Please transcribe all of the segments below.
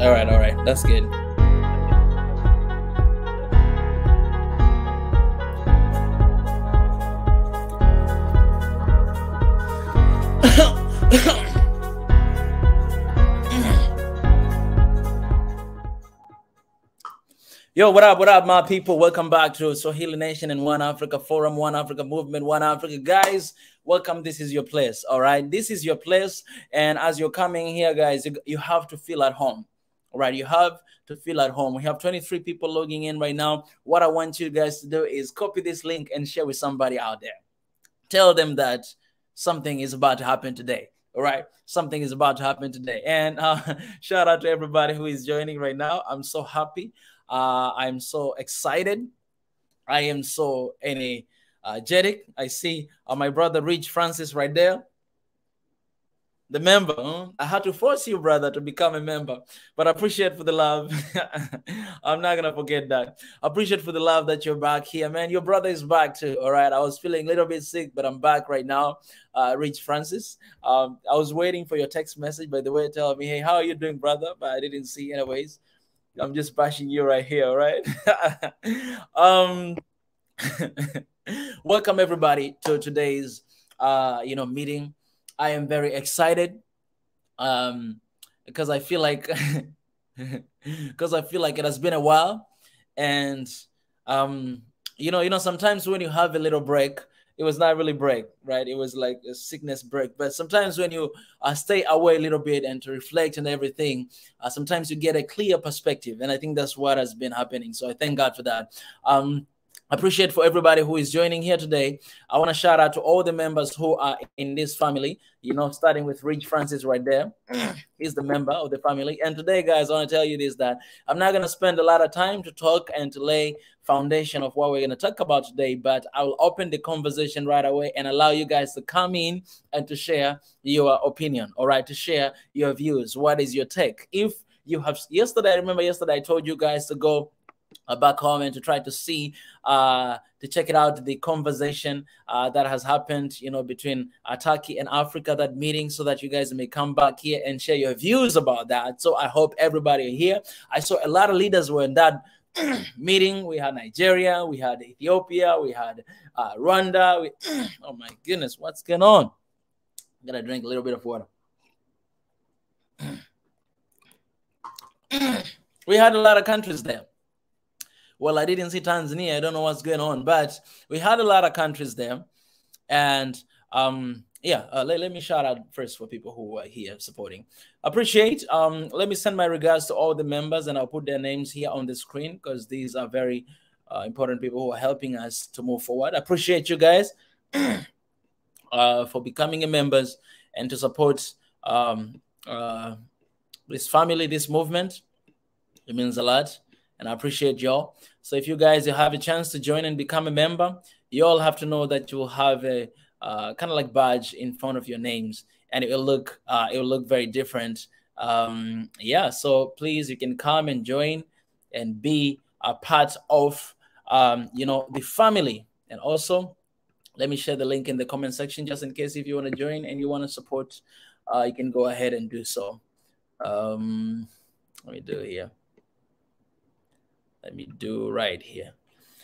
All right. That's good. Yo, what up, my people? Welcome back to Swahili Nation and One Africa Forum, One Africa Movement, One Africa. Guys, welcome. This is your place, all right? This is your place, and as you're coming here, guys, you have to feel at home, all right? You have to feel at home. We have 23 people logging in right now. What I want you guys to do is copy this link and share with somebody out there. Tell them that something is about to happen today. All right, something is about to happen today. And shout out to everybody who is joining right now. I'm so happy. I'm so excited. I am so energetic. I see my brother Rich Francis right there. The member. I had to force you, brother, to become a member. But I appreciate for the love. I'm not going to forget that. I appreciate for the love that you're back here, man. Your brother is back too, all right? I was feeling a little bit sick, but I'm back right now, Rich Francis. I was waiting for your text message, by the way, telling me, hey, how are you doing, brother? But I didn't see anyways. I'm just bashing you right here, all right? Welcome, everybody, to today's, meeting. I am very excited because I feel like it has been a while, and sometimes when you have a little break, it was not really break, right? It was like a sickness break. But sometimes when you stay away a little bit and to reflect and everything, sometimes you get a clear perspective, and I think that's what has been happening. So I thank God for that. Appreciate for everybody who is joining here today. I want to shout out to all the members who are in this family, starting with Rich Francis right there. He's the member of the family. And today, guys, I want to tell you this, that I'm not going to spend a lot of time to talk and to lay foundation of what we're going to talk about today, but I will open the conversation right away and allow you guys to come in and to share your opinion, all right, to share your views. What is your take? If you have, yesterday I told you guys to go back home and to try to see, to check it out, the conversation that has happened, between Turkey and Africa, that meeting, so that you guys may come back here and share your views about that. So I hope everybody here. I saw a lot of leaders were in that meeting. We had Nigeria, we had Ethiopia, we had Rwanda. Oh my goodness, what's going on? I'm gonna drink a little bit of water. We had a lot of countries there. Well, I didn't see Tanzania. I don't know what's going on, but we had a lot of countries there. And let me shout out first for people who are here supporting. Appreciate. Let me send my regards to all the members, and I'll put their names here on the screen because these are very important people who are helping us to move forward. I appreciate you guys for becoming members and to support this family, this movement. It means a lot. And I appreciate y'all. So if you guys have a chance to join and become a member, you all have to know that you will have a kind of like badge in front of your names, and it will look very different. So please, you can come and join and be a part of the family. And also, let me share the link in the comment section just in case if you want to join and you want to support, you can go ahead and do so. Let me do it here. Let me do right here.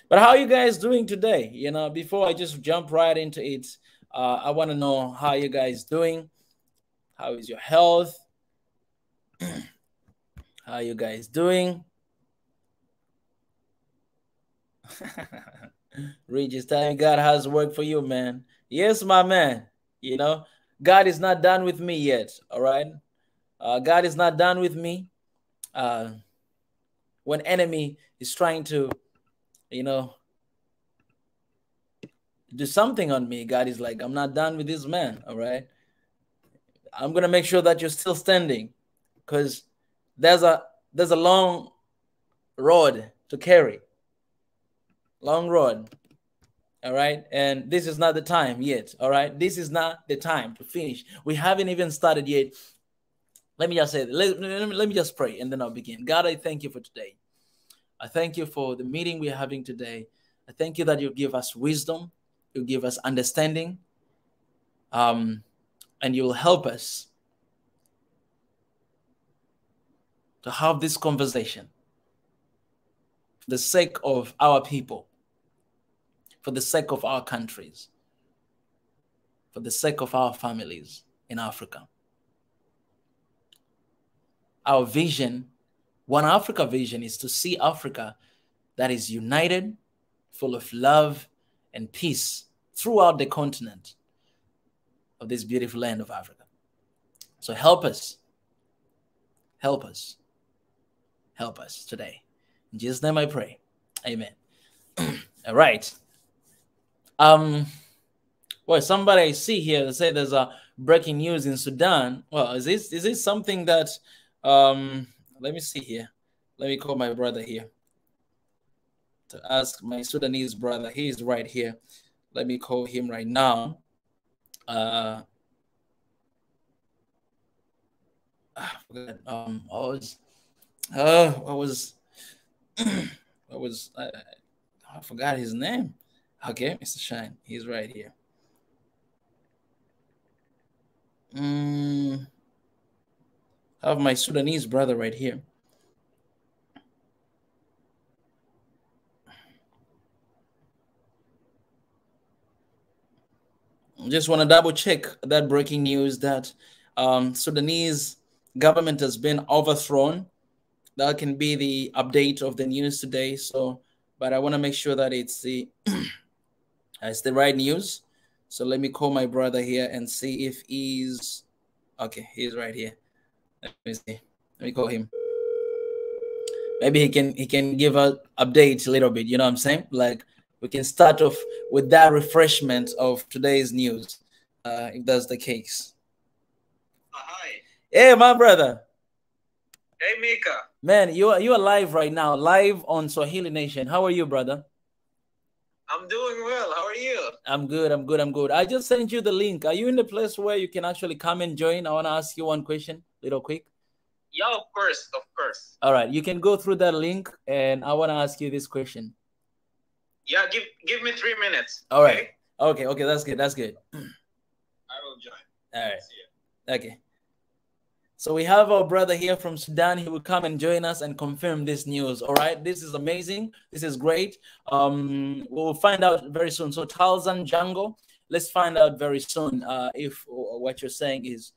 But how are you guys doing today? Before I just jump right into it, I want to know how you guys doing. How is your health? How are you guys doing? Regis telling God has work for you, man. Yes, my man. God is not done with me yet. All right. God is not done with me. When enemy is trying to, do something on me, God is like, I'm not done with this man, all right? I'm going to make sure that you're still standing because there's a long road to carry. Long road, all right? And this is not the time yet, all right? This is not the time to finish. We haven't even started yet. Let me just say, let me just pray, and then I'll begin. God, I thank you for today. I thank you for the meeting we're having today. I thank you that you give us wisdom, you give us understanding, and you will help us to have this conversation for the sake of our people, for the sake of our countries, for the sake of our families in Africa. Our vision, One Africa vision, is to see Africa that is united, full of love and peace throughout the continent of this beautiful land of Africa. So help us. Help us. Help us today. In Jesus' name I pray. Amen. All right. Well, somebody I see here that said there's a breaking news in Sudan. Well, is this something that let me see here. Let me call my brother here to ask my Sudanese brother. He's right here. Let me call him right now. I forgot his name. Okay, Mr. Shine, he's right here. I have my Sudanese brother right here. Just want to double check that breaking news that Sudanese government has been overthrown. That can be the update of the news today. So, but I want to make sure that it's the right news. So let me call my brother here and see if he's okay. He's right here. Let me see. Let me call him. Maybe he can give an update a little bit. You know what I'm saying? Like we can start off with that refreshment of today's news, if that's the case. Hi. Hey, my brother. Hey, Mika. Man, you are live right now, live on Swahili Nation. How are you, brother? I'm doing well. How are you? I'm good. I'm good. I'm good. I just sent you the link. Are you in the place where you can actually come and join? I want to ask you one question, little quick. Yeah, of course. Of course. All right. You can go through that link, and I want to ask you this question. Yeah, give me 3 minutes. All right. Okay. Okay. That's good. That's good. I will join. All right. See you. Okay. So we have our brother here from Sudan. He will come and join us and confirm this news. All right. This is amazing. This is great. We'll find out very soon. So Talzan Django, let's find out very soon if what you're saying is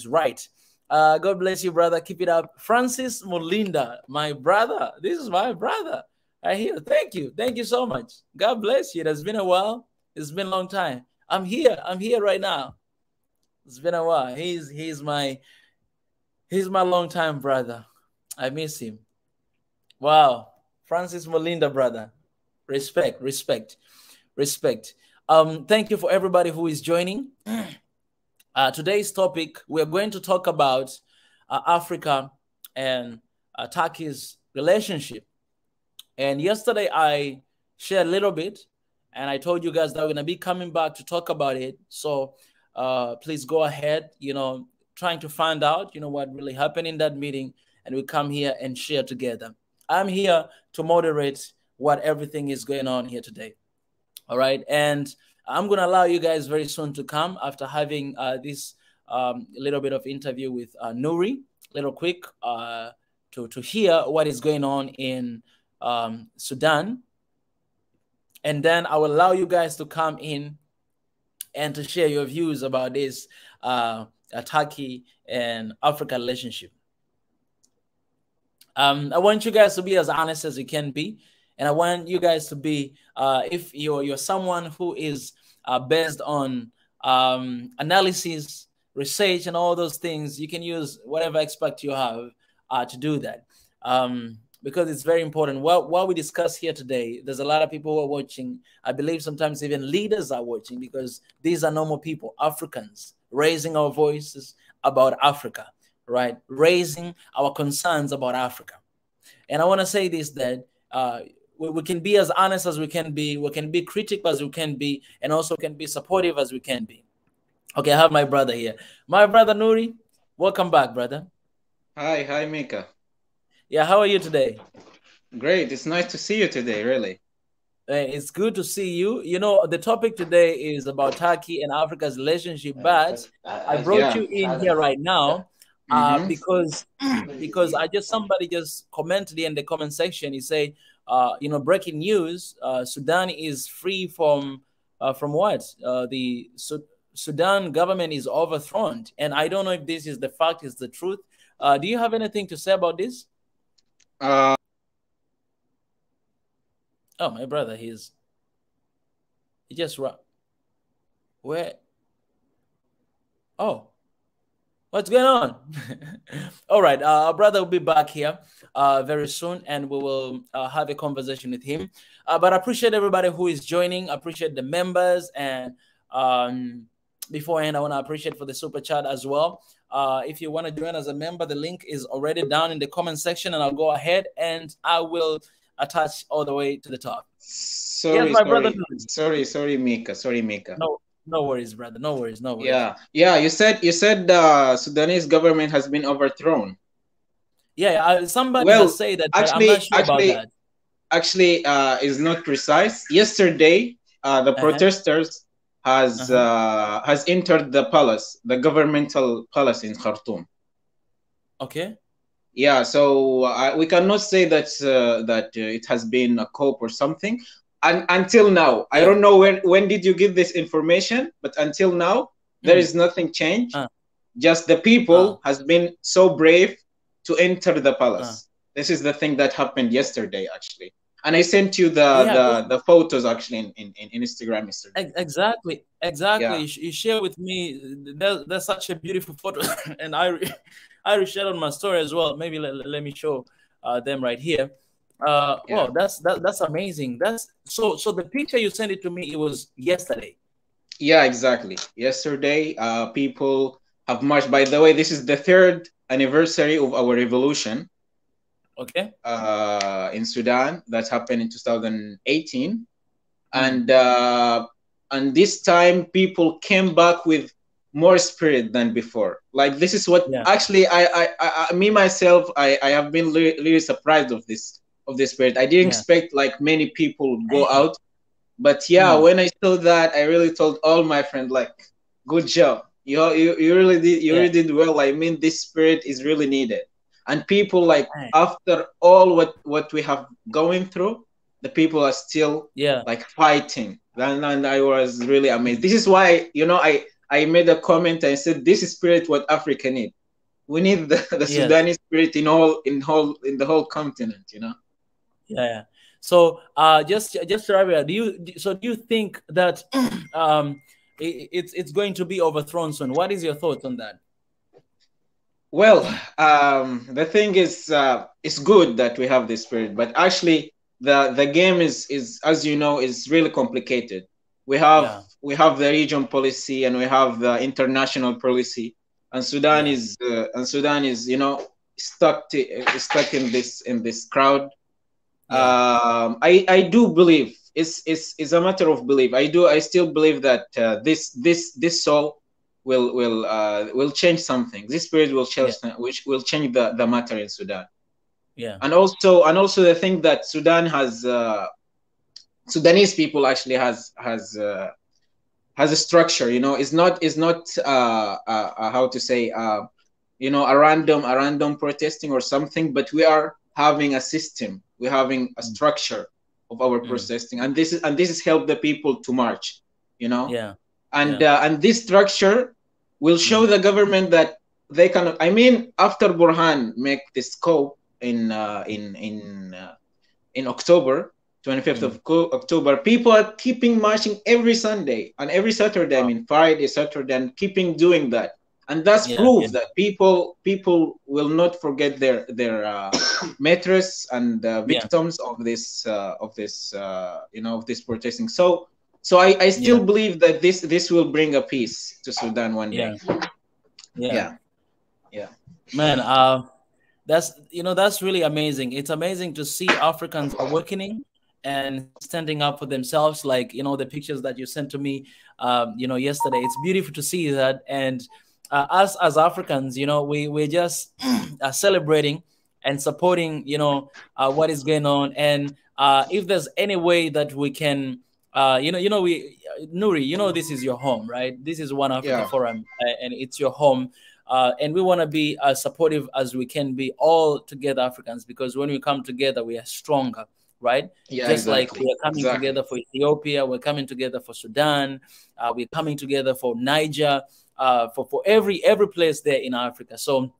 right. God bless you, brother. Keep it up. Francis Molinda, my brother. This is my brother. I hear. Thank you. Thank you so much. God bless you. It has been a while. It's been a long time. I'm here. I'm here right now. It's been a while. He's my longtime brother. I miss him. Wow. Francis Molinda, brother. Respect, respect, respect. Thank you for everybody who is joining. Today's topic, we're going to talk about Africa and Turkey's relationship. And yesterday I shared a little bit, and I told you guys that we're going to be coming back to talk about it. So please go ahead, trying to find out, what really happened in that meeting, and we come here and share together. I'm here to moderate what everything is going on here today. All right. And I'm going to allow you guys very soon to come after having this little bit of interview with Nuri, little quick, to hear what is going on in Sudan. And then I will allow you guys to come in and to share your views about this Turkey and Africa relationship. I want you guys to be as honest as you can be, and I want you guys to be, if you're someone who is based on analysis, research, and all those things, you can use whatever expert you have to do that, because it's very important. What we discuss here today, there's a lot of people who are watching. I believe sometimes even leaders are watching, because these are normal people, Africans, raising our voices about Africa, right? Raising our concerns about Africa. And I want to say this, that we can be as honest as we can be critical as we can be, and also can be supportive as we can be. Okay, I have my brother here. My brother Nuri, welcome back, brother. Hi, Mika. Yeah, how are you today? Great. It's nice to see you today, really. It's good to see you. The topic today is about Turkey and Africa's relationship, but I brought you in here right now because somebody just commented in the comment section. He said, breaking news: Sudan is free from what? The Sudan government is overthrown, and I don't know if this is the fact, is the truth. Do you have anything to say about this? Oh, my brother, he just where? Oh, what's going on? All right, our brother will be back here very soon, and we will have a conversation with him. But I appreciate everybody who is joining. I appreciate the members, and beforehand, I want to appreciate for the super chat as well. If you want to join as a member, the link is already down in the comment section, and I'll go ahead and I will attach all the way to the top. Sorry, yes, brother. Sorry, Mika. Sorry, Mika. No worries, brother. No worries. Yeah. You said Sudanese government has been overthrown. Yeah, somebody has said that. Actually, I'm not sure about that. Actually, is not precise. Yesterday, the protesters has entered the palace, the governmental palace in Khartoum. Okay. Yeah, so we cannot say that it has been a coup or something. And until now, I don't know when did you give this information, but until now, there is nothing changed. Just the people has been so brave to enter the palace. This is the thing that happened yesterday, actually. And I sent you the photos actually in Instagram yesterday. Exactly. Yeah. You share with me. That's such a beautiful photo, and I shared on my story as well. Maybe let me show them right here. Wow, that's amazing. That's so the picture you sent it to me, it was yesterday. Yeah, exactly. Yesterday, people have marched. By the way, this is the 3rd anniversary of our revolution. Okay. In Sudan, that happened in 2018, and this time people came back with more spirit than before. Like, this is what actually I me myself I have been really surprised of this spirit. I didn't expect like many people would go out, but when I saw that, I really told all my friends, like, good job, you really did well. I mean, this spirit is really needed, and people, like, after all what we have going through, the people are still like fighting, and I was really amazed. This is why I made a comment. I said, this is spirit what Africa need. We need the Sudanese spirit in the whole continent, Yeah. So just Rabia, do you think that it's going to be overthrown soon? What is your thoughts on that? Well, the thing is, it's good that we have this spirit, but actually the game is, as you know, is really complicated. We have the region policy, and we have the international policy, and Sudan is stuck in this crowd. I do believe it's a matter of belief. I still believe that this soul will change something. This spirit will change, which will change the matter in Sudan. Yeah. And also the thing that Sudan has, Sudanese people actually has a structure. It's not how to say a random protesting or something, but we are having a system. We're having a structure of our protesting, and this is help the people to march. And this structure will show the government that they can. I mean, after Burhan make this coup in October, 25th of October, people are keeping marching every Sunday and every Saturday. I mean, Friday, Saturday, and keeping doing that. And that's proof that people will not forget their martyrs and victims of this protesting. So I still believe that this will bring a peace to Sudan one day. Yeah. Man, that's really amazing. It's amazing to see Africans awakening and standing up for themselves. Like, the pictures that you sent to me, yesterday. It's beautiful to see that. And us as Africans, we're just celebrating and supporting, what is going on. And if there's any way that we can, Nuri, this is your home, right? This is One Africa Forum, and it's your home. And we want to be as supportive as we can be, all together Africans, because when we come together, we are stronger, right? Yeah, Just like exactly. we are coming together for Ethiopia, we're coming together for Sudan, we're coming together for Niger, for every place there in Africa. So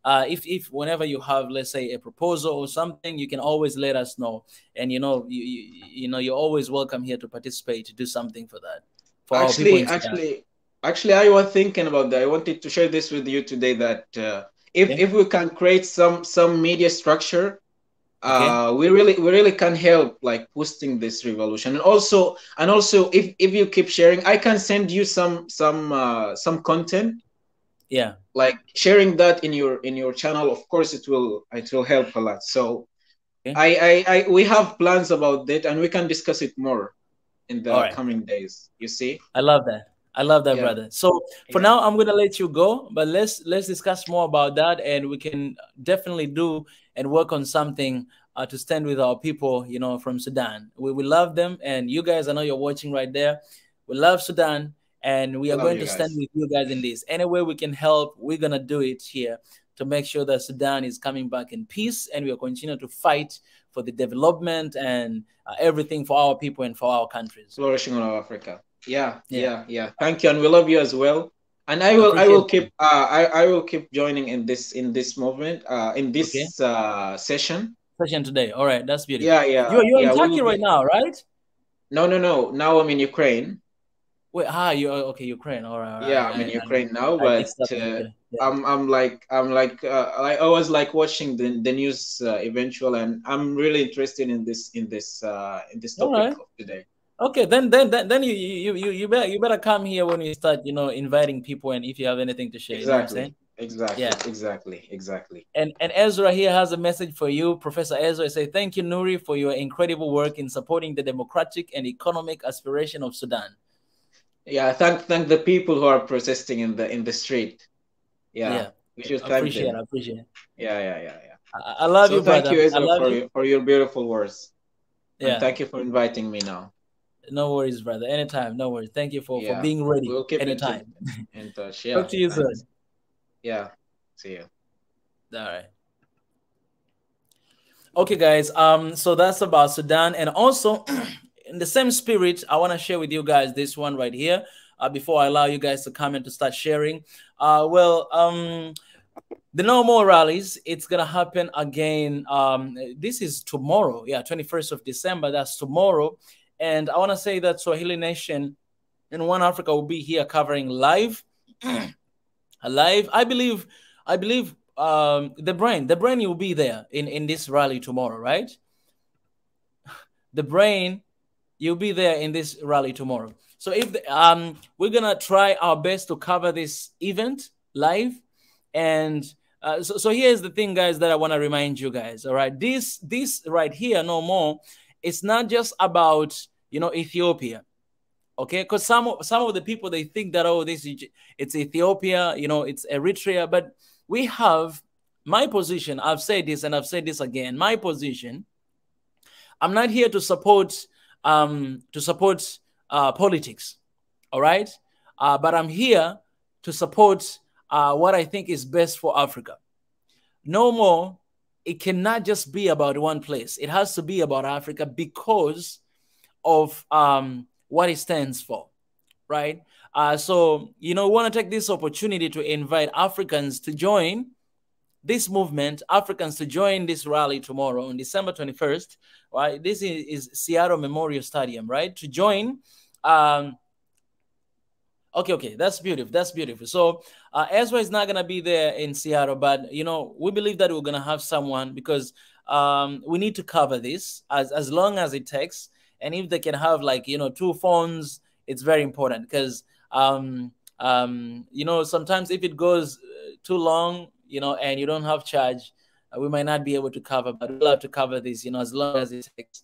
if whenever you have, let's say, a proposal or something, you can always let us know. And you're always welcome here to participate, to do something for that, for our people in Sudan. Actually, I was thinking about that. I wanted to share this with you today, that if we can create some media structure, we really can help, like, boosting this revolution. And also if you keep sharing, I can send you some content. Yeah, like sharing that in your channel, of course it will help a lot. So we have plans about that, and we can discuss it more in the coming days, you see. I love that. Yeah, brother. So for now, I'm gonna let you go, but let's discuss more about that, and we can definitely do and work on something to stand with our people, from Sudan. We love them, and you guys, I know you're watching right there. We love Sudan, and we are going to stand with you guys in this. Any way we can help, we're gonna do it here to make sure that Sudan is coming back in peace, and we will continue to fight for the development and everything for our people and for our countries. Flourishing of Africa. Yeah. Thank you, and we love you as well. And I will keep joining in this movement, in this session today. All right, that's beautiful. Yeah. You're in Turkey right now, right? No. Now I'm in Ukraine. Wait, you're okay, Ukraine. All right. Yeah, I'm in Ukraine now, but I was like watching the news eventually, and I'm really interested in this topic of today. Okay, then you better come here when we start, inviting people, and if you have anything to share. Exactly. And Ezra here has a message for you, Professor Ezra. Say thank you, Nuri, for your incredible work in supporting the democratic and economic aspiration of Sudan. Yeah, thank the people who are protesting in the street. Yeah. We should thank them. I appreciate it. Yeah. I love you, brother. Thank you, Ezra, for your beautiful words. Yeah. And thank you for inviting me now. No worries, brother. Anytime. No worries. Thank you for being ready. We'll keep anytime. In touch. Yeah. Talk to you soon. Yeah. See you. All right. Okay, guys. So that's about Sudan. And also, in the same spirit, I want to share with you guys this one right here. Before I allow you guys to comment, to start sharing. The No More rallies, it's gonna happen again. This is tomorrow. Yeah, 21st of December. That's tomorrow. And I want to say that Swahili Nation in One Africa will be here covering live. Live. I believe the brain will be there in this rally tomorrow, right? The brain, you'll be there in this rally tomorrow. So if we're gonna try our best to cover this event live, and so here's the thing, guys, that I want to remind you guys. All right, this right here, No More, it's not just about Ethiopia. Okay, because some of the people, they think that, oh, it's Ethiopia, it's Eritrea, but we have my position. I've said this and I've said this again. My position, I'm not here to support politics, all right? But I'm here to support what I think is best for Africa. No More, it cannot just be about one place. It has to be about Africa because of what it stands for, right? So, we want to take this opportunity to invite Africans to join this movement, Africans to join this rally tomorrow on December 21st, right? This is Seattle Memorial Stadium, right? To join. Okay, that's beautiful. So Ezra is not going to be there in Seattle, but, we believe that we're going to have someone, because we need to cover this as long as it takes. And if they can have, like, 2 phones, it's very important, because, sometimes if it goes too long, and you don't have charge, we might not be able to cover, but we'll have to cover this, as long as it takes.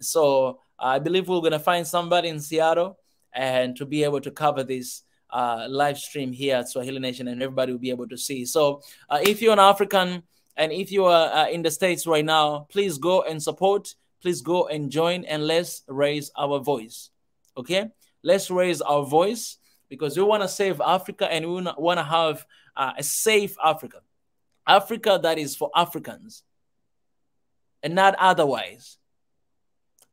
So I believe we're going to find somebody in Seattle and to be able to cover this live stream here at Swahili Nation, and everybody will be able to see. So if you're an African and if you are in the States right now, please go and support. Please go and join, and let's raise our voice. Okay? Let's raise our voice, because we want to save Africa and we want to have a safe Africa. Africa that is for Africans and not otherwise.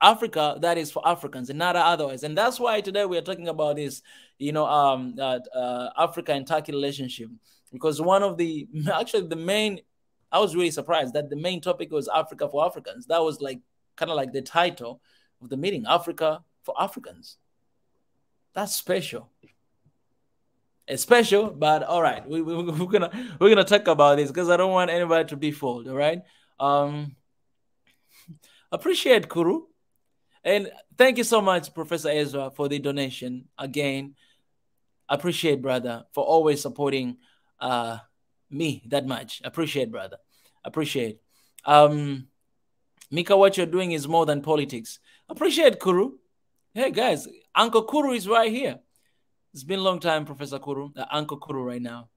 Africa that is for Africans and not otherwise. And that's why today we are talking about this, Africa and Turkey relationship, because one of the, actually the main, I was really surprised that the main topic was Africa for Africans. That was like kind of like the title of the meeting, Africa for Africans. That's special. It's special, but all right, we're gonna talk about this because I don't want anybody to be fooled. All right, appreciate Kuru, and thank you so much, Professor Ezra, for the donation again. Appreciate, brother, for always supporting me that much. Appreciate, brother. Appreciate. Mika, what you're doing is more than politics. Appreciate, Kuru. Hey guys, Uncle Kuru is right here. It's been a long time, Professor Kuru, Uncle Kuru right now.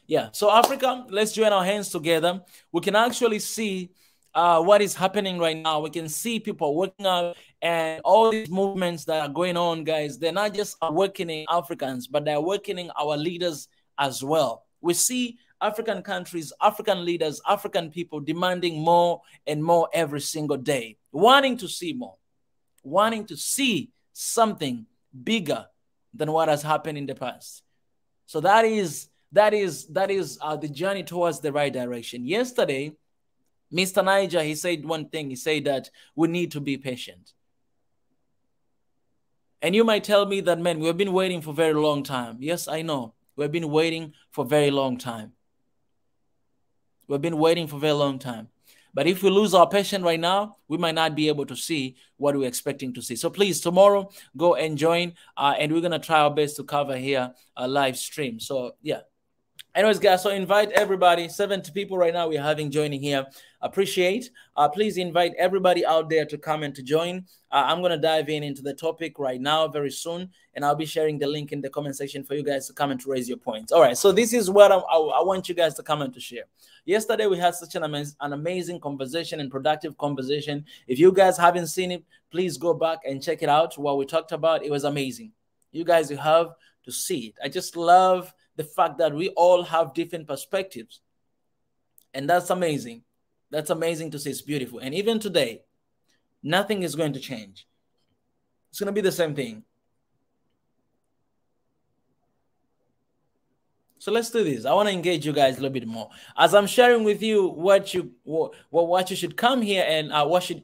Yeah, so Africa, let's join our hands together. We can actually see what is happening right now. We can see people waking up, and all these movements that are going on, guys, they're not just awakening Africans, but they're awakening our leaders as well. We see African countries, African leaders, African people demanding more and more every single day, wanting to see more, wanting to see something bigger than what has happened in the past. So that is the journey towards the right direction. Yesterday, Mr. Niger, he said one thing. He said that we need to be patient. And you might tell me that, man, we've been waiting for a very long time. Yes, I know. We've been waiting for a very long time. We've been waiting for a very long time. But if we lose our patience right now, we might not be able to see what we're expecting to see. So please, tomorrow, go and join. And we're going to try our best to cover here a live stream. So, yeah. Anyways, guys, so invite everybody. 70 people right now we're having joining here. Appreciate. Please invite everybody out there to come and to join. I'm going to dive into the topic right now very soon. And I'll be sharing the link in the comment section for you guys to come and to raise your points. All right, so this is what I want you guys to come and to share. Yesterday, we had such an amazing conversation and productive conversation. If you guys haven't seen it, please go back and check it out. What we talked about, it was amazing. You guys, you have to see it. I just love the fact that we all have different perspectives. And that's amazing. That's amazing to see. It's beautiful. And even today, nothing is going to change. It's going to be the same thing. So let's do this. I want to engage you guys a little bit more. As I'm sharing with you what you should come here and what you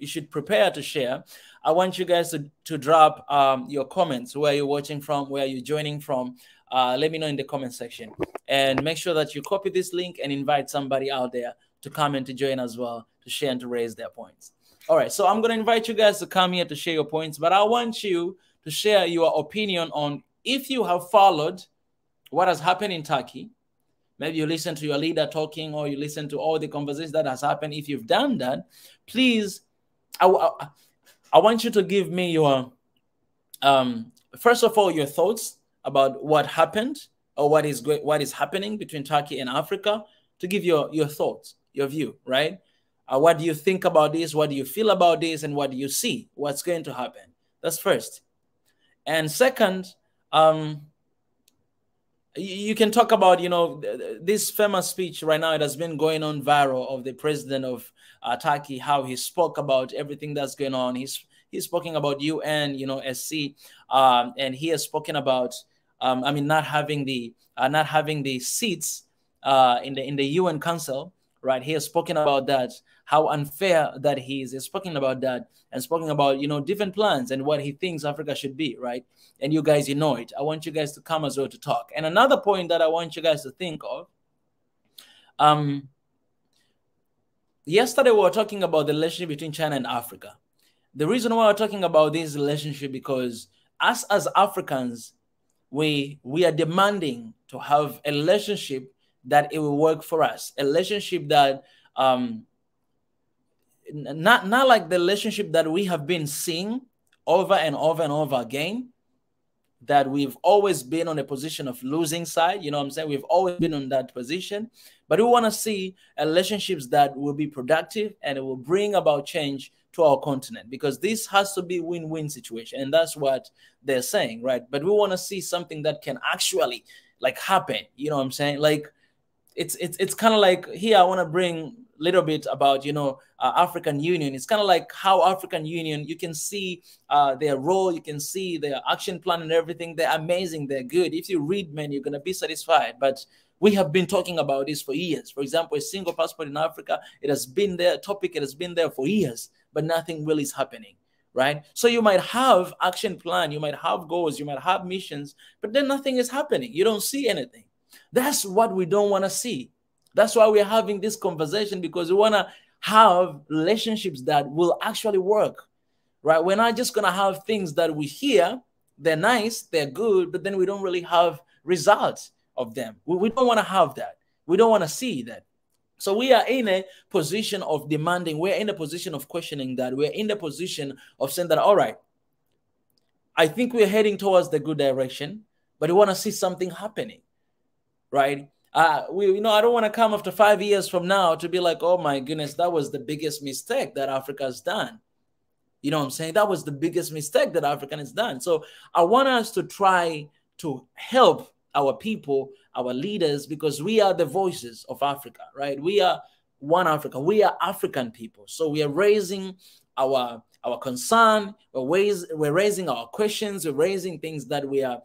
should prepare to share, I want you guys to drop your comments, where you're watching from, where you're joining from. Let me know in the comment section. And make sure that you copy this link and invite somebody out there to come and to join as well, to share and to raise their points. All right, so I'm going to invite you guys to come here to share your points, but I want you to share your opinion on if you have followed what has happened in Turkey. Maybe you listen to your leader talking, or you listen to all the conversations that has happened. If you've done that, please, I want you to give me your, first of all, your thoughts about what happened or what is happening between Turkey and Africa, to give your thoughts, your view, right? What do you think about this? What do you feel about this? And what do you see? What's going to happen? That's first. And second, you can talk about, this famous speech right now. It has been going on viral, of the president of Turkey, how he spoke about everything that's going on. He's speaking about UN, SC, and he has spoken about, not having the seats in the UN Council, right? He has spoken about that, how unfair that he is. He's spoken about that and spoken about, different plans and what he thinks Africa should be, right? And you guys, know it. I want you guys to come as well to talk. And another point that I want you guys to think of, yesterday we were talking about the relationship between China and Africa. The reason why we're talking about this relationship, because us as Africans, we are demanding to have a relationship that it will work for us, a relationship that not like the relationship that we have been seeing over and over and over again, that we've always been on a position of losing side. You know what I'm saying? We've always been on that position, but we want to see relationships that will be productive and it will bring about change to our continent, because this has to be win-win situation, and that's what they're saying, right? But we want to see something that can actually like happen. You know what I'm saying? Like it's kind of like here I want to bring a little bit about, you know, African Union. It's kind of like how African Union, you can see their role, you can see their action plan and everything. They're amazing, they're good. If you read, man, you're gonna be satisfied. But we have been talking about this for years. For example, a single passport in Africa, it has been there, topic, it has been there for years, but nothing really is happening, right? So you might have action plan, you might have goals, you might have missions, but then nothing is happening. You don't see anything. That's what we don't want to see. That's why we're having this conversation, because we want to have relationships that will actually work, right? We're not just going to have things that we hear, they're nice, they're good, but then we don't really have results of them. We don't want to have that. We don't want to see that. So we are in a position of demanding. We're in a position of questioning that. We're in the position of saying that, all right, I think we're heading towards the good direction, but we want to see something happening, right? You know, I don't want to come after 5 years from now to be like, oh my goodness, that was the biggest mistake that Africa has done. You know what I'm saying? That was the biggest mistake that Africa has done. So I want us to try to help our people, our leaders, because we are the voices of Africa, right? We are one Africa. We are African people. So we are raising our concern. We're raising our questions. We're raising things that we're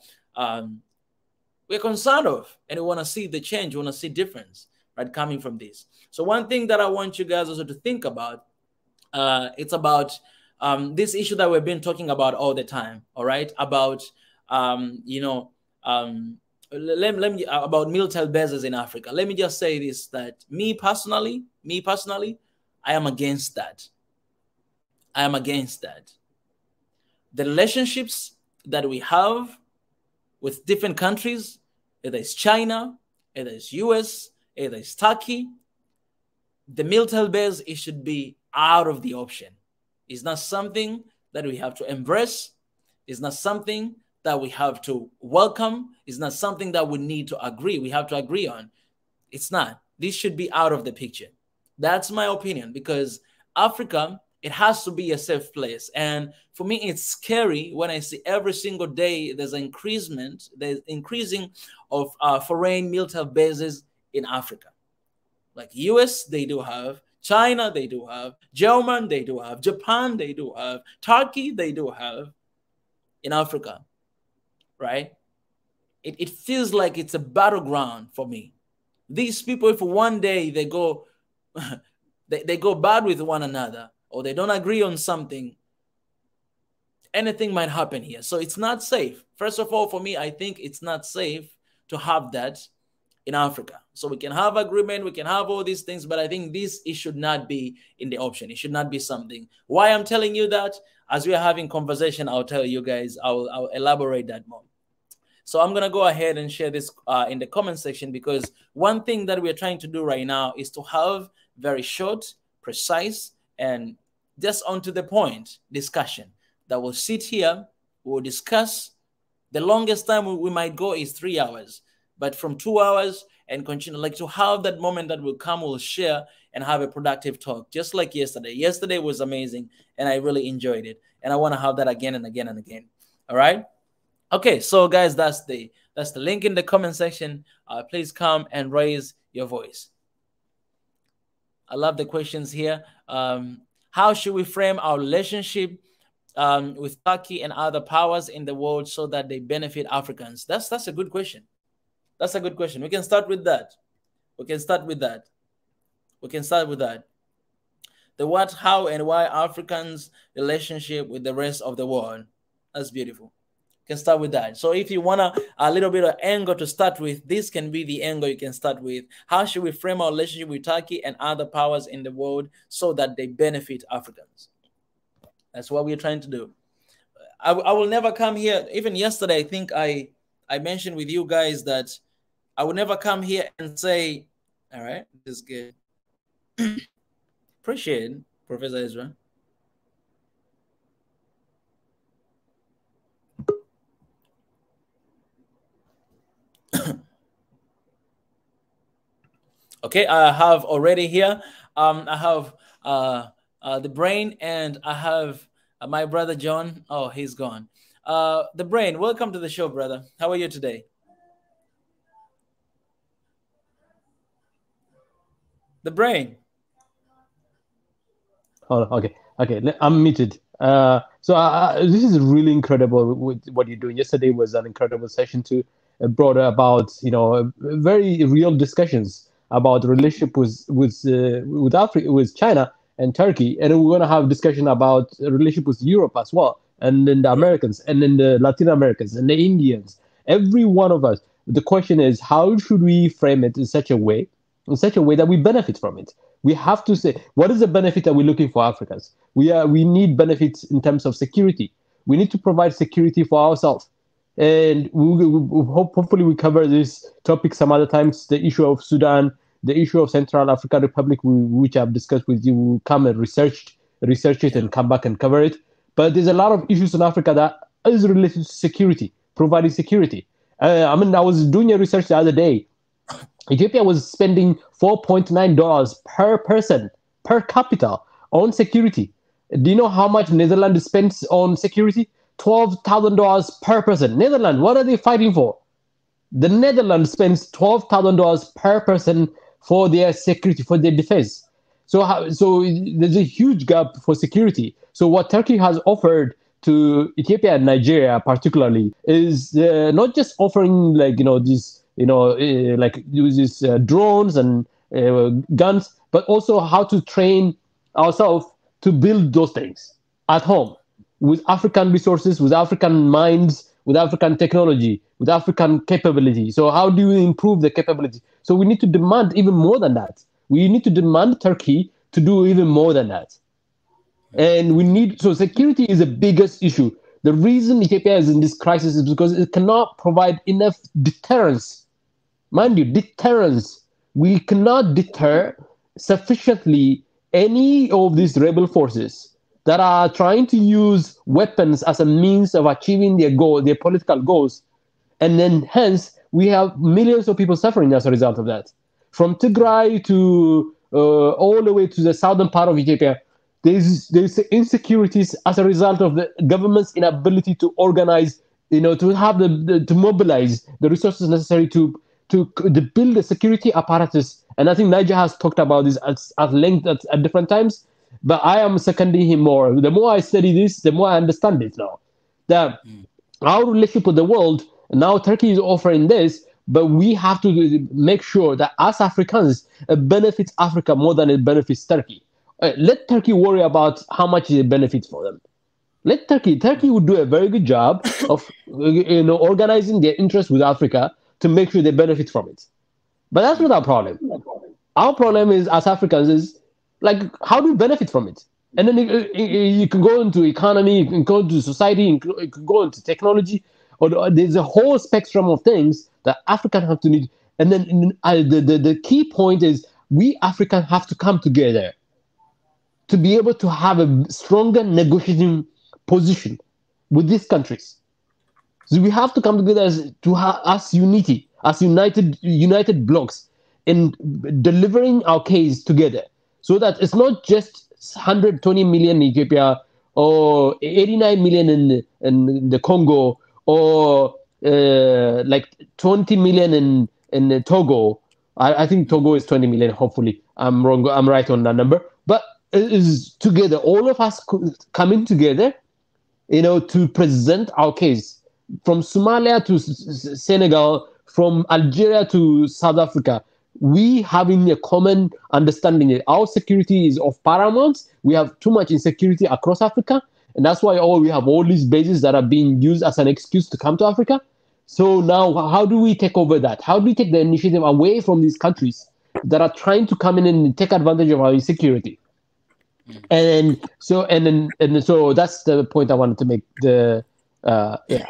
concerned of, and we want to see the change. We want to see difference, right, coming from this. So one thing that I want you guys also to think about, it's about this issue that we've been talking about all the time. All right, about you know, about military bases in Africa. Let me just say this: that me personally, I am against that. I am against that. The relationships that we have with different countries, whether it's China, whether it's US, whether it's Turkey, the military base, it should be out of the option. It's not something that we have to embrace. It's not something that we have to welcome. It's not something that we need to agree. We have to agree on. It's not. This should be out of the picture. That's my opinion, because Africa, it has to be a safe place. And for me, it's scary when I see every single day there's increasing of foreign military bases in Africa. Like US, they do have. China, they do have. German, they do have. Japan, they do have. Turkey, they do have in Africa, right? It feels like it's a battleground for me. These people, if one day they go, they go bad with one another, or they don't agree on something, anything might happen here. So it's not safe. First of all, for me, I think it's not safe to have that in Africa. So we can have agreement, we can have all these things, but I think it should not be in the option. It should not be something. Why I'm telling you that, as we are having conversation, I'll tell you guys, I'll elaborate that more. So I'm going to go ahead and share this in the comment section, because one thing that we're trying to do right now is to have very short, precise, and just on to the point discussion that will sit here, we'll discuss. The longest time we might go is 3 hours, but from 2 hours and continue, like, to have that moment that will come, we'll share and have a productive talk, just like yesterday. Yesterday was amazing, and I really enjoyed it, and I want to have that again and again and again. All right. Okay, so guys, that's the link in the comment section. Please come and raise your voice. I love the questions here. How should we frame our relationship with Turkey and other powers in the world so that they benefit Africans? That's a good question. That's a good question. We can start with that. The what, how, and why Africans' relationship with the rest of the world. That's beautiful. Can start with that. So if you want a little bit of angle to start with, this can be the angle you can start with. How should we frame our relationship with Turkey and other powers in the world so that they benefit Africans? That's what we're trying to do. I will never come here. Even yesterday, I think I mentioned with you guys that I would never come here and say, all right, this is good. Appreciate it, Professor Ezra. Okay, I have already here. I have the brain, and I have my brother John. Oh, he's gone. The brain, welcome to the show, brother. How are you today? The brain. Oh, okay, I'm muted. So this is really incredible with what you're doing. Yesterday was an incredible session too. It brought about very real discussions about the relationship with Africa, with China and Turkey, and we're going to have discussion about the relationship with Europe as well, and then the Americans, and then the Latin Americans, and the Indians. Every one of us. The question is, how should we frame it in such a way that we benefit from it? We have to say, what is the benefit that we're looking for Africans? We need benefits in terms of security. We need to provide security for ourselves. And hopefully we cover this topic some other times. The issue of Sudan, the issue of Central African Republic, which I've discussed with you. We'll come and research it and come back and cover it. But there's a lot of issues in Africa that is related to security, providing security. I was doing a research the other day. Ethiopia was spending $4.9 per person, per capita, on security. Do you know how much Netherlands spends on security? $12,000 per person. Netherlands, what are they fighting for? The Netherlands spends $12,000 per person for their security, for their defense. So there's a huge gap for security. So what Turkey has offered to Ethiopia and Nigeria particularly is not just offering these drones and guns, but also how to train ourselves to build those things at home with African resources, with African minds, with African technology, with African capability. So how do we improve the capability? So we need to demand even more than that. We need to demand Turkey to do even more than that. And security is the biggest issue. The reason Ethiopia is in this crisis is because it cannot provide enough deterrence. Mind you, deterrence. We cannot deter sufficiently any of these rebel forces that are trying to use weapons as a means of achieving their political goals. And then hence, we have millions of people suffering as a result of that. From Tigray to all the way to the southern part of Ethiopia, there's insecurities as a result of the government's inability to organize, to mobilize the resources necessary to build a security apparatus. And I think Niger has talked about this at length at different times, but I am seconding him more. The more I study this, the more I understand it now. That our relationship with the world, now Turkey is offering this, but we have to make sure that as Africans, it benefits Africa more than it benefits Turkey. Let Turkey worry about how much it benefits for them. Let Turkey would do a very good job of organizing their interests with Africa to make sure they benefit from it. But that's not our problem. Our problem is, as Africans, is how do we benefit from it? And then you can go into economy, you can go into society, you can go into technology, or there's a whole spectrum of things that Africans have to need. And then the key point is we Africans have to come together to be able to have a stronger negotiating position with these countries. So we have to come together as unity, as united blocks in delivering our case together, so that it's not just 120 million in Ethiopia or 89 million in the Congo or 20 million in Togo. I think Togo is 20 million. Hopefully, I'm wrong. I'm right on that number. But it is together, all of us coming together, to present our case, from Somalia to Senegal, from Algeria to South Africa. We having a common understanding that our security is of paramount. We have too much insecurity across Africa, and that's why we have all these bases that are being used as an excuse to come to Africa. So now, how do we take over that? How do we take the initiative away from these countries that are trying to come in and take advantage of our insecurity? And so that's the point I wanted to make.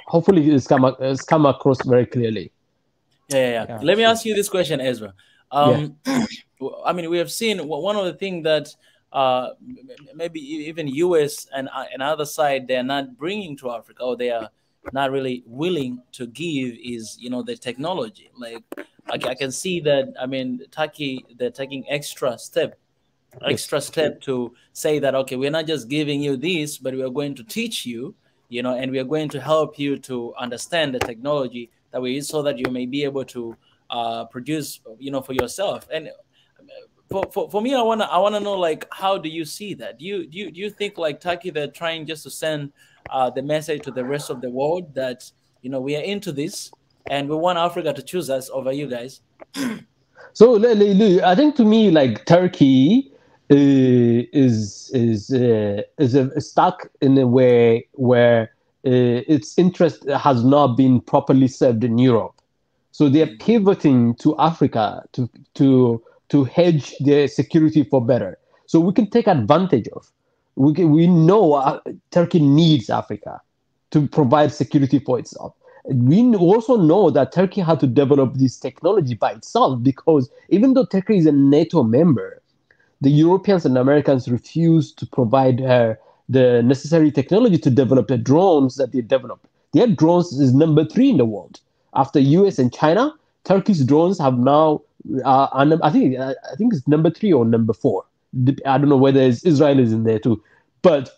Hopefully it's come across very clearly. Yeah. Let me ask you this question, Ezra. I mean, we have seen one of the things that maybe even US and other side they're not bringing to Africa, or they are not really willing to give, is the technology. Like I can see that. I mean, Turkey, they're taking extra step extra step to say that, okay, we're not just giving you this, but we are going to teach you, and we are going to help you to understand the technology that we use so that you may be able to produce, for yourself. And for me, I wanna know, like, how do you see that? Do you think like Turkey, they're trying just to send the message to the rest of the world that we are into this and we want Africa to choose us over you guys? So I think, to me, like, Turkey is stuck in a way where its interest has not been properly served in Europe. So they're pivoting to Africa to hedge their security for better. So we can take advantage of. We know Turkey needs Africa to provide security for itself. We also know that Turkey had to develop this technology by itself, because even though Turkey is a NATO member, the Europeans and Americans refused to provide her the necessary technology to develop the drones that they developed. Their drones is number 3 in the world. After US and China, Turkey's drones have now, I think it's number 3 or number 4. I don't know whether Israel is in there too. But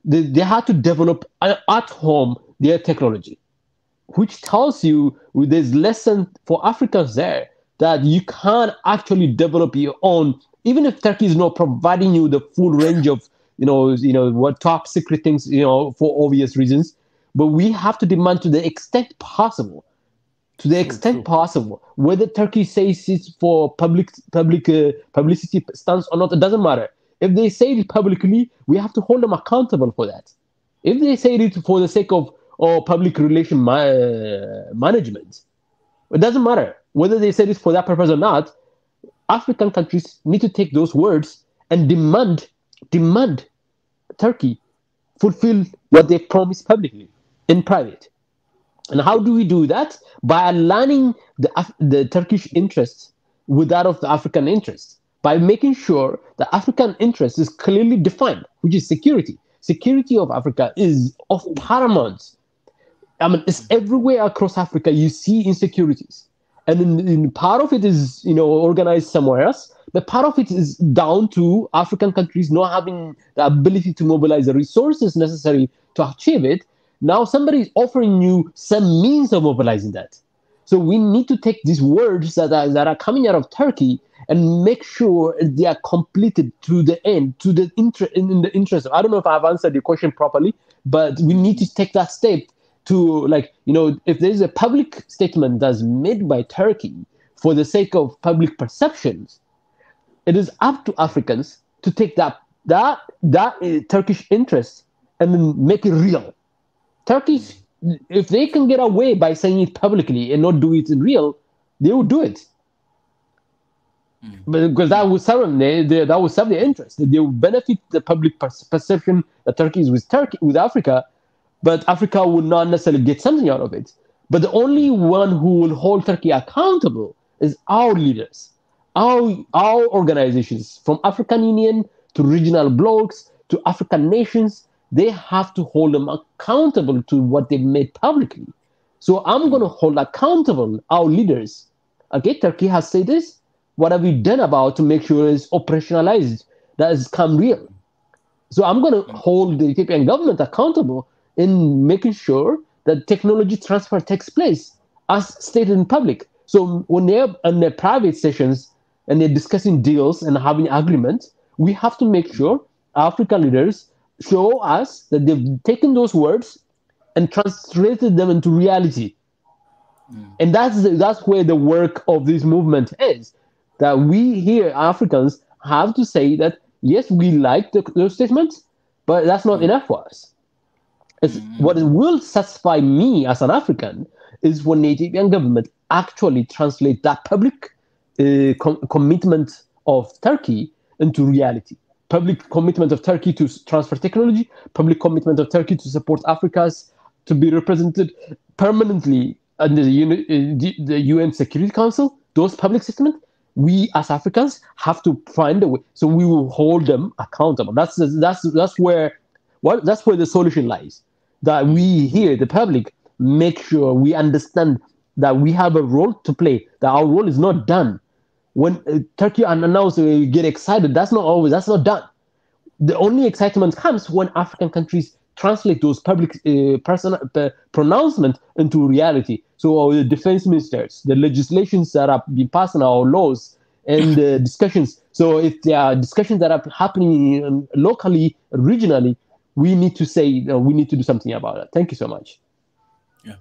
they had to develop at home their technology, which tells you there's lesson for Africans there, that you can't actually develop your own, even if Turkey is not providing you the full range of what top secret things, for obvious reasons. But we have to demand to the extent possible, whether Turkey says it's for public publicity stance or not, it doesn't matter. If they say it publicly, we have to hold them accountable for that. If they say it for the sake of public relation management, it doesn't matter whether they say this for that purpose or not. African countries need to take those words and demand Turkey fulfill what they promised publicly in private. And how do we do that? By aligning the Turkish interests with that of the African interests, by making sure the African interest is clearly defined, which is security. Security of Africa is of paramount. I mean, it's everywhere across Africa. You see insecurities, and in part of it is organized somewhere else, but part of it is down to African countries not having the ability to mobilize the resources necessary to achieve it. Now somebody is offering you some means of mobilizing that. So we need to take these words that are coming out of Turkey and make sure they are completed to the end, in the interest of, I don't know if I've answered your question properly, but we need to take that step to, if there's a public statement that's made by Turkey for the sake of public perceptions, it is up to Africans to take that Turkish interest and then make it real. Turkey, if they can get away by saying it publicly and not do it in real, they will do it. But because that will serve them, that will serve their interest. They will benefit the public perception that Turkey is with Africa, but Africa will not necessarily get something out of it. But the only one who will hold Turkey accountable is our leaders, our organizations, from African Union to regional blocs to African nations. They have to hold them accountable to what they've made publicly. So I'm going to hold accountable our leaders. Okay, Turkey has said this. What have we done about to make sure it's operationalized, that has come real? So I'm going to hold the Ethiopian government accountable in making sure that technology transfer takes place as stated in public. So when they're in their private sessions and they're discussing deals and having agreements, we have to make sure African leaders show us that they've taken those words and translated them into reality. And that's where the work of this movement is. That we here, Africans, have to say that, yes, we like those statements, but that's not enough for us. What will satisfy me as an African is when the Ethiopian government actually translate that public commitment of Turkey into reality. Public commitment of Turkey to transfer technology, public commitment of Turkey to support Africa's to be represented permanently under the UN Security Council. Those public statements, we as Africans have to find a way. So we will hold them accountable. That's where the solution lies. That we here, the public, make sure we understand that we have a role to play. That our role is not done. when Turkey announced get excited, that's not done. The only excitement comes when African countries translate those public pronouncements into reality. So our defense ministers, the legislations that have been passed in our laws, and the discussions. So if there are discussions that are happening locally, regionally, we need to say we need to do something about it. Thank you so much. Yeah,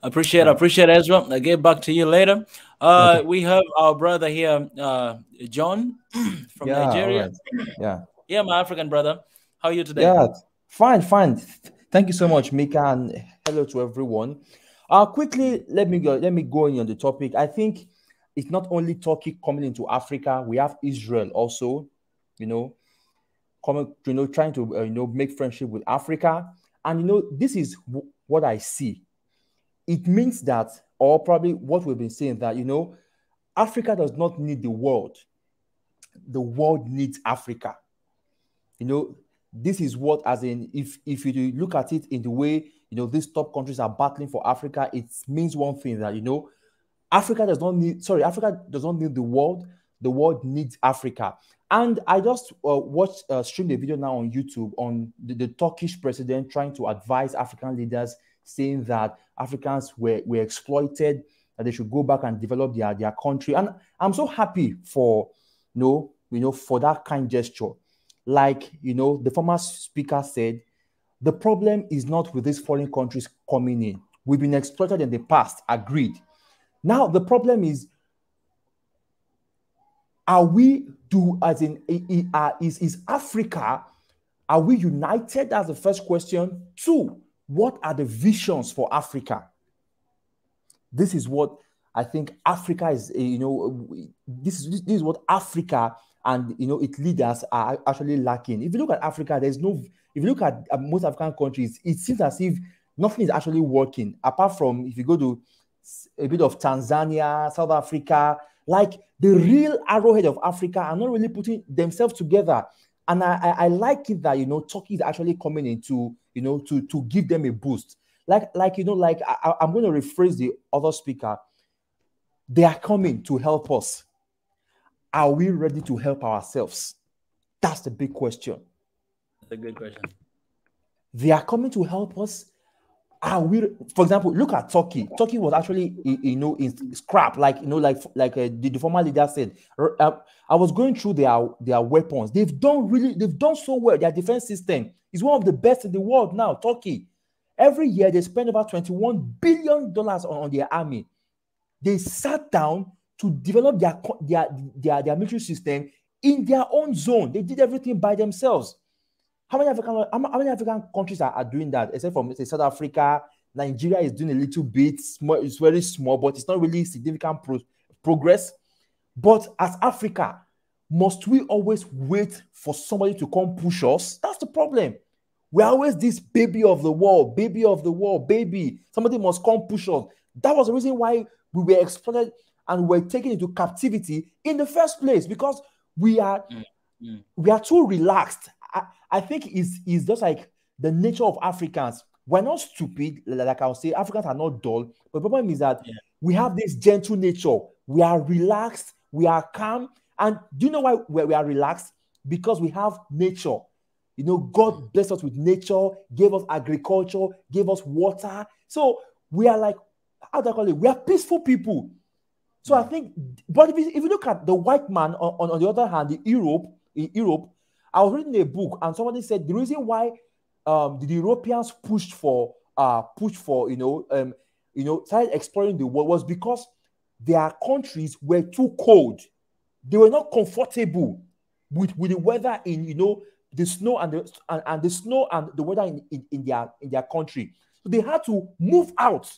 appreciate Ezra. I'll get back to you later. Okay. We have our brother here, John from Nigeria. Right. Yeah, my African brother. How are you today? Yeah, fine. Thank you so much, Mika, and hello to everyone. Quickly, let me go in on the topic. I think it's not only Turkey coming into Africa. We have Israel also, coming, trying to make friendship with Africa. And this is what I see. It means that, or probably what we've been saying, that Africa does not need the world. The world needs Africa. This is what, as in, if you look at it in the way, these top countries are battling for Africa, it means one thing, that, Africa does not need the world. The world needs Africa. And I just streamed a video now on YouTube on the Turkish president trying to advise African leaders, saying that Africans were exploited, that they should go back and develop their country. And I'm so happy for, for that kind gesture. Like, the former speaker said, the problem is not with these foreign countries coming in. We've been exploited in the past, agreed. Now, the problem is, is Africa, are we united? That's the first question. 2, what are the visions for Africa? This is what I think Africa is, this is what Africa and its leaders are actually lacking. If you look at Africa, if you look at most African countries, it seems as if nothing is actually working, apart from if you go to a bit of Tanzania, South Africa, like the real arrowhead of Africa are not really putting themselves together. And I like it that Turkey is actually coming in to give them a boost. I'm going to rephrase the other speaker. They are coming to help us. Are we ready to help ourselves? That's the big question. That's a good question. They are coming to help us. Are we, for example, look at Turkey. Turkey was actually, in scrap, the former leader said. I was going through their weapons. They've done so well. Their defense system is one of the best in the world now. Turkey, every year they spend about $21 billion on their army. They sat down to develop their military system in their own zone. They did everything by themselves. How many African countries are doing that? Except for South Africa, Nigeria is doing a little bit. It's very small, but it's not really significant progress. But as Africa, must we always wait for somebody to come push us? That's the problem. We're always this baby of the world, baby. Somebody must come push us. That was the reason why we were exploited and were taken into captivity in the first place, because we are too relaxed. I think it's just like the nature of Africans. We're not stupid, like I'll say. Africans are not dull. But the problem is that we have this gentle nature. We are relaxed. We are calm. And do you know why we are relaxed? Because we have nature. God blessed us with nature, gave us agriculture, gave us water. So we are like, how do I call it? We are peaceful people. So I think, but if you look at the white man on the other hand, in Europe, I was reading a book and somebody said the reason why the Europeans pushed for started exploring the world was because their countries were too cold. They were not comfortable with the weather in the snow and the snow and the weather in their country. So they had to move out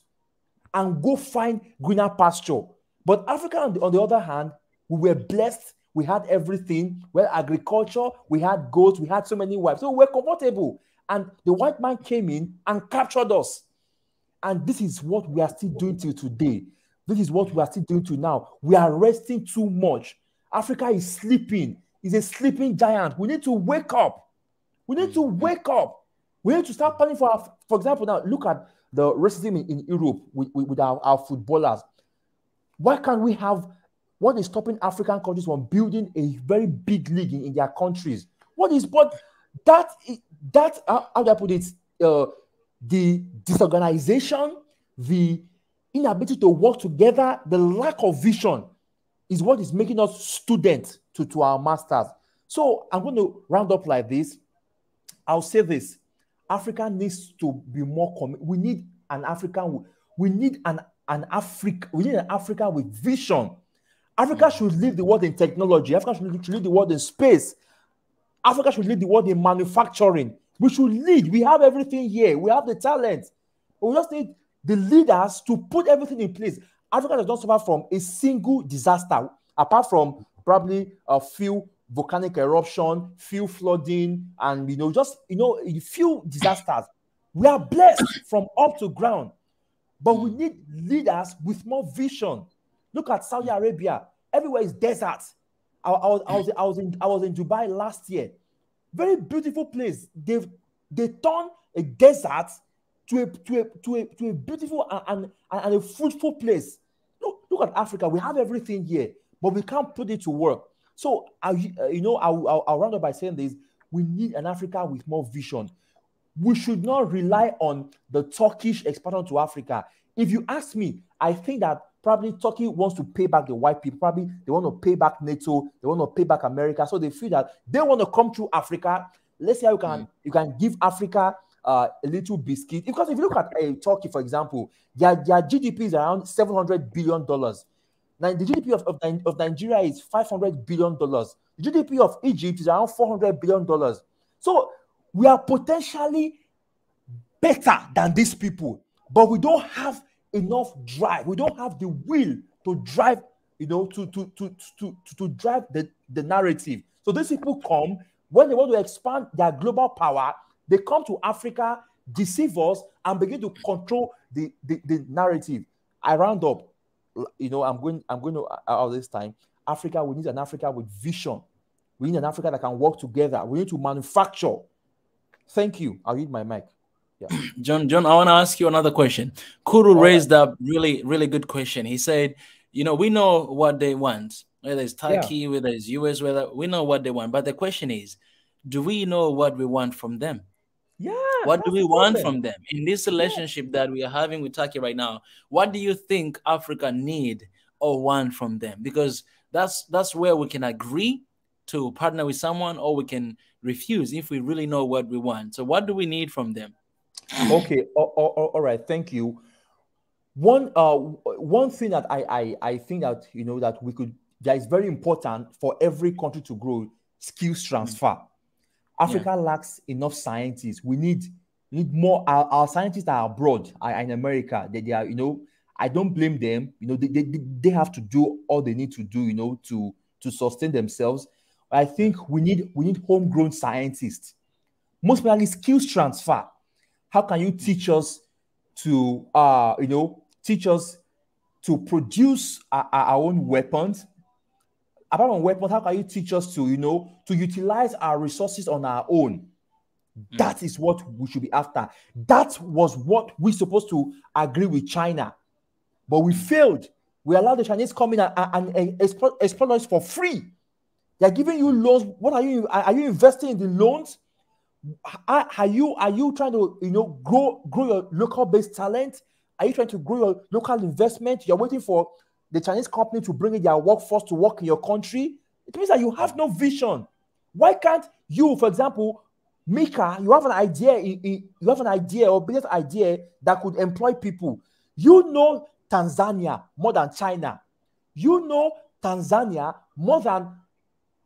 and go find greener pasture. But Africa, on the other hand, we were blessed. We had everything. Well, agriculture, we had goats, we had so many wives. So we were comfortable. And the white man came in and captured us. And this is what we are still doing till today. This is what we are still doing till now. We are resting too much. Africa is sleeping. It's a sleeping giant. We need to wake up. We need to wake up. We need to start planning for example, now look at the racism in Europe with our footballers. Why can't we have What is stopping African countries from building a very big league in their countries? What is, but that how do I put it? The disorganization, the inability to work together, the lack of vision is what is making us students to our masters. So I'm going to round up like this. I'll say this: Africa needs to be more we need an African. We need an Africa with vision. Africa should lead the world in technology. Africa should lead the world in space. Africa should lead the world in manufacturing. We should lead. We have everything here. We have the talent. We just need the leaders to put everything in place. Africa does not suffer from a single disaster, apart from probably a few volcanic eruption, few flooding, and a few disasters. We are blessed from up to ground, but we need leaders with more vision. Look at Saudi Arabia. Everywhere is desert. I was in Dubai last year. Very beautiful place. They turn a desert to a beautiful and a fruitful place. Look at Africa. We have everything here, but we can't put it to work. So I'll round up by saying this: we need an Africa with more vision. We should not rely on the Turkish expansion to Africa. If you ask me, I think that probably Turkey wants to pay back the white people. Probably they want to pay back NATO. They want to pay back America. So they feel that they want to come through Africa. Let's see how you can give Africa a little biscuit. Because if you look at Turkey, for example, their GDP is around $700 billion. Now, the GDP of Nigeria is $500 billion. The GDP of Egypt is around $400 billion. So we are potentially better than these people, but we don't have enough drive. We don't have the will to drive, to drive the narrative. So these people come, when they want to expand their global power, they come to Africa, deceive us, and begin to control the narrative. I round up. I'm going to out this time. Africa, we need an Africa with vision. We need an Africa that can work together. We need to manufacture. Thank you. I'll read my mic. Yeah. John, I want to ask you another question. Kuru raised up really, really good question. He said, we know what they want, whether it's Turkey, whether it's US, whether we know what they want. But the question is, do we know what we want from them? Yeah. What do we want from them in this relationship that we are having with Turkey right now? What do you think Africa need or want from them? Because that's where we can agree to partner with someone, or we can refuse if we really know what we want. So what do we need from them? Okay. All right. Thank you. One thing that I think that that that is very important for every country to grow: skills transfer. Africa lacks enough scientists. We need more. Our scientists are abroad, are in America. They are, I don't blame them. They have to do all they need to do, to sustain themselves. But I think we need homegrown scientists. Most especially skills transfer. How can you teach us to produce our own weapons? Apart from weapons, how can you teach us to utilize our resources on our own? That is what we should be after. That was what we're supposed to agree with China, but we failed. We allowed the Chinese come in and exploit us for free. They're giving you loans. What are you investing in the loans? Are you trying to grow your local based talent? Are you trying to grow your local investment? You're waiting for the Chinese company to bring in their workforce to work in your country. It means that you have no vision. Why can't you, for example, Mika, you have an idea or business idea that could employ people. Tanzania more than China. Tanzania more than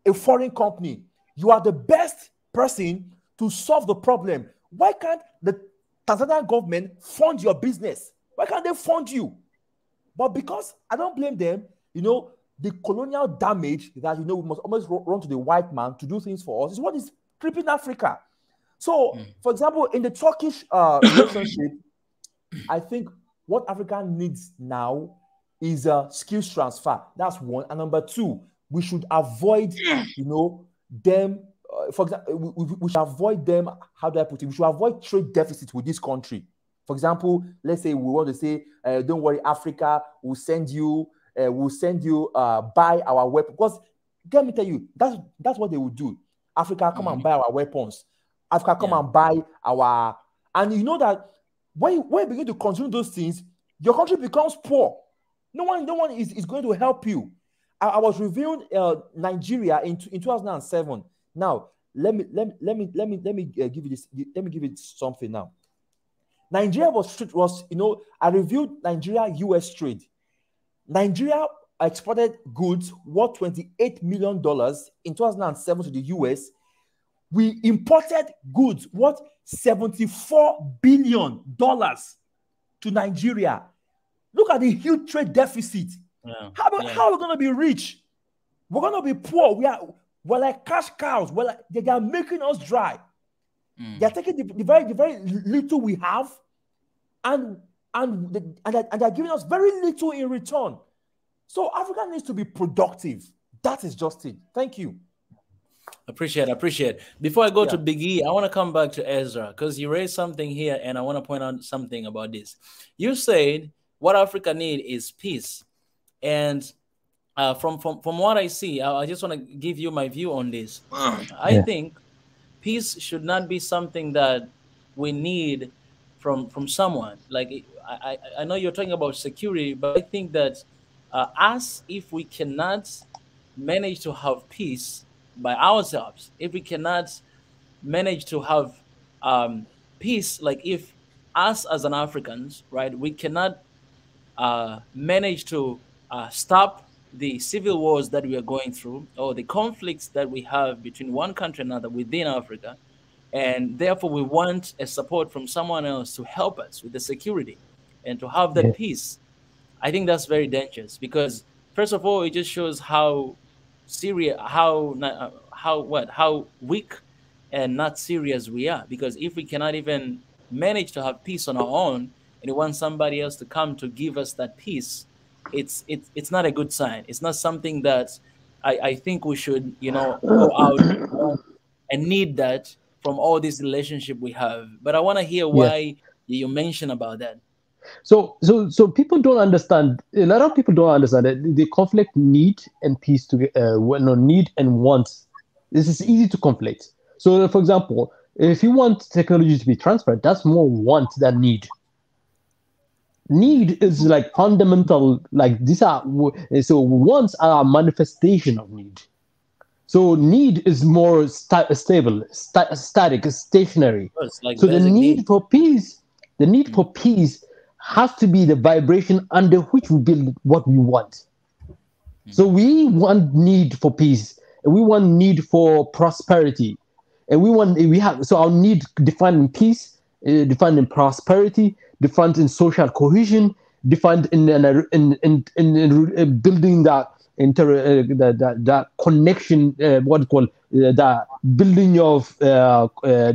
a foreign company. You are the best person to solve the problem. Why can't the Tanzanian government fund your business? Why can't they fund you? But because I don't blame them, the colonial damage that we must always run to the white man to do things for us is what is creeping Africa. So, for example, in the Turkish relationship, I think what Africa needs now is a skills transfer. That's one. And number two, we should avoid, them. For example, we should avoid them. How do I put it? We should avoid trade deficits with this country. For example, let's say we want to say, don't worry, Africa will send you we'll send you buy our weapons. Because let me tell you, that's what they will do. Africa, come and buy our weapons. Africa, come and buy our, and you know that when you begin to consume those things, your country becomes poor. No one is going to help you. I was reviewing Nigeria in 2007. Now let me give you this. Let me give you something now. Nigeria was I reviewed Nigeria-US trade. Nigeria exported goods worth $28 million in 2007 to the US. We imported goods worth $74 billion to Nigeria. Look at the huge trade deficit. Yeah. How are we going to be rich? We're going to be poor. We're like cash cows. They are making us dry. They're taking the very little we have, and they're giving us very little in return. So Africa needs to be productive. That is just it. Thank you. Appreciate. Before I go to Big E, I want to come back to Ezra, because you raised something here, and I want to point out something about this. You said what Africa needs is peace, and from what I see, I just want to give you my view on this. I think peace should not be something that we need from someone. Like I know you're talking about security, but I think that if we cannot manage to have peace by ourselves, if we cannot manage to have peace, like if us as an Africans, right, we cannot manage to stop the civil wars that we are going through, or the conflicts that we have between one country and another within Africa, and therefore we want a support from someone else to help us with the security and to have that peace. I think that's very dangerous, because first of all, it just shows how serious, how weak and not serious we are. Because if we cannot even manage to have peace on our own, and we want somebody else to come to give us that peace, it's not a good sign. It's not something that I think we should go out and need that from all this relationship we have. But I want to hear why you mention about that. So people don't understand. A lot of people don't understand that the conflict need and peace need and want. This is easy to conflate. So, for example, if you want technology to be transferred, that's more want than need. Need is like fundamental. Like these are wants are a manifestation of need. So need is more stable, static, stationary. So the need for peace, has to be the vibration under which we build what we want. So we want need for peace, and we want need for prosperity, and so our need defined in peace, defined in prosperity, defined in social cohesion, defined in building that connection, the building of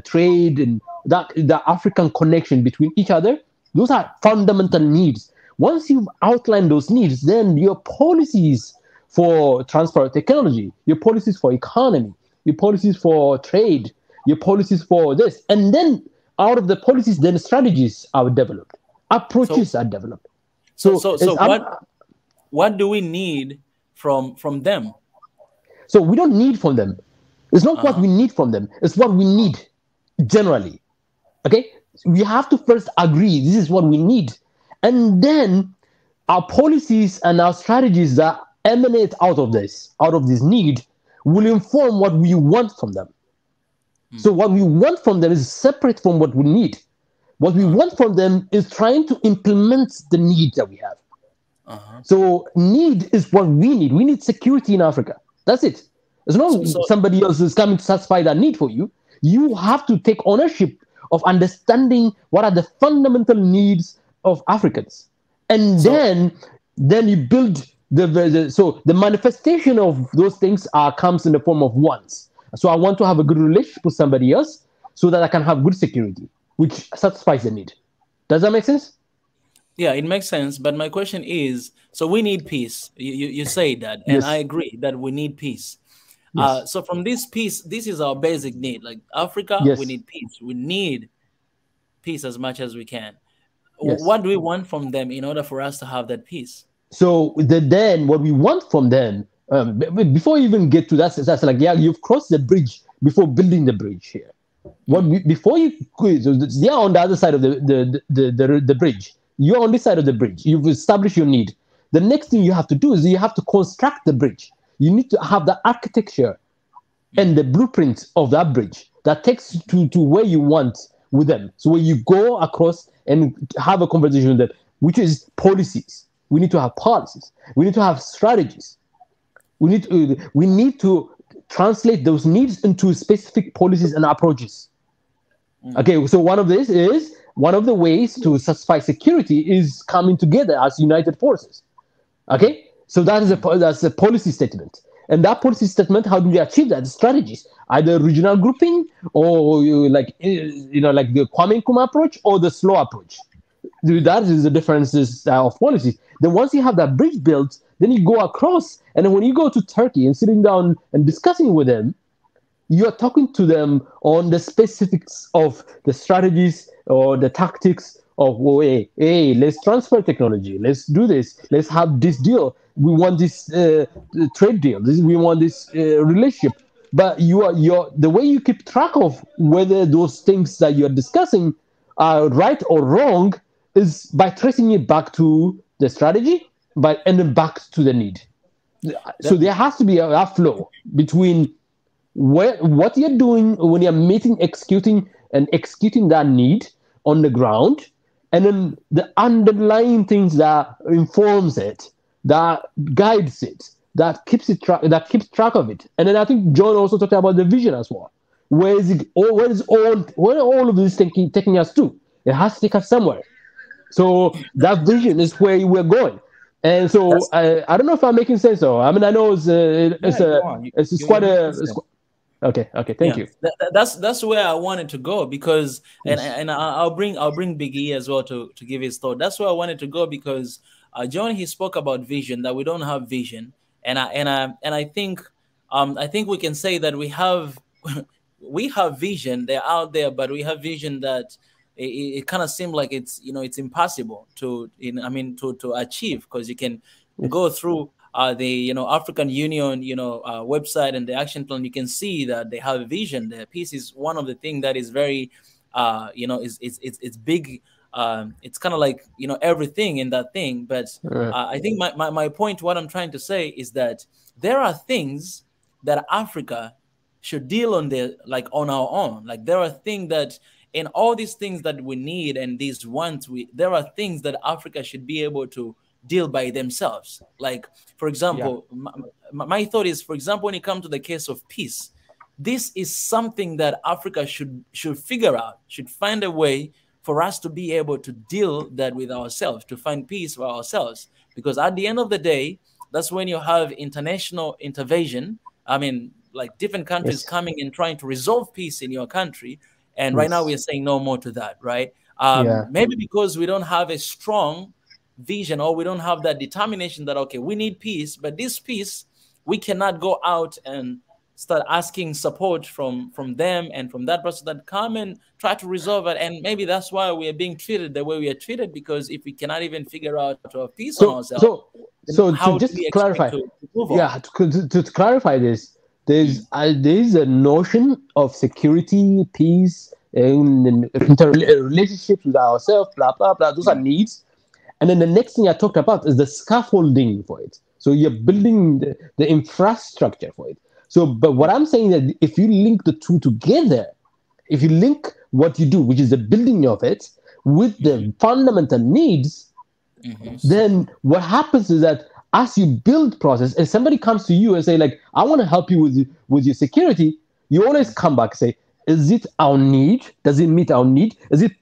trade, and the African connection between each other. Those are fundamental needs. Once you've outlined those needs, then your policies for transfer of technology, your policies for economy, your policies for trade, your policies for this, and then out of the policies, then strategies are developed, approaches are developed. So what do we need from them? So we don't need from them. It's not what we need from them. It's what we need generally. Okay? We have to first agree this is what we need. And then our policies and our strategies that emanate out of this need, will inform what we want from them. So what we want from them is separate from what we need. What we want from them is trying to implement the need that we have. So need is what we need. We need security in Africa. That's it. It's not somebody else is coming to satisfy that need for you. You have to take ownership of understanding what are the fundamental needs of Africans. And then you build the manifestation of those things comes in the form of wants. So I want to have a good relationship with somebody else so that I can have good security, which satisfies the need. Does that make sense? Yeah, it makes sense. But my question is, so we need peace. You say that, and I agree that we need peace. So from this peace, this is our basic need. Like Africa, we need peace. We need peace as much as we can. What do we want from them in order for us to have that peace? So then what we want from them, before you even get to that, that's like, yeah, you've crossed the bridge before building the bridge here. Before you, they are on the other side of the bridge. You're on this side of the bridge. You've established your need. The next thing you have to do is you have to construct the bridge. You need to have the architecture and the blueprint of that bridge that takes you to where you want with them. So when you go across and have a conversation with them, which is policies. We need to have policies. We need to have strategies. We need to translate those needs into specific policies and approaches. Okay, so one of the ways to satisfy security is coming together as united forces. Okay, so that's a policy statement. And that policy statement, how do we achieve that? Strategies, either regional grouping or like the Kwame Nkrumah approach or the slow approach. That is the differences of policy. Then once you have that bridge built, then you go across, and then when you go to Turkey and sitting down and discussing with them, you are talking to them on the specifics of the strategies or the tactics of, hey, let's transfer technology, let's do this, let's have this deal. We want this trade deal. We want this relationship. But the way you keep track of whether those things that you are discussing are right or wrong is by tracing it back to the strategy, and then back to the need. So there has to be a flow between what you're doing when you're meeting, executing that need on the ground, and then the underlying things that informs it, that guides it, that keeps track of it. And then I think John also talked about the vision as well. Where all of this taking us to? It has to take us somewhere. So that vision is where we're going. And so I don't know if I'm making sense, though. I mean, I know it's quite a. Okay, thank you. That's where I wanted to go, because and I'll bring Big E as well to give his thought. That's where I wanted to go, because John, he spoke about vision, that we don't have vision, and I think we can say that we have vision. They're out there, but we have vision that it kind of seems like it's impossible to achieve, because you can go through the African Union website and the action plan. You can see that they have a vision. The peace is one of the things that is very it's big. It's kind of like everything in that thing. But I think my point, what I'm trying to say, is that there are things that Africa should deal on on our own. Like, there are things that in all these things that we need and these wants, there are things that Africa should be able to deal by themselves. Like, for example, my thought is, for example, when it comes to the case of peace, this is something that Africa should figure out, should find a way for us to be able to deal that with ourselves, to find peace for ourselves. Because at the end of the day, that's when you have international intervention. I mean, like different countries coming and trying to resolve peace in your country. And right now we are saying no more to that, right? Maybe because we don't have a strong vision, or we don't have that determination that, okay, we need peace, but this peace, we cannot go out and start asking support from them and from that person that come and try to resolve it. And maybe that's why we are being treated the way we are treated, because if we cannot even figure out to have peace on ourselves, to just clarify, to clarify this, there's a notion of security, peace, and relationships with ourselves, blah blah blah. Those are needs. And then the next thing I talked about is the scaffolding for it. So you're building the infrastructure for it. So, but what I'm saying is that if you link the two together, if you link what you do, which is the building of it, with the fundamental needs, then what happens is that as you build process, and somebody comes to you and say, like, I want to help you with your security, you always come back and say, is it our need? Does it meet our need? Is it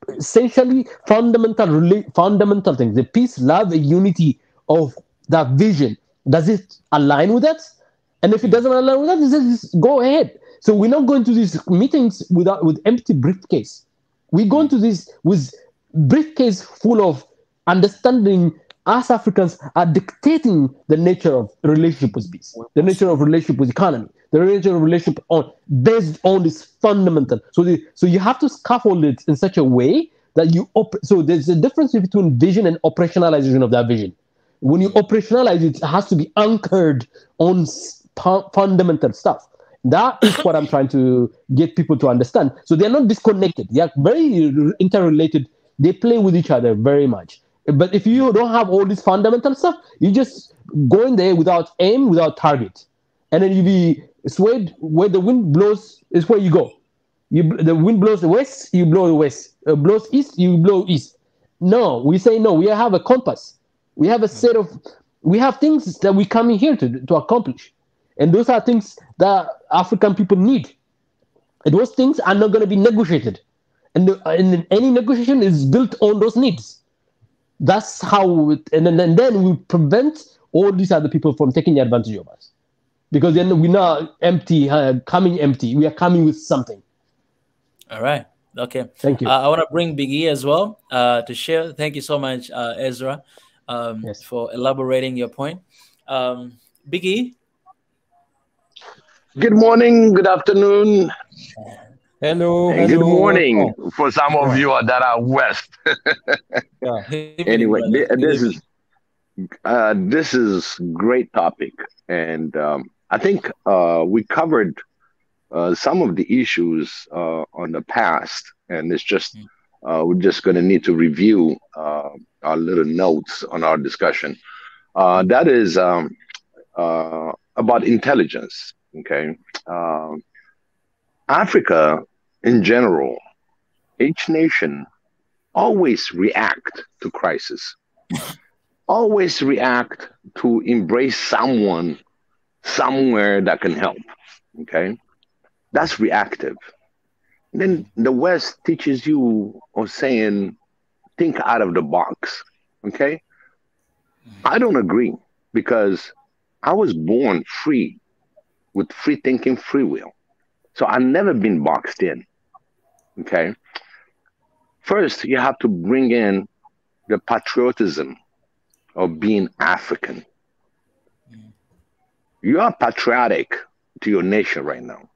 essentially fundamental things, the peace, love, and unity of that vision? Does it align with that? And if it doesn't align with that, just go ahead. So we're not going to these meetings with empty briefcase. We go into this with briefcase full of understanding. Us Africans are dictating the nature of relationship with peace, the nature of relationship with economy, the nature of relationship based on this fundamental. So you have to scaffold it in such a way that so there's a difference between vision and operationalization of that vision. When you operationalize it, it has to be anchored on fundamental stuff. That is what I'm trying to get people to understand. So they're not disconnected. They are very interrelated. They play with each other very much. But if you don't have all this fundamental stuff, you just go in there without aim, without target. And then you be swayed where the wind blows is where you go. The wind blows the west, you blow the west. Blows east, you blow east. No, we say no. We have a compass. We have a set of, we have things that we come in here to accomplish. And those are things that African people need. And those things are not going to be negotiated. And any negotiation is built on those needs. That's how, and then we prevent all these other people from taking advantage of us. Because then we're not empty, coming empty. We are coming with something. All right. Okay. Thank you. I want to bring Big E as well to share. Thank you so much, Ezra, Yes. for elaborating your point. Big E. Good morning, good afternoon, Hello. and good Hello. morning Oh, for some of you that are west. yeah. Anyway, this is great topic, and I think we covered some of the issues on the past, and it's just we're just going to need to review our little notes on our discussion. That is about intelligence. Okay, Africa in general, each nation always react to crisis, always react to embrace someone somewhere that can help. Okay, that's reactive. Then the West teaches you or saying, think out of the box. Okay, I don't agree because I was born free with free thinking, free will. So I've never been boxed in. Okay. First, you have to bring in the patriotism of being African. You are patriotic to your nation right now,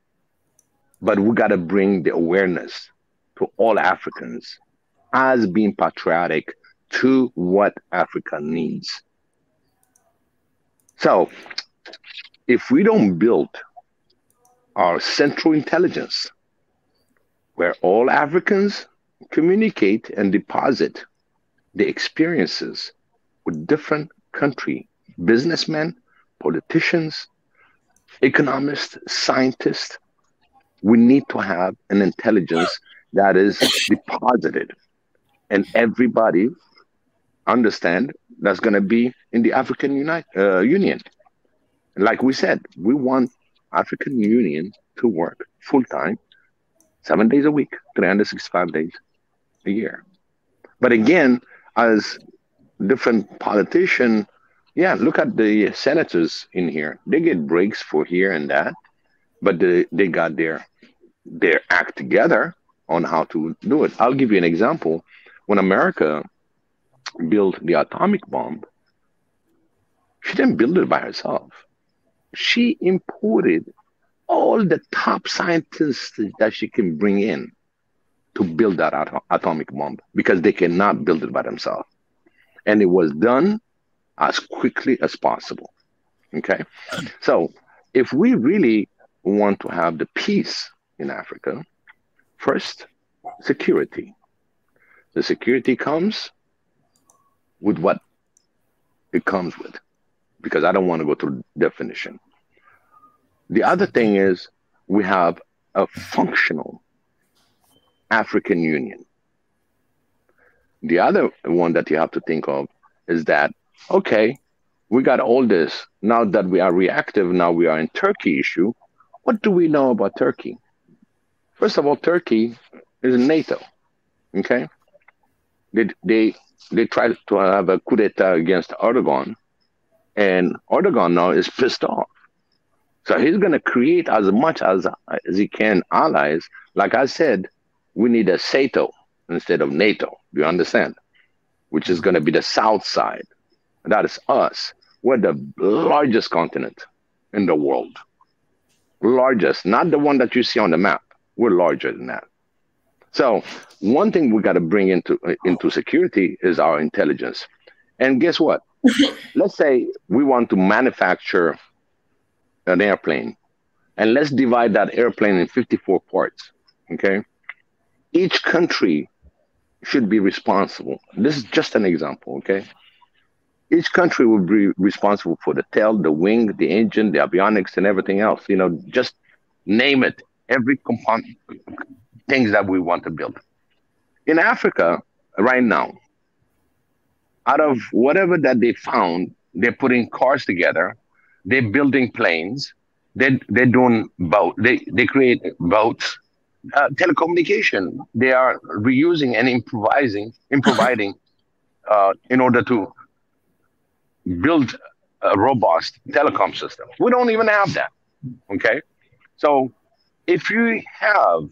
but we got to bring the awareness to all Africans as being patriotic to what Africa needs. So, if we don't build our central intelligence, where all Africans communicate and deposit the experiences with different country businessmen, politicians, economists, scientists, we need to have an intelligence that is deposited, and everybody understand that's going to be in the African Union. Like we said, we want African Union to work full-time, 7 days a week, 365 days a year. But again, as different politician, look at the senators in here. They get breaks for here and that, but they got their act together on how to do it. I'll give you an example. When America built the atomic bomb, she didn't build it by herself. She imported all the top scientists that she can bring in to build that atomic bomb because they cannot build it by themselves. And it was done as quickly as possible. Okay. So if we really want to have the peace in Africa, first, security. The security comes with what it comes with, because I don't want to go through definition. The other thing is we have a functional African Union. The other one that you have to think of is that, okay, we got all this. Now that we are reactive, now we are in Turkey issue. What do we know about Turkey? First of all, Turkey is in NATO. Okay? They tried to have a coup d'etat against Erdogan, and Erdogan now is pissed off. So he's going to create as much as he can allies. Like I said, we need a SATO instead of NATO. Do you understand? Which is going to be the south side. That is us. We're the largest continent in the world. Largest, not the one that you see on the map. We're larger than that. So one thing we got to bring into security is our intelligence. And guess what? let's say we want to manufacture an airplane, and let's divide that airplane in 54 parts. Okay, each country should be responsible. This is just an example. Okay, each country will be responsible for the tail, the wing, the engine, the avionics, and everything else. Just name it. Every component, things that we want to build. In Africa, right now, out of whatever that they found, they're putting cars together, they're building planes, they're doing boat, they create boats, telecommunication. They are reusing and improvising in order to build a robust telecom system. We don't even have that. Okay, so if you have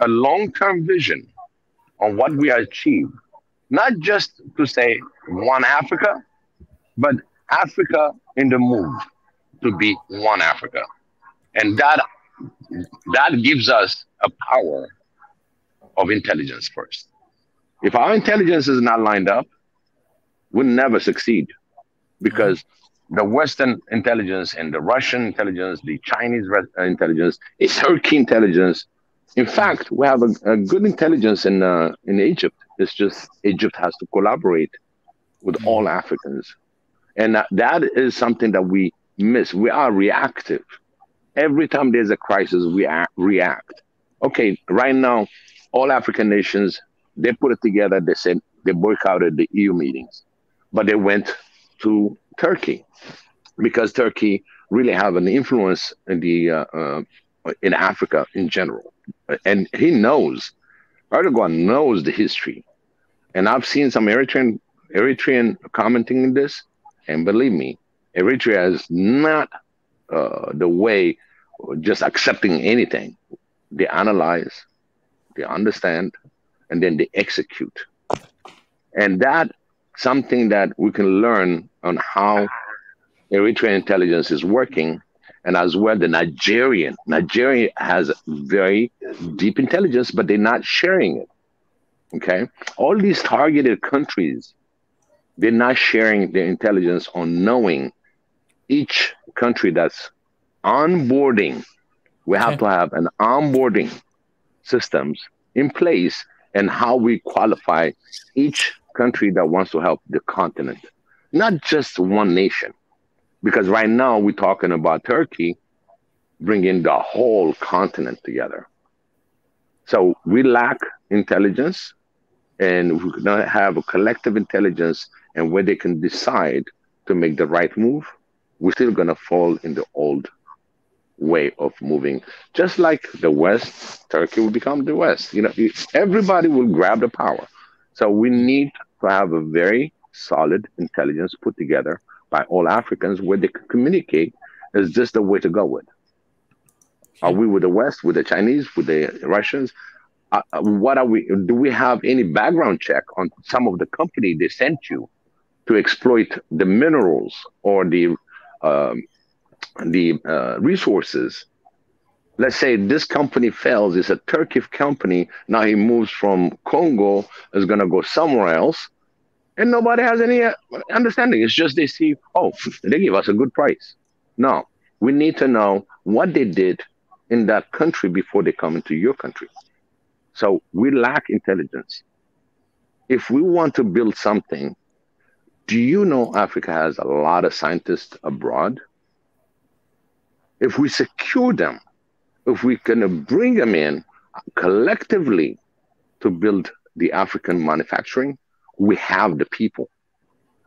a long-term vision on what we achieve, not just to say one Africa, but Africa in the move to be one Africa. And that gives us a power of intelligence first. If our intelligence is not lined up, we'll never succeed, because the Western intelligence and the Russian intelligence, the Chinese intelligence, the Turkey intelligence. In fact, we have a good intelligence in Egypt. It's just Egypt has to collaborate with all Africans. And that is something that we miss. We are reactive. Every time there's a crisis, we react. Okay, right now, all African nations, they put it together. They said they boycotted the EU meetings, but they went to Turkey because Turkey really have an influence in Africa in general. And Erdogan knows the history. And I've seen some Eritrean commenting in this, and believe me, Eritrea is not the way just accepting anything. They analyze, they understand, and then they execute. And that something that we can learn on how Eritrean intelligence is working, and as well the Nigeria has very deep intelligence, but they're not sharing it. Okay, all these targeted countries, they're not sharing their intelligence on knowing each country that's onboarding. We have to have an onboarding systems in place, and how we qualify each country that wants to help the continent, not just one nation. Because right now we're talking about Turkey bringing the whole continent together. So we lack intelligence, and we could not have a collective intelligence and where they can decide to make the right move. We're still going to fall in the old way of moving. Just like the West, Turkey will become the West. Everybody will grab the power. So we need to have a very solid intelligence put together by all Africans where they can communicate. Is this the way to go with? Are we with the West, with the Chinese, with the Russians? What are we? Do we have any background check on some of the company they sent you to exploit the minerals or the resources? Let's say this company fails. It's a Turkish company. Now he moves from Congo, is going to go somewhere else, and nobody has any understanding. It's just they see, they give us a good price. No, we need to know what they did in that country before they come into your country. So we lack intelligence. If we want to build something, do you know Africa has a lot of scientists abroad? If we secure them, if we can bring them in collectively to build the African manufacturing, we have the people.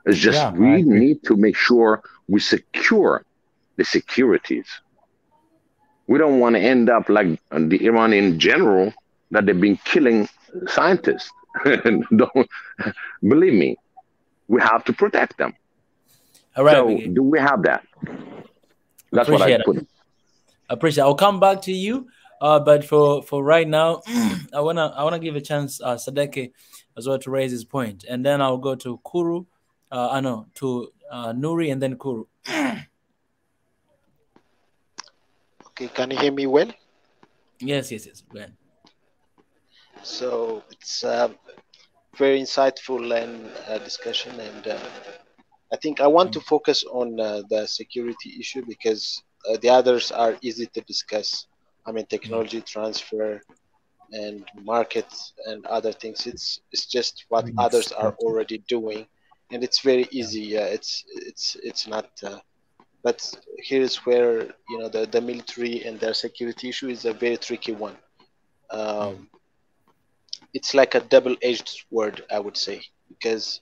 It's just we need to make sure we secure the securities. We don't want to end up like the Iranian general that they've been killing scientists. Don't believe me. We have to protect them. All right. So do we have that? That's what I put. Appreciate it. I'll come back to you. But for right now, I wanna give a chance Sadeke as well to raise his point, and then I'll go to Kuru. To Nuri, and then Kuru. Okay, can you hear me well? Yes. Go ahead. So it's very insightful and discussion, and I think I want to focus on the security issue because the others are easy to discuss. I mean, technology transfer and markets and other things. It's just what others are already doing, and it's very easy. Yeah, it's not. But here's where the military and their security issue is a very tricky one. It's like a double-edged sword, I would say, because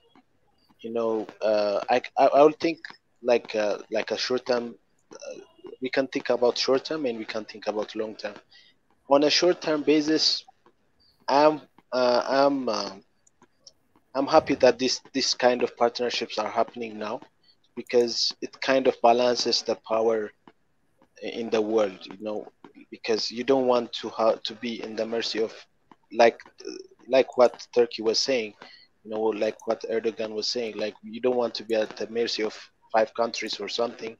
I would think like a short term. We can think about short term and we can think about long term. On a short term basis, I'm uh, I'm uh, I'm happy that this kind of partnerships are happening now because it kind of balances the power in the world, because you don't want to have to be in the mercy of like what Turkey was saying, like what Erdogan was saying, like you don't want to be at the mercy of five countries or something.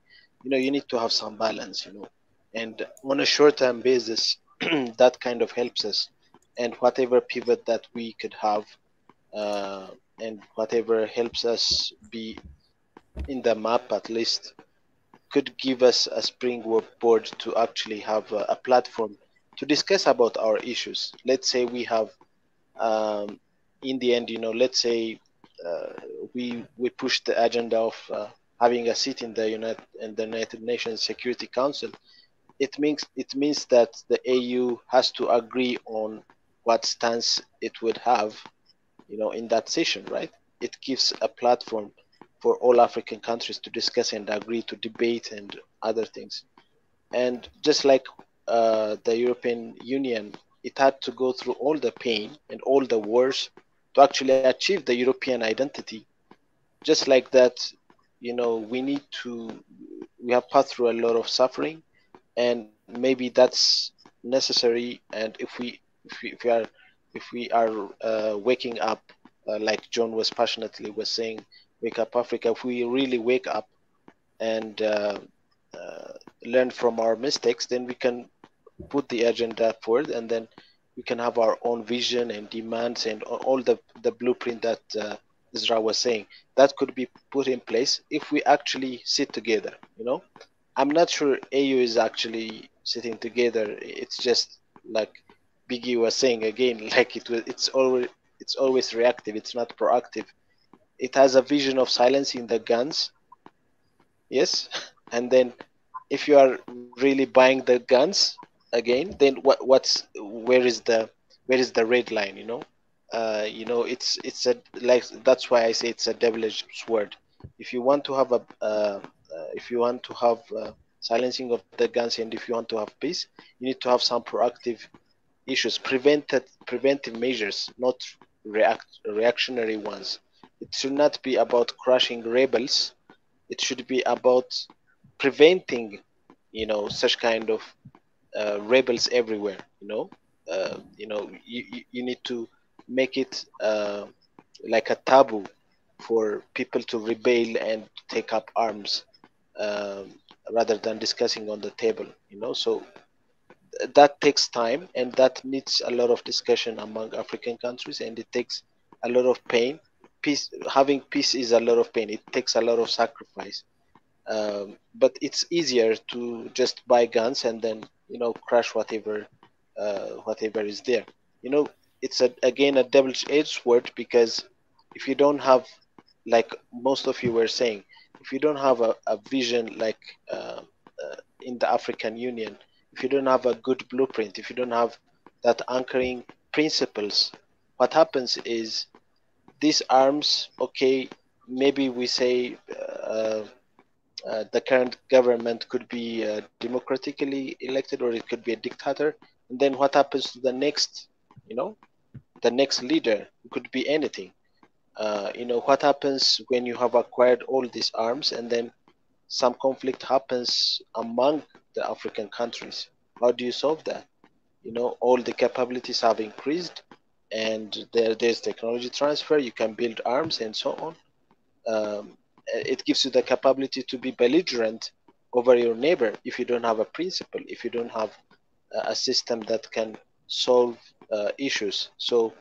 You need to have some balance, and on a short-term basis, that kind of helps us. And whatever pivot that we could have, uh, and whatever helps us be in the map at least, could give us a springboard to actually have a platform to discuss about our issues. Let's say we have, in the end, let's say uh, we push the agenda of having a seat in the United Nations Security Council. It means that the AU has to agree on what stance it would have, in that session, right? It gives a platform for all African countries to discuss and agree to debate and other things. And just like the European Union, it had to go through all the pain and all the wars to actually achieve the European identity. Just like that, we have passed through a lot of suffering, and maybe that's necessary. And if we are waking up, like John was passionately was saying, wake up Africa. If we really wake up and uh, learn from our mistakes, then we can put the agenda forward, and then we can have our own vision and demands and all the blueprint that Isra was saying that could be put in place if we actually sit together. I'm not sure AU is actually sitting together. It's just like Biggie was saying again, like it's always reactive. It's not proactive. It has a vision of silencing the guns, yes, and then if you are really buying the guns again, then where is the red line? It's a like that's why I say it's a double-edged sword. If you want to have silencing of the guns, and if you want to have peace, you need to have some proactive issues, preventive measures, not reactionary ones. It should not be about crushing rebels. It should be about preventing, such kind of rebels everywhere. You need to make it like a taboo for people to rebel and take up arms, um, rather than discussing on the table. So that takes time, and that needs a lot of discussion among African countries, and it takes a lot of pain. Having peace is a lot of pain. It takes a lot of sacrifice. But it's easier to just buy guns and then crash whatever is there. It's again a double-edged sword, because if you don't have, like most of you were saying, if you don't have a vision like in the African Union, if you don't have a good blueprint, if you don't have that anchoring principles, what happens is these arms, okay, maybe we say the current government could be democratically elected, or it could be a dictator. And then what happens to the next, the next leader? It could be anything. What happens when you have acquired all these arms and then some conflict happens among the African countries? How do you solve that? All the capabilities have increased, and there's technology transfer. You can build arms and so on. It gives you the capability to be belligerent over your neighbor if you don't have a principle, if you don't have a system that can solve issues. So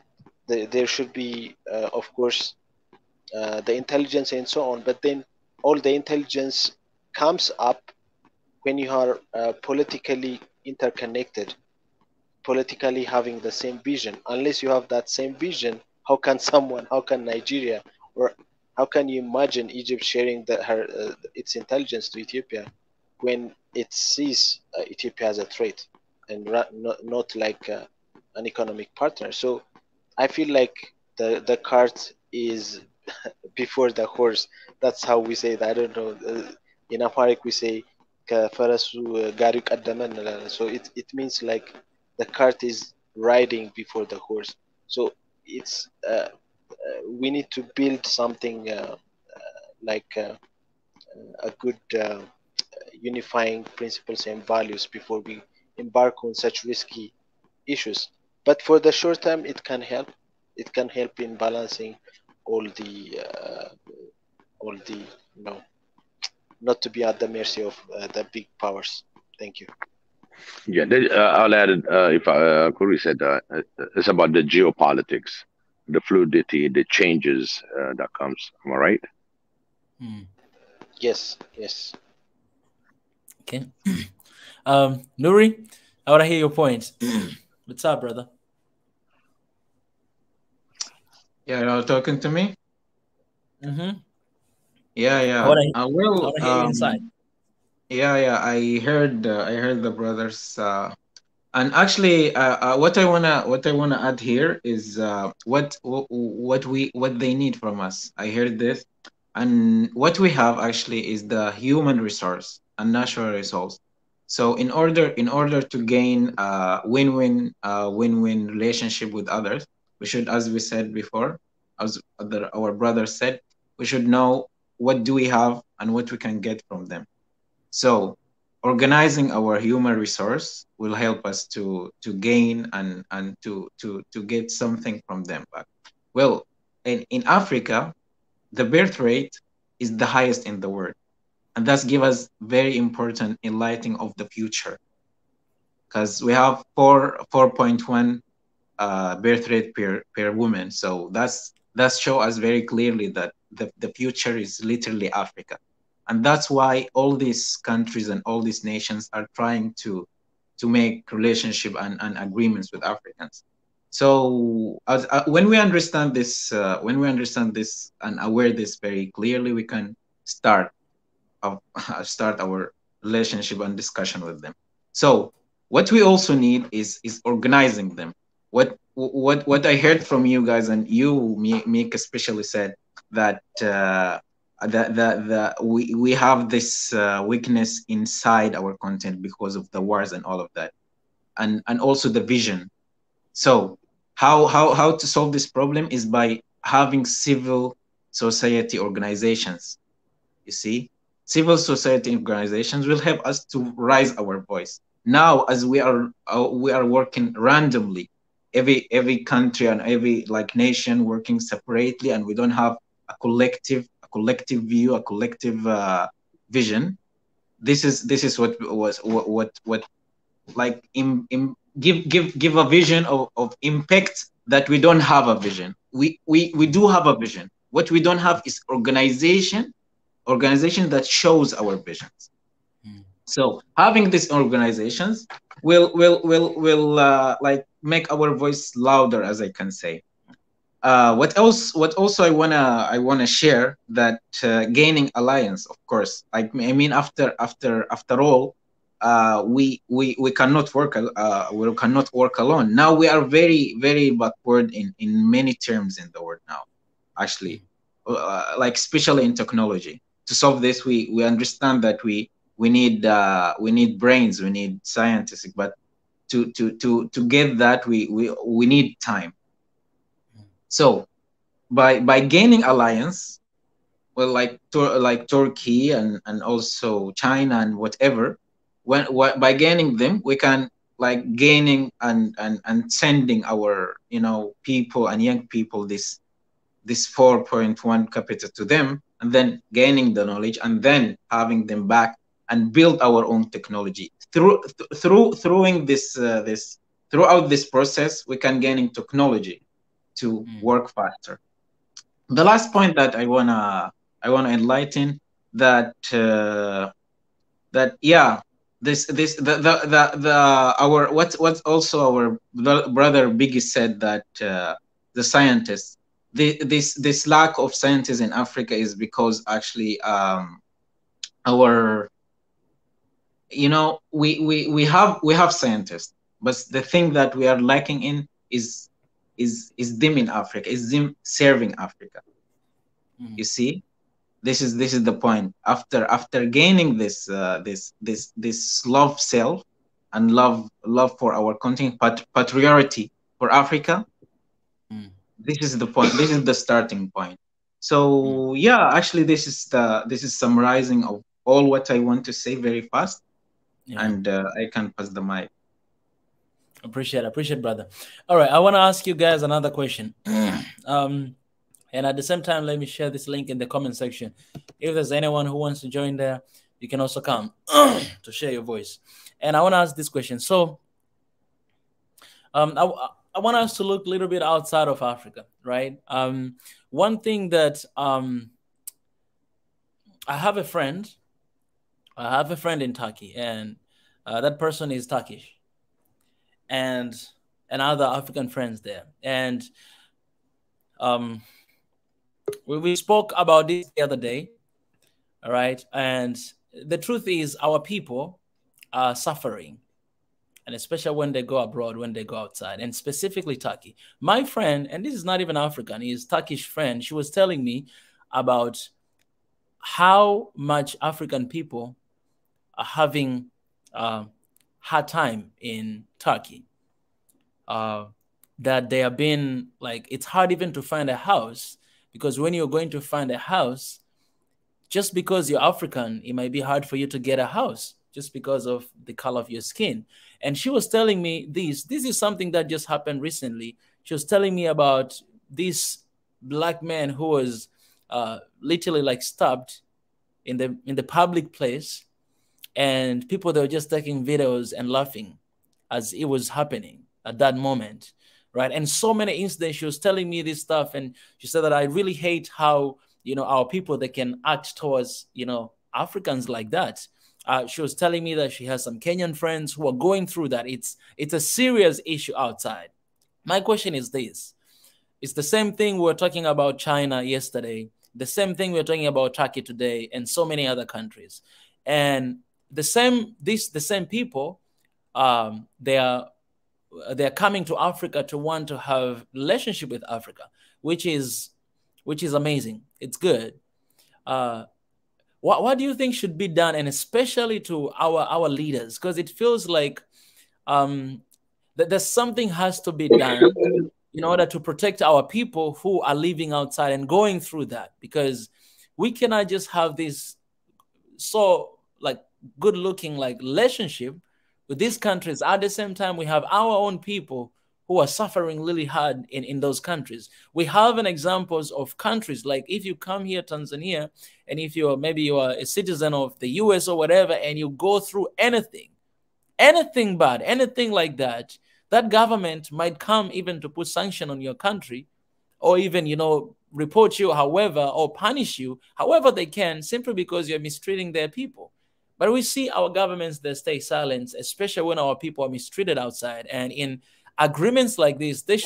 there should be, of course, the intelligence and so on. But then all the intelligence comes up when you are politically interconnected, politically having the same vision. Unless you have that same vision, how can Nigeria, or how can you imagine Egypt sharing its intelligence to Ethiopia when it sees Ethiopia as a threat and not like an economic partner? So I feel like the cart is before the horse. That's how we say it. I don't know. In Amharic we say ከፈረሱ ጋሪ ቀደመ እንላለን. So it means like the cart is riding before the horse. So it's we need to build something like a good unifying principles and values before we embark on such risky issues. But for the short term, it can help. It can help in balancing all the not to be at the mercy of the big powers. Thank you. Yeah, I'll add it. If Kuri said it's about the geopolitics, the fluidity, the changes that comes. Am I right? Yes. Okay. Nuri, I want to hear your points. What's up, brother? Yeah, you're talking to me? Mm-hmm. Yeah. I want to hear your insight. Yeah. I heard the brothers. And actually, what I wanna add here is what they need from us. I heard this, and what we have actually is the human resource and natural resource. So in order to gain win-win relationship with others, we should, as we said before, as our brother said, we should know what do we have and what we can get from them. So organizing our human resource will help us to gain and to get something from them back. Well, in Africa, the birth rate is the highest in the world, and that's give us very important enlightening of the future, because we have 4.1 birth rate per woman. So that show us very clearly that the future is literally Africa. And that's why all these countries and all these nations are trying to make relationship and agreements with Africans. So when we understand this and aware this very clearly, we can start our relationship and discussion with them. So what we also need is organizing them. What I heard from you guys, and you, Meek especially, said that we have this weakness inside our content because of the wars and all of that, and also the vision. So how to solve this problem is by having civil society organizations. You see, civil society organizations will help us to raise our voice. Now, as we are working randomly, every country and every nation working separately, and we don't have a collective view, a collective vision. This is what give a vision of impact that we don't have a vision. We do have a vision. What we don't have is organization that shows our visions. So having these organizations will make our voice louder, as I can say. What also I wanna share that gaining alliance, of course. I mean, after all, we cannot work alone. Now we are very, very backward in many terms in the world now, actually, especially in technology. To solve this, we understand that we need brains, we need scientists, but to get that we need time. So by gaining alliance, well, like Turkey and also China and whatever, by gaining them, we can gaining and sending our people and young people this 4.1 capita to them, and then gaining the knowledge and then having them back and build our own technology throughout this process. We can gaining technology to work faster. The last point that I wanna enlighten that that yeah, this the our what's also our brother Biggie said, that the scientists, this lack of scientists in Africa is because actually our, you know, we have scientists, but the thing that we are lacking in is them in Africa, is them serving Africa. You see, this is the point. After gaining this love self and love for our continent, patrioticity for Africa, this is the point. This is the starting point. So yeah, actually, this is summarizing of all what I want to say very fast, and I can pass the mic. Appreciate, brother. All right, I want to ask you guys another question. And at the same time, let me share this link in the comment section. If there's anyone who wants to join there, you can also come to share your voice. And I want to ask this question. So I want us to look a little bit outside of Africa, right? One thing that I have a friend in Turkey, and that person is Turkish, and other African friends there. And we spoke about this the other day, all right? And the truth is, our people are suffering, and especially when they go abroad, when they go outside, and specifically Turkey. My friend, and this is not even African, he's Turkish friend, she was telling me about how much African people are having hard time in Turkey. That they have been, like, it's hard even to find a house, because when you're going to find a house, just because you're African, it might be hard for you to get a house just because of the color of your skin. And she was telling me this is something that just happened recently. She was telling me about this black man who was literally like stabbed in the public place, and people, they were just taking videos and laughing as it was happening at that moment, right? And so many incidents. She was telling me this stuff, and she said that I really hate how, you know, our people, they can act towards, you know, Africans like that. She was telling me that she has some Kenyan friends who are going through that. It's a serious issue outside. My question is this. It's the same thing we were talking about China yesterday, the same thing we're talking about Turkey today, and so many other countries. And the same people, they're coming to Africa to want to have relationship with Africa, which is amazing. It's good. What do you think should be done, and especially to our leaders? Because it feels like that there's something has to be done in order to protect our people who are living outside and going through that, because we cannot just have this so like good looking like relationship with these countries. At the same time, we have our own people who are suffering really hard in those countries. We have an examples of countries, like if you come here, Tanzania, and if you're a citizen of the US or whatever, and you go through anything bad, anything like that, that government might come even to put sanction on your country, or even, you know, report you, however, or punish you however they can, simply because you're mistreating their people. But we see our governments, they stay silent, especially when our people are mistreated outside. And in agreements like this, there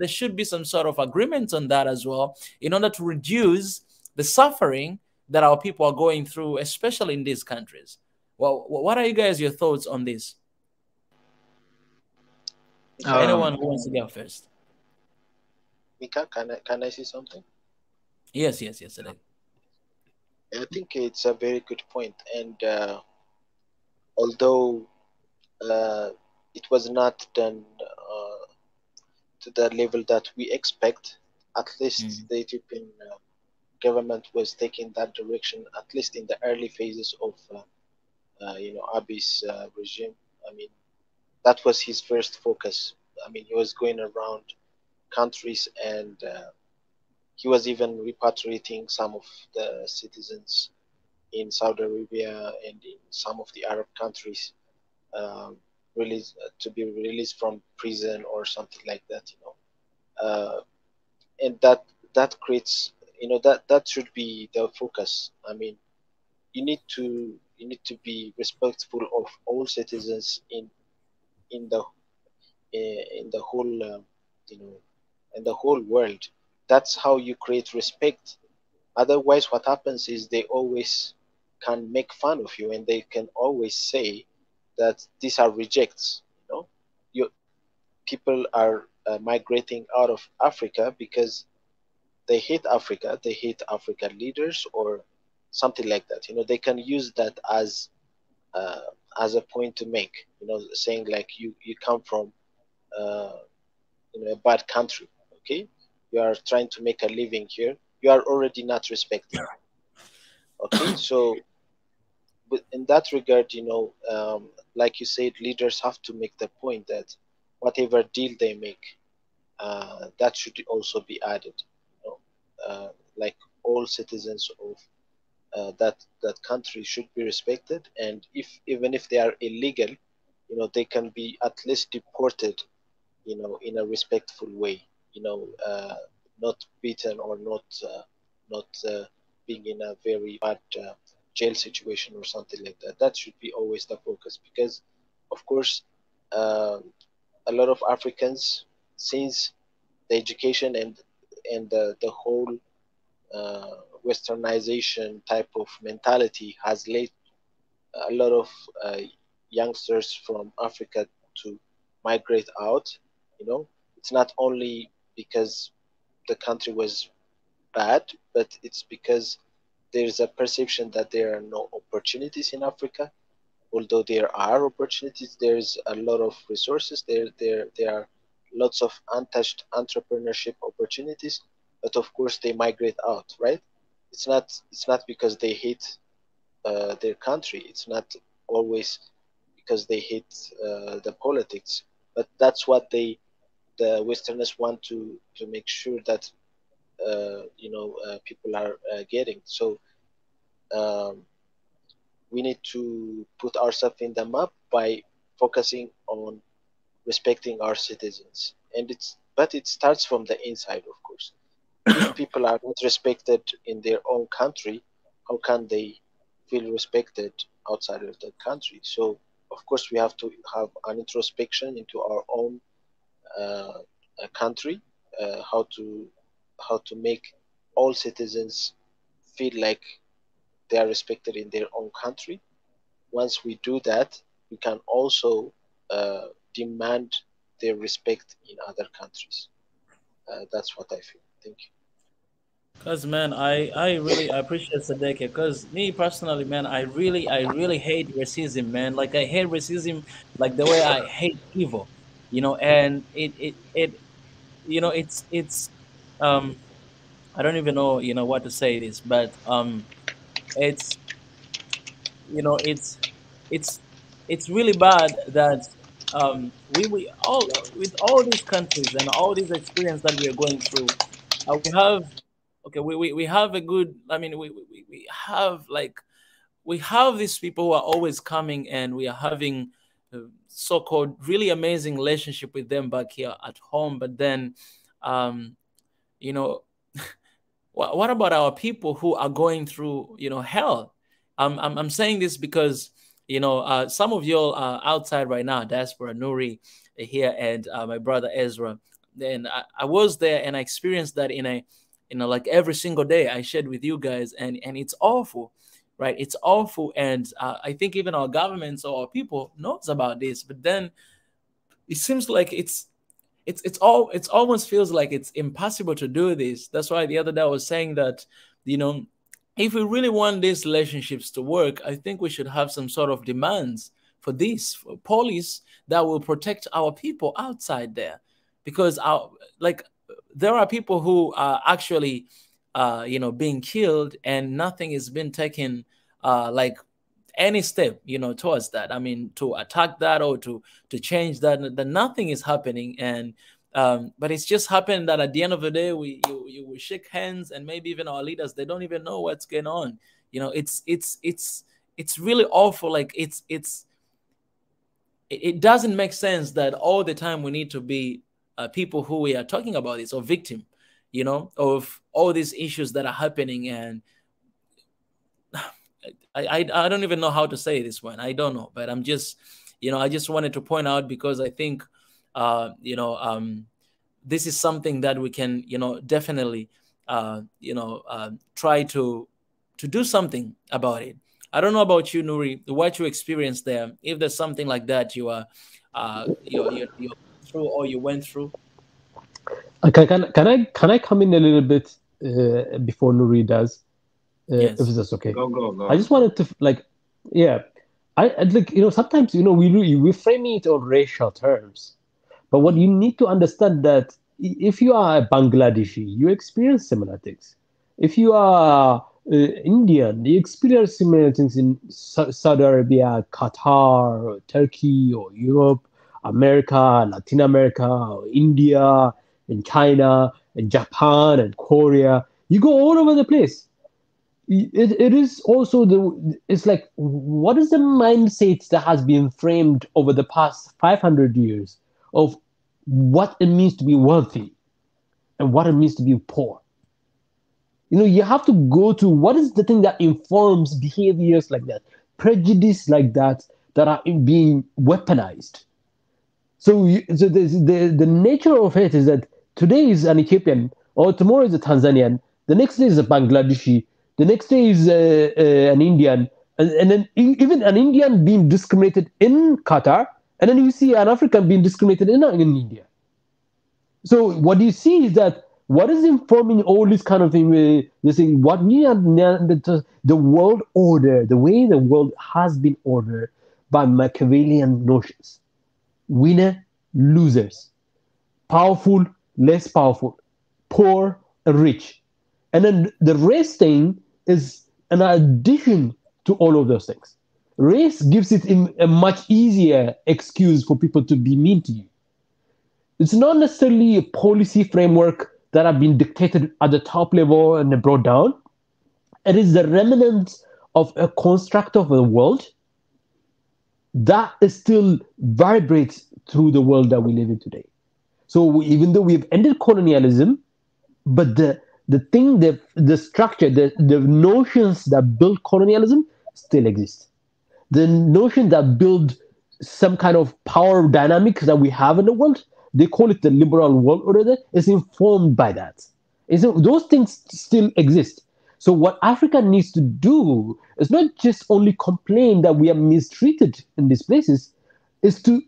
should be some sort of agreement on that as well, in order to reduce the suffering that our people are going through, especially in these countries. Well, what are your thoughts on this? Anyone who wants to go first? Mika, can I say something? Yes. I think it's a very good point, and although it was not done to the level that we expect, at least the Ethiopian government was taking that direction, at least in the early phases of Abiy's regime. I mean, that was his first focus. I mean, he was going around countries, and he was even repatriating some of the citizens in Saudi Arabia and in some of the Arab countries, to be released from prison or something like that, and that creates, that should be the focus. I mean, you need to be respectful of all citizens in the whole in the whole world. That's how you create respect. Otherwise, what happens is they always can make fun of you, and they can always say that these are rejects. You people are migrating out of Africa because they hate Africa, they hate African leaders, or something like that. They can use that uh, as a point to make. Saying like you come from uh, a bad country. Okay, you are trying to make a living here. You are already not respected. Okay, so but in that regard, like you said, leaders have to make the point that whatever deal they make, that should also be added. Like all citizens of that country should be respected, and even if they are illegal, they can be at least deported, in a respectful way, not beaten or not being in a very bad jail situation or something like that. That should be always the focus, because, of course, um, a lot of Africans, since the education and the whole westernization type of mentality has led a lot of youngsters from Africa to migrate out. It's not only because the country was bad, but it's because there's a perception that there are no opportunities in Africa. Although there are opportunities, there's a lot of resources. There are lots of untouched entrepreneurship opportunities, but of course they migrate out, right? It's not because they hate their country. It's not always because they hate the politics, but that's what the Westerners want to make sure that people are getting. So um, we need to put ourselves in the map by focusing on respecting our citizens, and it starts from the inside, of course. If people are not respected in their own country, how can they feel respected outside of the country? So, of course, we have to have an introspection into our own uh, country, how to make all citizens feel like they are respected in their own country. Once we do that, we can also demand their respect in other countries. That's what I feel. Thank you. Cause man, I really appreciate Sadeke. Cause me personally, man, I really hate racism, man. Like I hate racism, like the way I hate evil, And it's I don't even know, what to say this, but it's you know it's it's really bad that we all with all these countries and all these experience that we are going through, we have okay we have a good, I mean, we have like we have these people who are always coming, and we are having so-called really amazing relationship with them back here at home, but then um you know what about our people who are going through, hell? I'm saying this because, some of you all are outside right now, Diaspora Nuri here, and my brother Ezra. And I was there, and I experienced that like every single day I shared with you guys, and it's awful, right? It's awful, and I think even our governments or our people knows about this, but then it seems like it's almost feels like it's impossible to do this. That's why the other day I was saying that, you know, if we really want these relationships to work, I think we should have some sort of demands for this, for police that will protect our people outside there, because there are people who are actually being killed, and nothing has been taken like any step towards that. I mean, to attack that or to change that, that nothing is happening. And but it's just happened that at the end of the day, we shake hands, and maybe even our leaders, they don't even know what's going on. It's really awful. Like it doesn't make sense that all the time we need to be people who we are talking about this, or victim of all these issues that are happening. And I don't even know how to say this one. I don't know, but I'm just, I just wanted to point out, because I think, this is something that we can, definitely, try to do something about it. I don't know about you, Nuri, what you experienced there. If there's something like that you are, you're through, or you went through. Can I come in a little bit before Nuri does? Yes. If that's okay. Go. I just wanted to I like, sometimes, we frame it on racial terms, but what you need to understand that if you are a Bangladeshi, you experience similar things. If you are Indian, you experience similar things in Saudi Arabia, Qatar, or Turkey, or Europe, America, Latin America, or India, and China, and Japan, and Korea. You go all over the place. It is also it's like, what is the mindset that has been framed over the past 500 years of what it means to be wealthy and what it means to be poor? You have to go to what is the thing that informs behaviors like that, prejudice like that are being weaponized. So, the nature of it is that today is an Ethiopian, or tomorrow is a Tanzanian, the next day is a Bangladeshi, the next day is an Indian, and then even an Indian being discriminated in Qatar, and then you see an African being discriminated in India. So what you see is that what is informing all this kind of thing, what we are, the world order, the way the world has been ordered by Machiavellian notions. Winner, losers, powerful, less powerful, poor, rich. And then the race thing is an addition to all of those things. Race gives it a much easier excuse for people to be mean to you. It's not necessarily a policy framework that have been dictated at the top level and brought down. It is the remnant of a construct of the world that is still vibrates through the world that we live in today. So even though we've ended colonialism, but the thing, the structure, the notions that build colonialism still exist. The notion that build some kind of power dynamics that we have in the world, they call it the liberal world order, is informed by that. Those things still exist. So what Africa needs to do is not just only complain that we are mistreated in these places, is to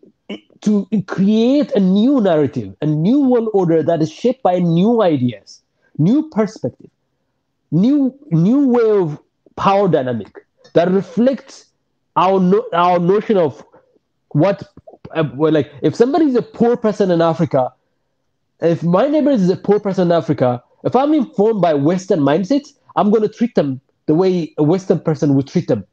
create a new narrative, a new world order that is shaped by new ideas, new perspective, new way of power dynamic that reflects our notion of what, like, if somebody is a poor person in Africa, if my neighbor is a poor person in Africa, if I'm informed by Western mindsets, I'm going to treat them the way a Western person would treat them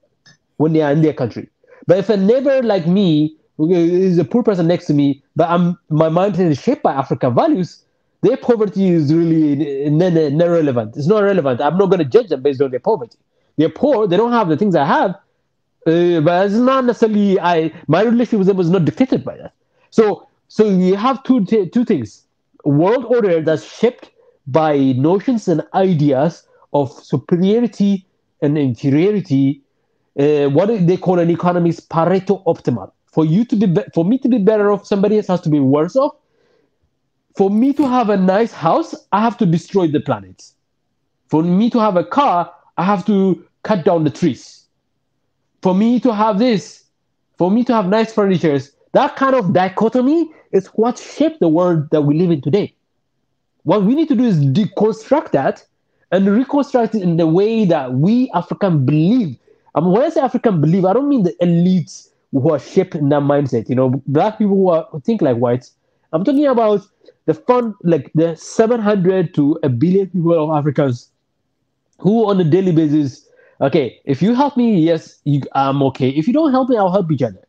when they are in their country. But if a neighbor like me is a poor person next to me, but my mindset is shaped by African values, their poverty is really irrelevant. It's not relevant. I'm not going to judge them based on their poverty. They're poor. They don't have the things I have. But it's not necessarily my relationship with them was not dictated by that. So you have two things: world order that's shaped by notions and ideas of superiority and inferiority. What they call in economics Pareto optimal. For me to be better off, somebody else has to be worse off. For me to have a nice house, I have to destroy the planet. For me to have a car, I have to cut down the trees. For me to have this, for me to have nice furniture, that kind of dichotomy is what shaped the world that we live in today. What we need to do is deconstruct that and reconstruct it in the way that we African believe. When I say African believe, I don't mean the elites who are shaped in that mindset. Black people who think like whites. I'm talking about the 700 to a billion people of Africans who on a daily basis, okay, if you help me, yes, I'm okay. If you don't help me, I'll help each other.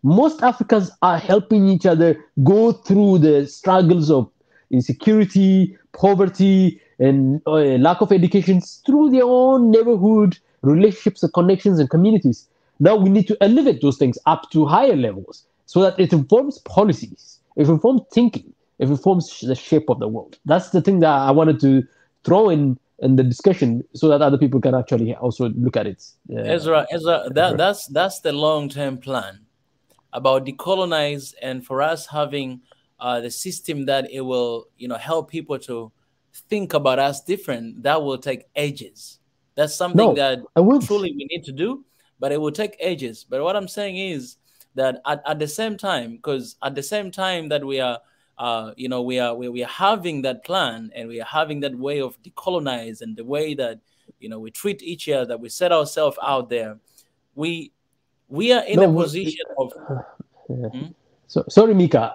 Most Africans are helping each other go through the struggles of insecurity, poverty, and lack of education through their own neighborhood relationships and connections and communities. Now we need to elevate those things up to higher levels so that it informs policies, it informs thinking, it informs the shape of the world. That's the thing that I wanted to throw in and the discussion so that other people can actually also look at it. Ezra, that's the long-term plan about decolonize, and for us having the system that it will, help people to think about us different. That will take ages. That's something that truly we need to do, but it will take ages. But what I'm saying is that at the same time, because at the same time that we are we are having that plan, and we are having that way of decolonize, and the way that we treat each other, that we set ourselves out there, we are in a position of. So sorry, Mika.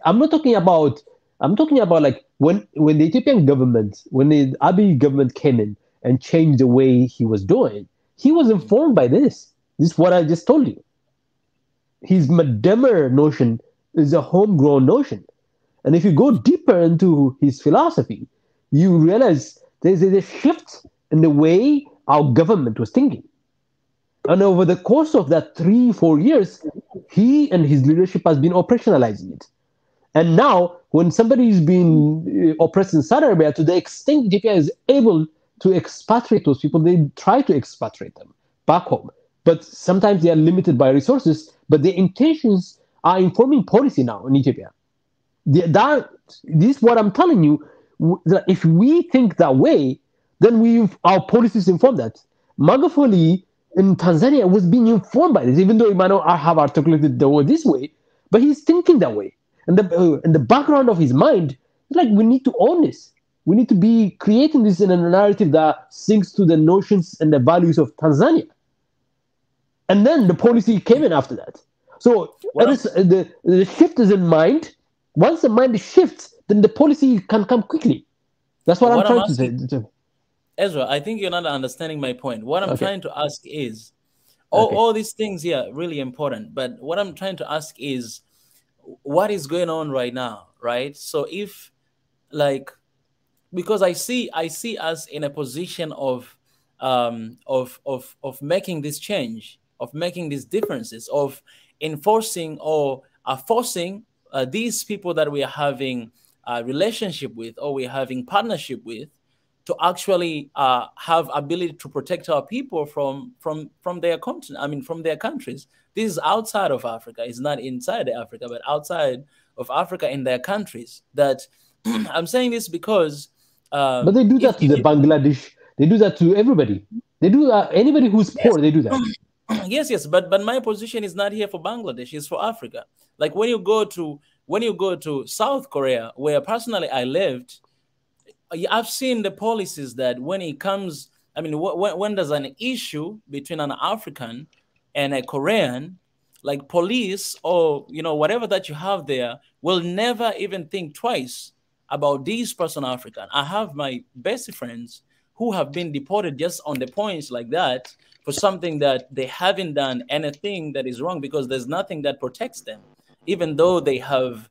I'm talking about like when the Ethiopian government, when the Abiy government came in and changed the way he was doing, he was informed by this. This is what I just told you. His Mademmer notion is a homegrown notion. And if you go deeper into his philosophy, you realize there's a shift in the way our government was thinking. And over the course of that 3-4 years, he and his leadership has been operationalizing it. And now, when somebody is being oppressed in Saudi Arabia, to the extent Ethiopia is able to expatriate those people, they try to expatriate them back home. But sometimes they are limited by resources, but their intentions are informing policy now in Ethiopia. This is what I'm telling you. That if we think that way, then our policies inform that. Magufuli in Tanzania was being informed by this, even though he might not have articulated the word this way, but he's thinking that way. And the background of his mind is like, we need to own this. We need to be creating this in a narrative that syncs to the notions and the values of Tanzania. And then the policy came in after that. So the shift is in mind. Once the mind shifts, then the policy can come quickly. That's what I'm trying to say. Ezra, I think you're not understanding my point. What I'm trying to ask is, all these things here are really important. But what I'm trying to ask is, what is going on right now, right? So if, because I see us in a position of making this change, of making these differences, of enforcing or forcing these people that we are having a relationship with, or we're having partnership with, to actually have ability to protect our people from their continent. I mean, from their countries. This is outside of Africa. It's not inside Africa, but outside of Africa in their countries. That I'm saying this because. But they do that to the Bangladesh. They do that to everybody. They do anybody who's poor. They do that. Yes, but my position is not here for Bangladesh. It's for Africa. Like when you go to South Korea, where personally I lived, I've seen the policies that when it comes, I mean, when there's an issue between an African and a Korean, like police or whatever that you have there will never even think twice about this person African. I have my best friends who have been deported just on the points like that for something that they haven't done anything that is wrong, because there's nothing that protects them, even though they have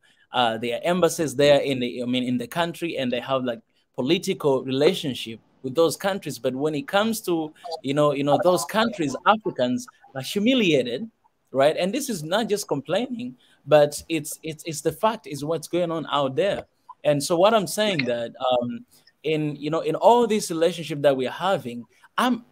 their embassies there in the country, and they have like political relationship with those countries. But when it comes to those countries, Africans are humiliated, right? And this is not just complaining, but it's the fact, is what's going on out there. And so what I'm saying that in all this relationship that we're having, I'm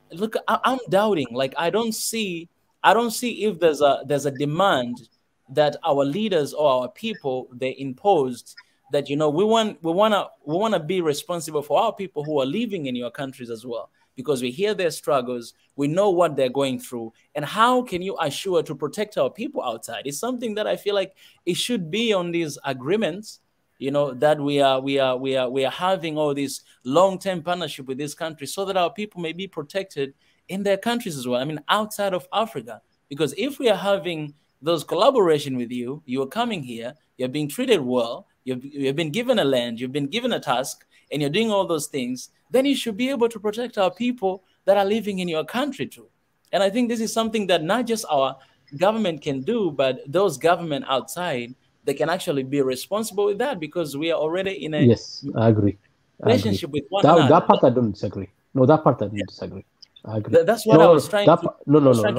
doubting. Like I don't see if there's a demand that our leaders or our people they imposed, that we want to be responsible for our people who are living in your countries as well, because we hear their struggles, we know what they're going through, and how can you assure to protect our people outside? It's something that I feel like it should be on these agreements, that we are having all this long-term partnership with this country, so that our people may be protected in their countries as well. I mean, outside of Africa, because if we are having those collaboration with you, you are coming here, you're being treated well, you've been given a land, you've been given a task, and you're doing all those things, then you should be able to protect our people that are living in your country too. And I think this is something that not just our government can do, but those government outside, they can actually be responsible with that, because we are already in a I agree. relationship with one another. That part I don't disagree. No, that part I don't disagree. I agree. That's what I was trying to.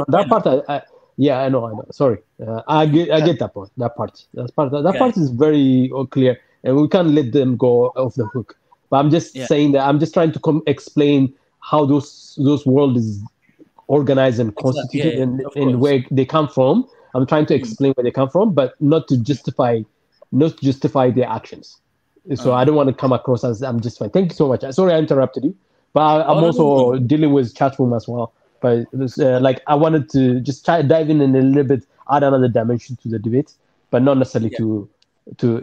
That part I know. Sorry, I get that point. That part is very clear, and we can't let them go off the hook. But I'm just saying that I'm just trying to explain how those world is organized and constituted, and where they come from. I'm trying to explain where they come from, but not to justify their actions. So I don't want to come across as I'm justifying. Thank you so much. Sorry I interrupted you, but I'm also dealing with chat room as well. But it was, like I wanted to just try dive in a little bit, add another dimension to the debate, but not necessarily to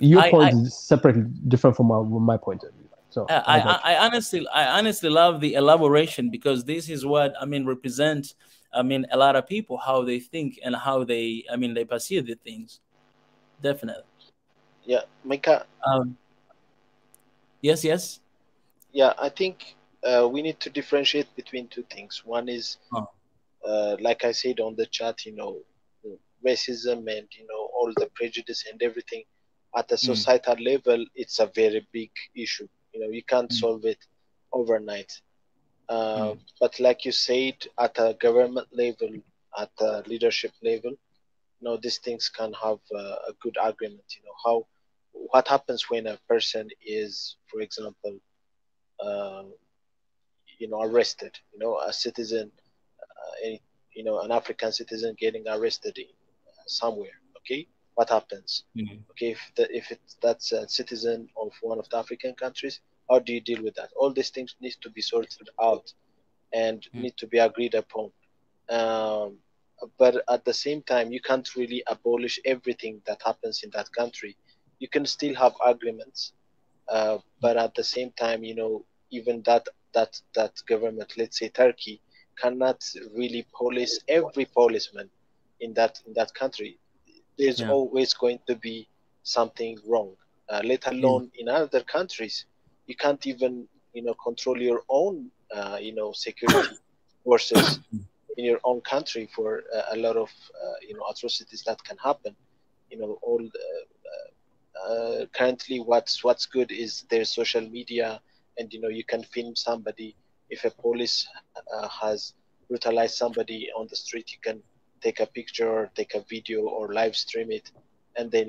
your point is separately different from my point of view. So I honestly love the elaboration, because this is what represents a lot of people, how they think and how they they perceive the things. Definitely. Yeah, Mika. Yes. Yeah, I think we need to differentiate between two things. One is, like I said on the chat, racism and all the prejudice and everything at a societal level. It's a very big issue. You can't solve it overnight. But like you said, at a government level, at a leadership level, these things can have a good argument. What happens when a person is, for example, arrested. A citizen, an African citizen getting arrested somewhere. Okay, what happens? Okay, if that's a citizen of one of the African countries, how do you deal with that? All these things need to be sorted out and need to be agreed upon. But at the same time, you can't really abolish everything that happens in that country. You can still have arguments, but at the same time, even that government, let's say Turkey, cannot really police every policeman in that country. There's always going to be something wrong. Let alone in other countries, you can't even control your own security forces in your own country for a lot of atrocities that can happen. Currently what's good is there's social media, and you can film somebody. If a police has brutalized somebody on the street, you can take a picture or take a video or live stream it, and then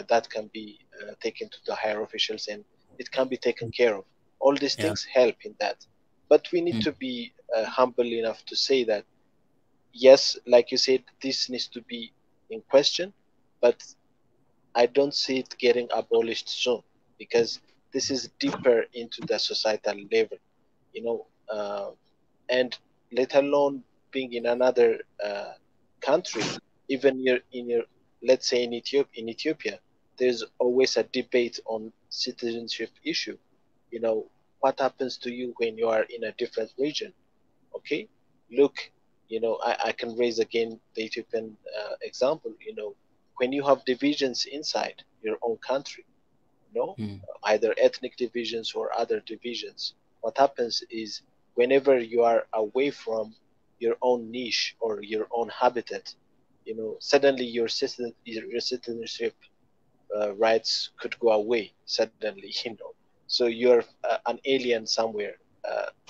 that can be taken to the higher officials, and it can be taken care of. All these things help in that, but we need to be humble enough to say that yes, like you said, this needs to be in question, but I don't see it getting abolished soon, because this is deeper into the societal level, and let alone being in another country. Even let's say in Ethiopia, there's always a debate on citizenship issue. What happens to you when you are in a different region? Okay, look, I can raise again the Ethiopian example. When you have divisions inside your own country, either ethnic divisions or other divisions, what happens is whenever you are away from your own niche or your own habitat, suddenly your citizenship rights could go away suddenly, so you're an alien somewhere,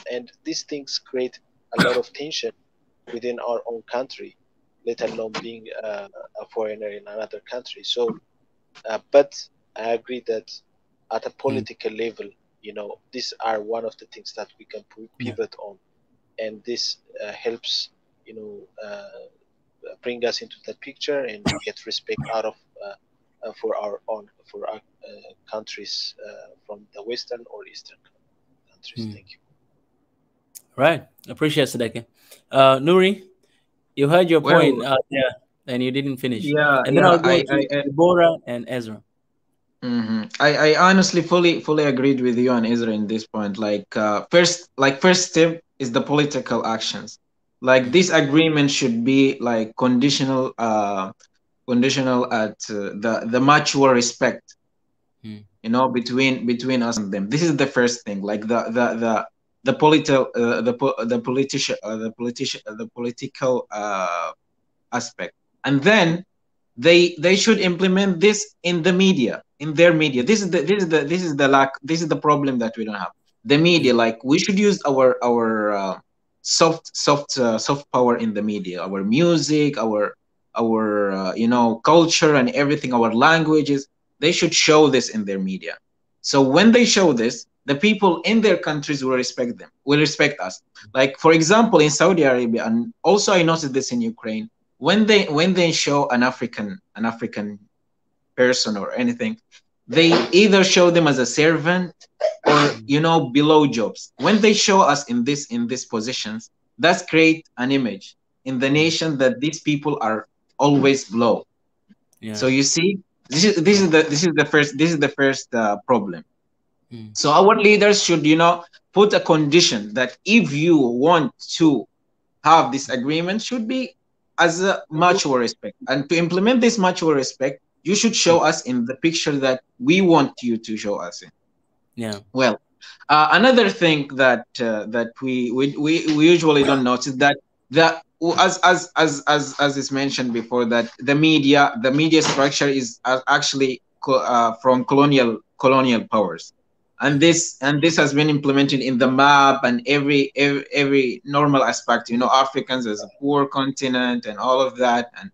and these things create a lot of tension within our own country, let alone being a foreigner in another country. So, but I agree that at a political level, these are one of the things that we can pivot on, and this helps, bring us into that picture and get respect out of for our countries from the Western or Eastern countries. Thank you. Right, appreciate Sadeke. Nuri, you heard your point, and you didn't finish. Yeah, and then I'll go to Deborah and Ezra. I honestly fully agreed with you on Ezra in this point. First step is the political actions. This agreement should be conditional at the mutual respect, between us and them. This is the first thing. The political aspect, and then they should implement this in the media, in their media. This is the problem that we don't have. The media, we should use our soft power in the media, our music, our culture and everything, our languages. They should show this in their media. So when they show this, the people in their countries will respect them, will respect us. Like for example, in Saudi Arabia, and also I noticed this in Ukraine, when they show an African person or anything, they either show them as a servant or below jobs. When they show us in these positions, that's create an image in the nation that these people are always below. So you see, this is the first problem. So our leaders should put a condition that if you want to have this agreement, should be as a mutual respect, and to implement this mutual respect, you should show us in the picture that we want you to show us in. Well, another thing that we usually don't notice, that as is mentioned before, that the media structure is actually from colonial powers, and this has been implemented in the map and every normal aspect. Africans as a poor continent and all of that, and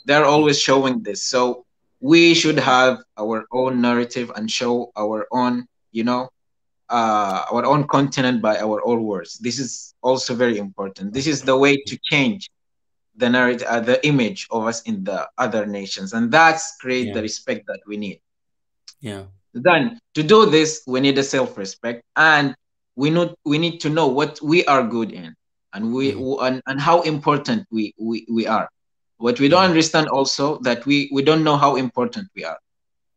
they're always showing this. So we should have our own narrative and show our own our own continent by our own words. This is also very important. This is the way to change the narrative, the image of us in the other nations, and that's create the respect that we need. Then to do this, we need a self-respect, and we need to know what we are good in, and and how important we are. What we don't understand also, that we don't know how important we are.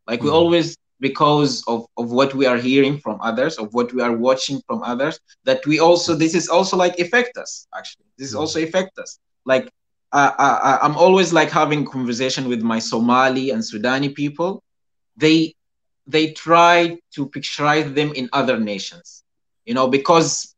Like we always, because of what we are hearing from others, of what we are watching from others, that we also, this is also like affect us. Actually, this is also affect us. Like I'm always like having conversation with my Somali and Sudani people. They try to picturize them in other nations, because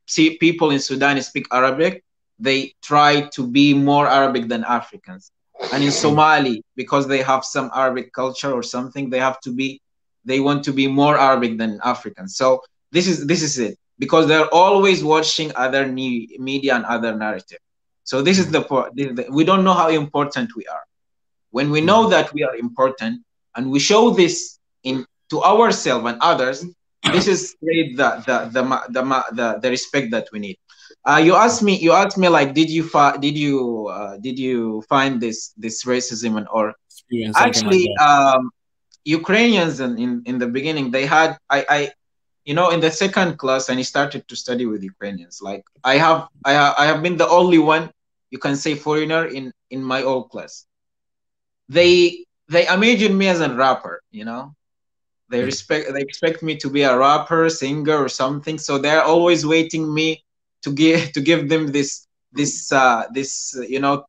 people in Sudan speak Arabic, they try to be more Arabic than Africans. And in Somali, because they have some Arabic culture or something, they want to be more Arabic than Africans. So this is it, because they're always watching other media and other narrative. So this is the point. We don't know how important we are. When we know that we are important and we show this to ourselves and others, this is the respect that we need. You asked me like, did you find this racism or actually Ukrainians in the beginning, they had in the second class, and I started to study with Ukrainians. Like I have been the only one, you can say, foreigner in my old class. They imagine me as a rapper, They expect me to be a rapper, singer, or something. So they're always waiting me to give them this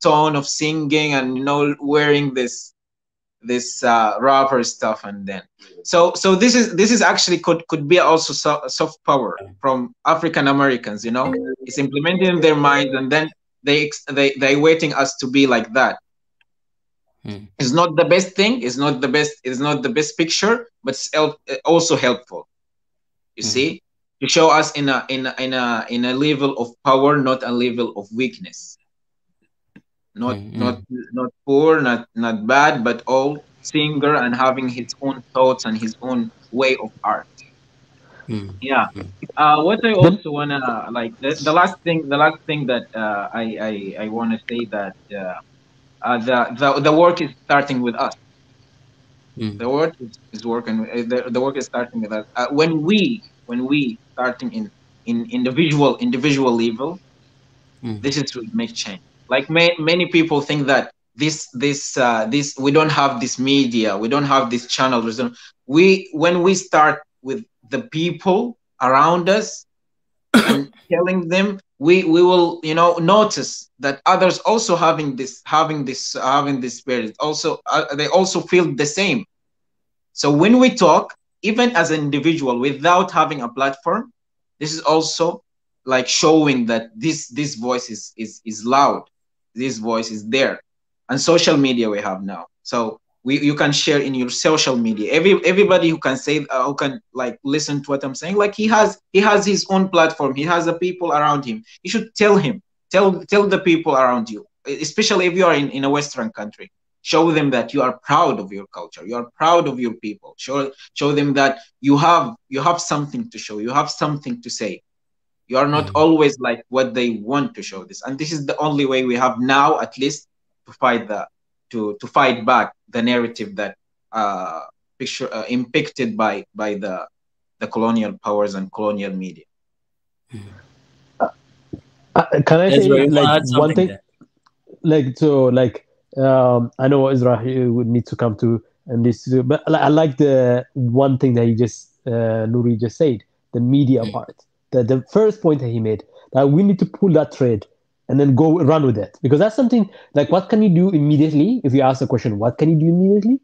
tone of singing and wearing this rapper stuff. And then so this is actually could be also soft power from African Americans. It's implemented in their minds, and then they waiting us to be like that. It's not the best thing. It's not the best picture, but it's also helpful. You see, to show us in a level of power, not a level of weakness. Not poor, not bad, but all singer and having his own thoughts and his own way of art. Yeah. What I also wanna like the last thing that I wanna say that. The work is starting with us. The work is working. The work is starting with us. When we starting in individual level, this is to make change. Like many people think that this we don't have this media, we don't have this channel. When we start with the people around us and telling them, we will notice that others also having this spirit also, they also feel the same. So when we talk, even as an individual without having a platform, this is also like showing that this voice is loud, this voice is there. And social media we have now, so you can share in your social media. Everybody who can say who can like listen to what I'm saying, like he has his own platform, he has the people around him. You should tell the people around you, especially if you are in a Western country. Show them that you are proud of your culture, you are proud of your people. Show them that you have something to show, you have something to say. You are not always like what they want to show this. And this is the only way we have now, at least, to fight back the narrative that impacted by the colonial powers and colonial media. Can I say like one thing? There. I know Ezra would need to come to and this, but I like the one thing that he just Nuri just said, the media part. The first point that he made, that we need to pull that thread and then go run with it, because that's something like, what can you do immediately? If you ask the question, what can you do immediately?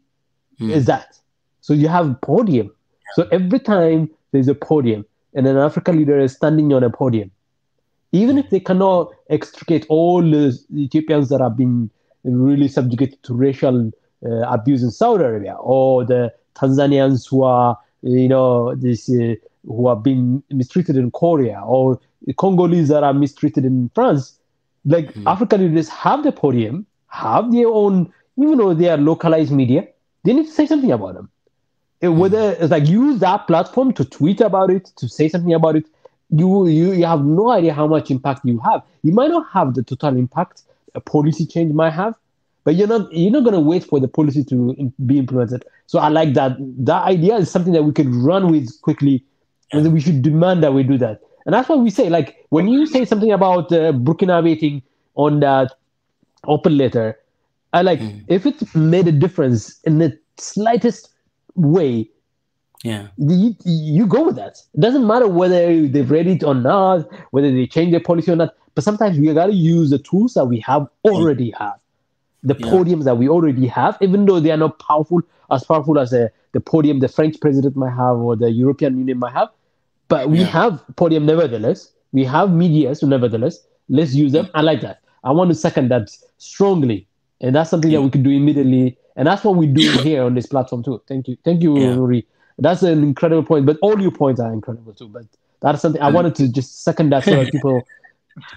Is that so you have podium. So every time there's a podium and an African leader is standing on a podium, even if they cannot extricate all the Ethiopians that have been really subjugated to racial abuse in Saudi Arabia, or the Tanzanians who are, who have been mistreated in Korea, or the Congolese that are mistreated in France, like African leaders have the podium, have their own, even though they are localized media, they need to say something about them. Whether it's like use that platform to tweet about it, to say something about it, you have no idea how much impact you have. You might not have the total impact a policy change might have, but you're not going to wait for the policy to be implemented. So I like that. That idea is something that we could run with quickly, and we should demand that we do that. And that's what we say. Like when you say something about Burkina Faso on that open letter, I like if it made a difference in the slightest way, you go with that. It doesn't matter whether they've read it or not, whether they change their policy or not. But sometimes we got to use the tools that we already have, the podiums that we already have, even though they are not as powerful as the podium the French president might have or the European Union might have. But we have podium nevertheless. We have media, so nevertheless, let's use them. I like that. I want to second that strongly. And that's something that we could do immediately. And that's what we do here on this platform too. Thank you. Thank you, Nuri. That's an incredible point. But all your points are incredible too. But that's something I wanted to just second that so that people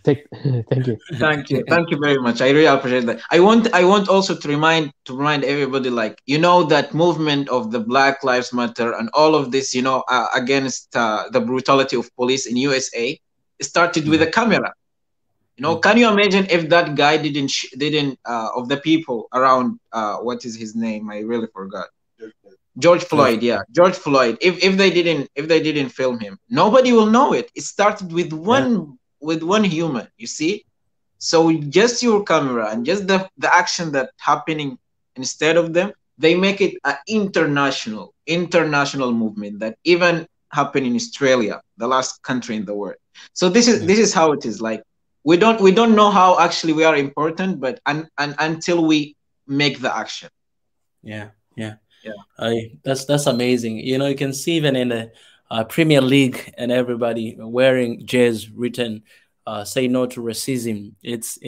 thank you. Thank you very much. I really appreciate that. I want also to remind everybody, like, that movement of the Black Lives Matter and all of this, against the brutality of police in USA, started with a camera. Can you imagine if that guy didn't of the people around, what is his name? I really forgot. George Floyd. Yeah, George Floyd. If they didn't film him, nobody will know it. It started with one human, you see. So just your camera and just the action that happening instead of them, they make it an international movement that even happened in Australia, the last country in the world. So this is how it is. Like we don't know how actually we are important, but until we make the action. That's amazing. You can see even in the Premier League and everybody wearing jerseys written "Say no to racism." It's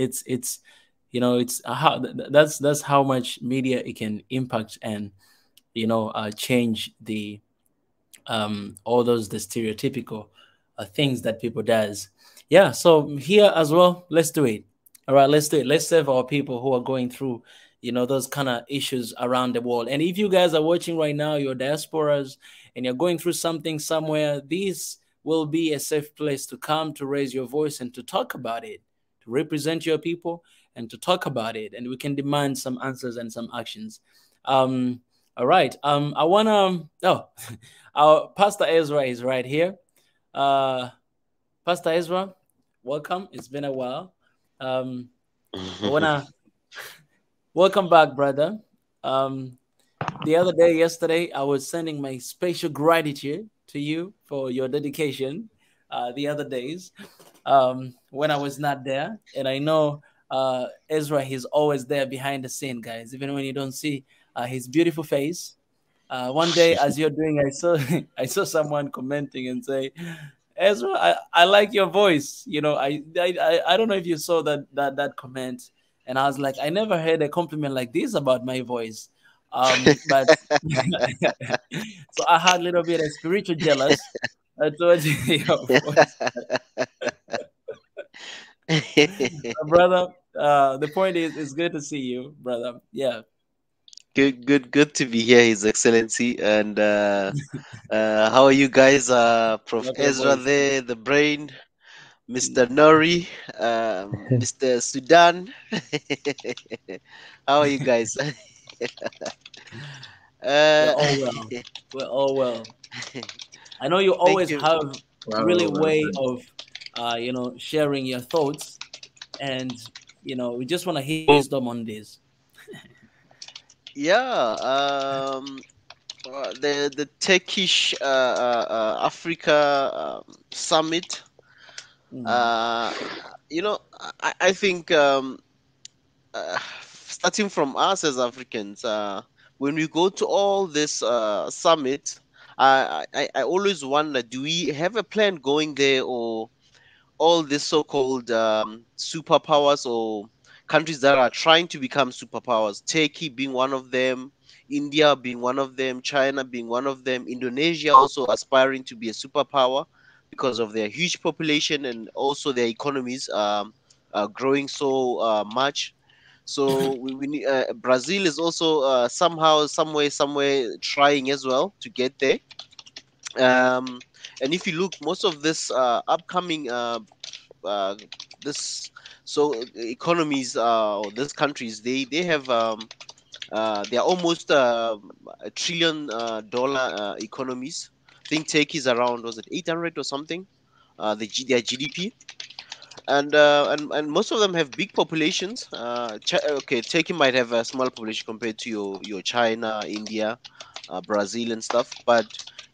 how that's how much media it can impact and change the all the stereotypical things that people does. Yeah, so here as well, let's do it. All right, let's do it. Let's serve our people who are going through those kind of issues around the world. And if you guys are watching right now, you're diasporas and you're going through something somewhere, this will be a safe place to come to raise your voice and to talk about it, to represent your people and to talk about it. And we can demand some answers and some actions. All right. I want to, our Pastor Ezra is right here. Pastor Ezra, welcome. It's been a while. I want to welcome back, brother. The yesterday, I was sending my special gratitude to you for your dedication the other days when I was not there. And I know Ezra, he's always there behind the scene, guys, even when you don't see his beautiful face. One day, as you're doing, I saw someone commenting and say, Ezra, I like your voice. I don't know if you saw that comment. And I was like, I never heard a compliment like this about my voice. But so I had a little bit of spiritual jealous towards your voice. Brother, the point is, it's good to see you, brother. Yeah. Good to be here, His Excellency. And how are you guys? Prof. Welcome, Ezra boys. there, the brain, Mr. Nori, Mr. Sudan. How are you guys? We're uh, all well. We're all well. I know you thank always you. have really Well, well way done. of, sharing your thoughts, and we just want to hear wisdom on this. Yeah. The Turkish Africa summit. Mm, Uh, I think starting from us as Africans, when we go to all this summit, I always wonder: do we have a plan going there, or all these so-called superpowers or countries that are trying to become superpowers, Turkey being one of them, India being one of them, China being one of them, Indonesia also aspiring to be a superpower because of their huge population and also their economies growing so much. So we need, Brazil is also somehow, somewhere trying as well to get there. Um, and if you look, most of this upcoming uh, this economies or these countries, they have they are almost $1 trillion economies. I think Turkey is around, was it 800 or something, their GDP. And most of them have big populations. Okay, Turkey might have a small population compared to your China, India, Brazil, and stuff. But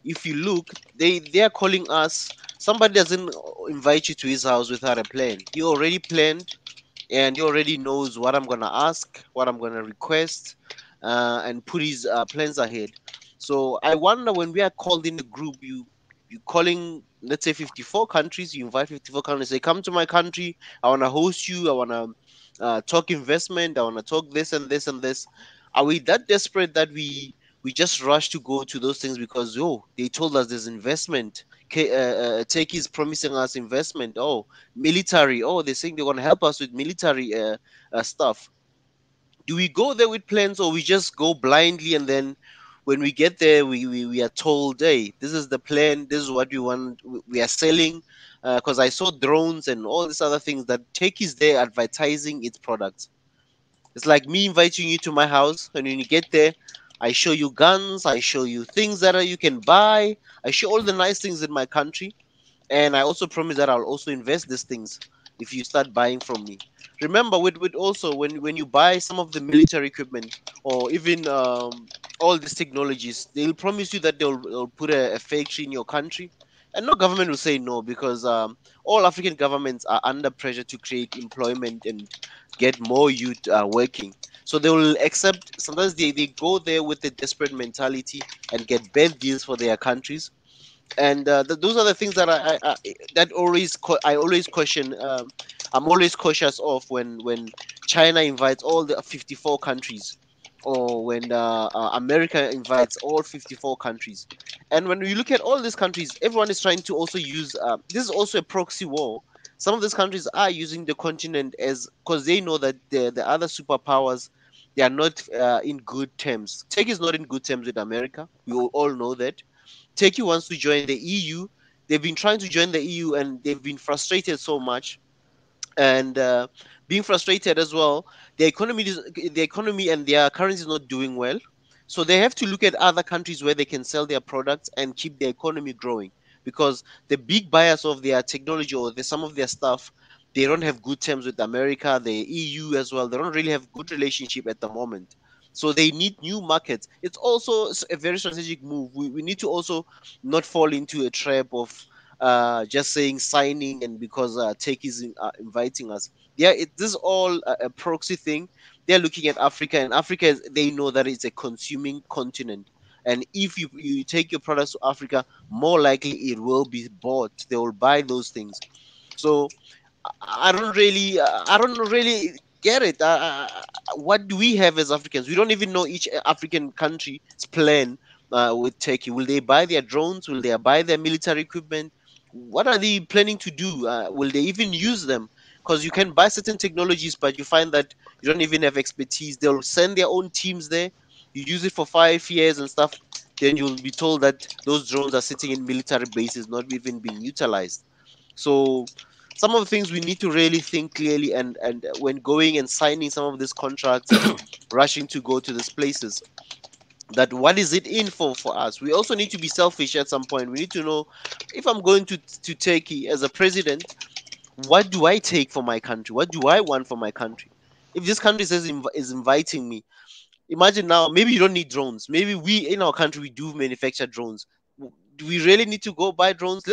if you look, they are calling us. Somebody doesn't invite you to his house without a plan. He already planned, and he already knows what I'm gonna ask, what I'm gonna request, and put his plans ahead. So I wonder, when we are called in a group, you calling, let's say, 54 countries, you invite 54 countries, say, come to my country, I wanna host you, I wanna talk investment, I wanna talk this and this and this. Are we that desperate that we just rush to go to those things because, oh, they told us there's investment? Turkey is promising us investment. Oh, military. Oh, they're saying they're going to help us with military stuff. Do we go there with plans, or we just go blindly, and then when we get there, we are told, hey, this is the plan, this is what we want, we are selling? Because I saw drones and all these other things that Tech is there advertising its products. It's like me inviting you to my house, and when you get there, I show you guns, I show you things that you can buy, I show all the nice things in my country, and I also promise that I'll also invest these things if you start buying from me. Remember, with also, when you buy some of the military equipment, or even all these technologies, they'll promise you that they'll put a factory in your country, and no government will say no, because all African governments are under pressure to create employment and get more youth working. So they will accept. Sometimes they go there with a desperate mentality and get bad deals for their countries, and those are the things that I always question. I'm always cautious of when China invites all the 54 countries, or when America invites all 54 countries. And when we look at all these countries, everyone is trying to also use. This is also a proxy war. Some of these countries are using the continent as, because they know that the other superpowers, they are not in good terms. Turkey is not in good terms with America. We all know that. Turkey wants to join the EU. They've been trying to join the EU, and they've been frustrated so much. And being frustrated as well, the economy and their currency is not doing well. So they have to look at other countries where they can sell their products and keep their economy growing. Because the big buyers of their technology, or some of their stuff, they don't have good terms with America, the EU as well. They don't really have good relationship at the moment. So they need new markets. It's also a very strategic move. We need to also not fall into a trap of just saying signing, and because Tech is inviting us. Yeah, this is all a proxy thing. They're looking at Africa, and Africa they know that it's a consuming continent. And if you take your products to Africa, more likely it will be bought. They will buy those things. So I don't really get it. What do we have as Africans? We don't even know each African country's plan with Turkey. Will they buy their drones? Will they buy their military equipment? What are they planning to do? Will they even use them? Because you can buy certain technologies, but you find that you don't even have expertise. They'll send their own teams there. you use it for 5 years and stuff, then you'll be told that those drones are sitting in military bases, not even being utilized. So some of the things we need to really think clearly, and when going and signing some of these contracts and rushing to go to these places, that what is it in for us. We also need to be selfish at some point. We need to know, if I'm going to Turkey as a president, what do I take for my country? What do I want for my country? If this country is inviting me, imagine now, maybe you don't need drones. Maybe we in our country we do manufacture drones. Do we really need to go buy drones?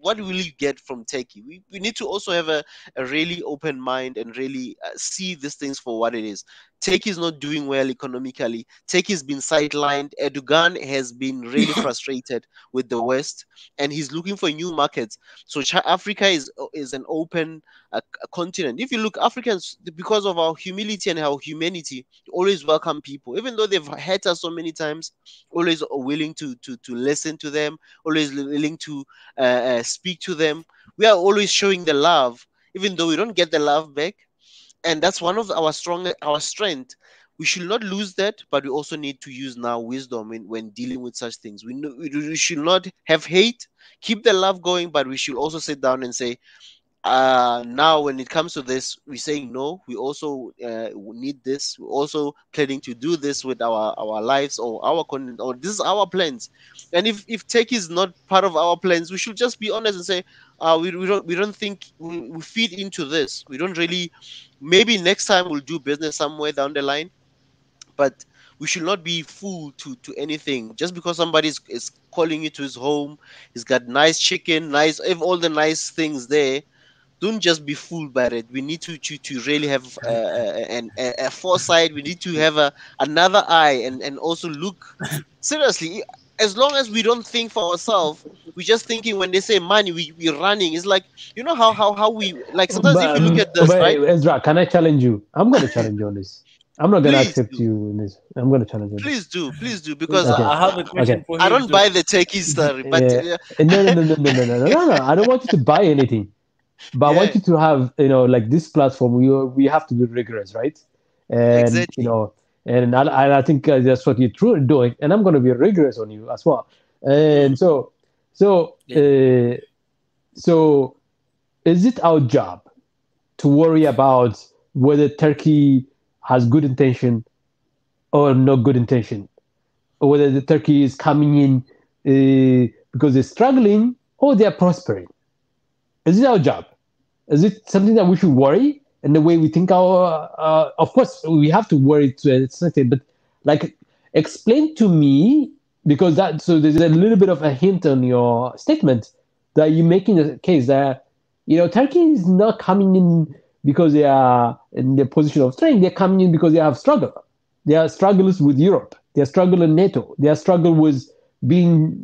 What will you get from Turkey? We need to also have a really open mind and really see these things for what it is. Turkey is not doing well economically. Turkey has been sidelined. Erdogan has been really frustrated with the West, and he's looking for new markets. So Africa is an open a continent. If you look, Africans, because of our humility and our humanity, always welcome people, even though they've hurt us so many times. Always willing to listen to them. Always willing to speak to them. We are always showing the love, even though we don't get the love back. And that's one of our strength. We should not lose that, but we also need to use now wisdom when dealing with such things. We should not have hate, keep the love going, but we should also sit down and say, now when it comes to this, we're saying no. We also need this. We're also planning to do this with our lives or our content, or this is our plans. And if tech is not part of our plans, we should just be honest and say, we don't think we feed into this. We don't really. Maybe next time we'll do business somewhere down the line, but we should not be fooled to anything just because somebody is calling you to his home. He's got nice chicken, nice, all the nice things there. Don't just be fooled by it. We need to really have a foresight. We need to have another eye and also look seriously. As long as we don't think for ourselves, we're just thinking when they say money, we're running. It's like, you know how we, like, sometimes if you look at this, right? Ezra, can I challenge you? I'm going to challenge you on this. I'm not going to accept do. you in this. I'm going to challenge you. Please do, because I have a question for him. I don't buy the techie story, but no. I don't want you to buy anything, but I want you to have, like this platform. We have to be rigorous, right? And exactly. And I think that's what you're truly doing, and I'm going to be rigorous on you as well. And so is it our job to worry about whether Turkey has good intention or no good intention, or whether the Turkey is coming in because they're struggling or they're prospering? Is it our job? Is it something that we should worry? And the way we think of course, we have to worry to a certain extent, but like, explain to me, because so there's a little bit of a hint on your statement that you're making a case that, Turkey is not coming in because they are in the position of strength. They're coming in because they have struggle. They are struggles with Europe. They are struggle in NATO. They are struggle with being,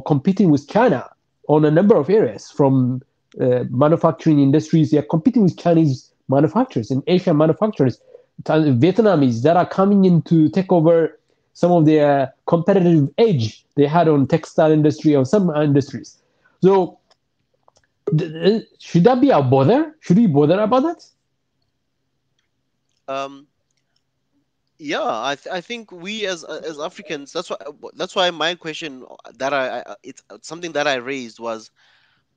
competing with China on a number of areas, from manufacturing industries. They are competing with Chinese manufacturers and Asian manufacturers, Vietnamese that are coming in to take over some of their competitive edge they had on textile industry or some industries. So should that be our bother? Should we bother about that? Yeah, I think we as Africans, that's why my question that it's something that I raised was,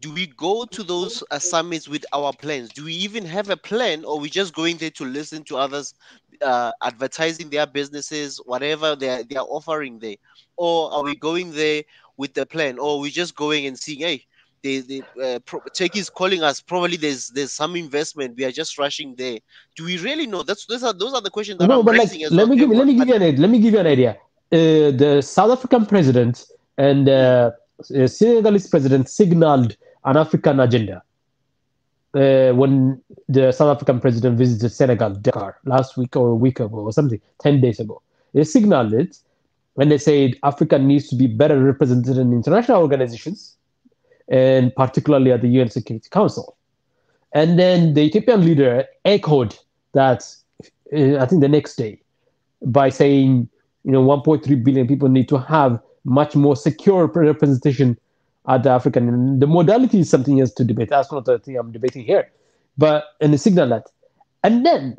do we go to those summits with our plans? Do we even have a plan, or we just going there to listen to others advertising their businesses, whatever they are offering there? Or are we going there with the plan, or we just going and seeing, hey, Turkey is calling us, probably there's some investment, we are just rushing there? Do we really know? Those are the questions that I'm raising. Let me give you an idea. The South African president and Senegalese president signaled an African agenda when the South African president visited Senegal, Dakar, last week or a week ago or something, 10 days ago. They signaled it when they said Africa needs to be better represented in international organizations, and particularly at the UN Security Council. And then the Ethiopian leader echoed that, I think the next day, by saying, 1.3 billion people need to have much more secure representation at the African. And the modality is something else to debate. That's not the thing I'm debating here. And the signal that. And then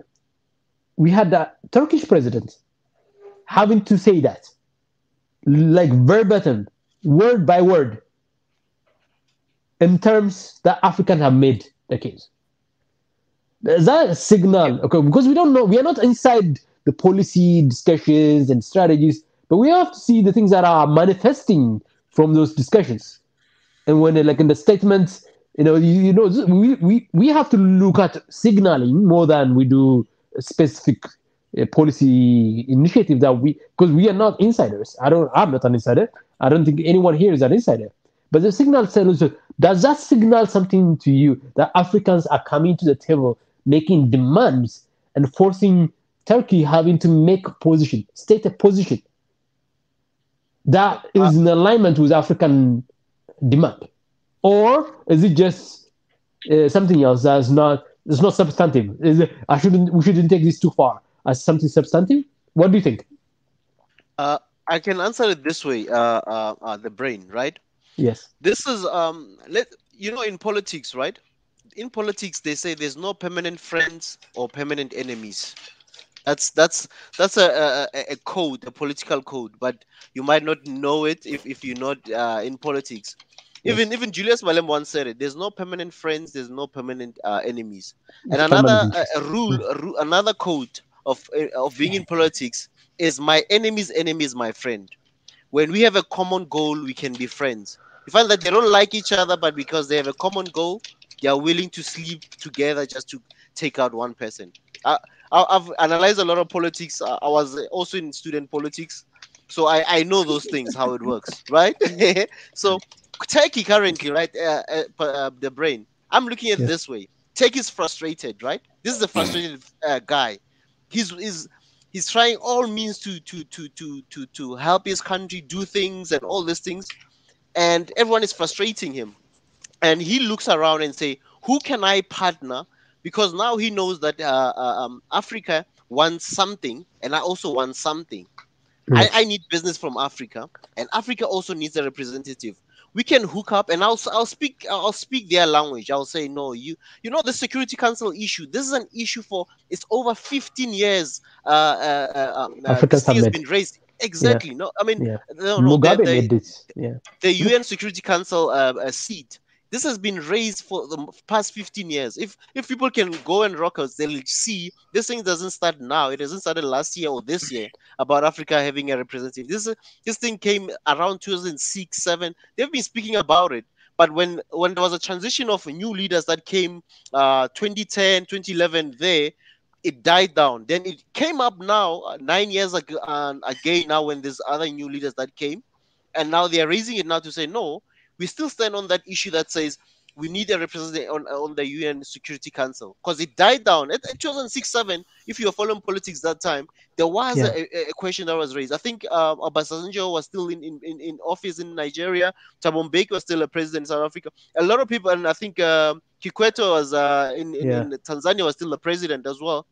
we had the Turkish president having to say that, like verbatim, word by word, in terms that Africans have made the case. Is that a signal? Okay, because we don't know, we are not inside the policy discussions and strategies, but we have to see the things that are manifesting from those discussions. And when, like in the statements, we have to look at signaling more than we do a specific policy initiative that because we are not insiders. I'm not an insider. I don't think anyone here is an insider. But the signal tells you, does that signal something to you that Africans are coming to the table, making demands and forcing Turkey having to make a position, state a position that is in alignment with African demand? Or is it just something else that's not substantive? We shouldn't take this too far as something substantive? What do you think? I can answer it this way, the brain, right? Yes. This is in politics, right? In politics, they say there's no permanent friends or permanent enemies. That's a code, a political code, but you might not know it if you're not in politics. Yes. Even Julius Malem once said it. There's no permanent friends. There's no permanent enemies. And another another code of being in politics is my enemy's enemy is my friend. When we have a common goal, we can be friends. You find that they don't like each other, but because they have a common goal, they are willing to sleep together just to take out one person. I've analyzed a lot of politics. I was also in student politics, so I know those things, how it works, right? So Turkey currently, right, the brain, I'm looking at it this way. Turkey is frustrated, right? This is a frustrated guy. He's trying all means to help his country do things and all these things, and everyone is frustrating him. And he looks around and say, who can I partner? Because now he knows that Africa wants something, and I also want something. Yes. I need business from Africa, and Africa also needs a representative. We can hook up, and I'll speak their language. I'll say, no, you know the Security Council issue. This is an issue for it's over 15 years. This thing has been raised. Exactly. Yeah. No, I mean, no, Mugabe made this. Yeah. The UN Security Council seat. This has been raised for the past 15 years. If people can go and rock us, they'll see this thing doesn't start now. It hasn't started last year or this year about Africa having a representative. This thing came around 2006, 2007. They've been speaking about it. But when there was a transition of new leaders that came 2010, 2011 there, it died down. Then it came up now 9 years ago, again now when there's other new leaders that came. And now they're raising it now to say, no, we still stand on that issue that says we need a representative on the UN Security Council, because it died down. At 2006-07, if you were following politics that time, there was a question that was raised. I think Abysssinia was still in office in Nigeria. Thabo Mbeki was still a president in South Africa. A lot of people, and I think Kikwete was in Tanzania was still the president as well.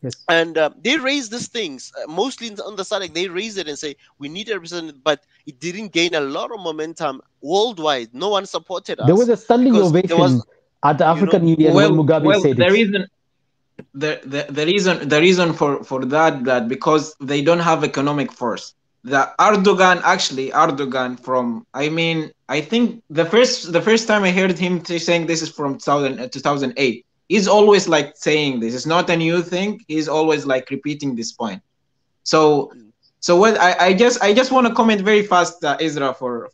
Yes. And they raised these things mostly on the side. They raised it and say we need a representative, but it didn't gain a lot of momentum worldwide. No one supported us. There was a standing ovation at the African Union when Mugabe said it. The reason for that because they don't have economic force. The Erdogan from, I think the first time I heard him saying this is from 2008. He's always like saying this. It's not a new thing. He's always like repeating this point. So what I just want to comment very fast, Ezra, for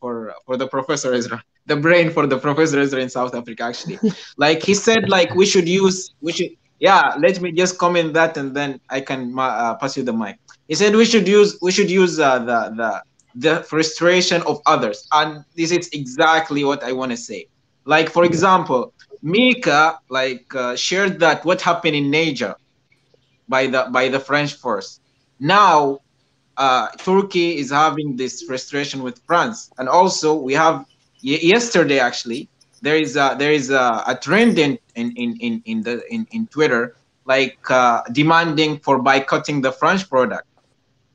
the Professor Ezra, the brain for the Professor Ezra in South Africa, actually. Like he said, like we should let me just comment that and then I can pass you the mic. He said we should use the frustration of others, and this is exactly what I want to say. Like for example, Mika shared that what happened in Niger by the French force. Now Turkey is having this frustration with France, and also we have yesterday actually there is a trend in Twitter demanding for boycotting the French product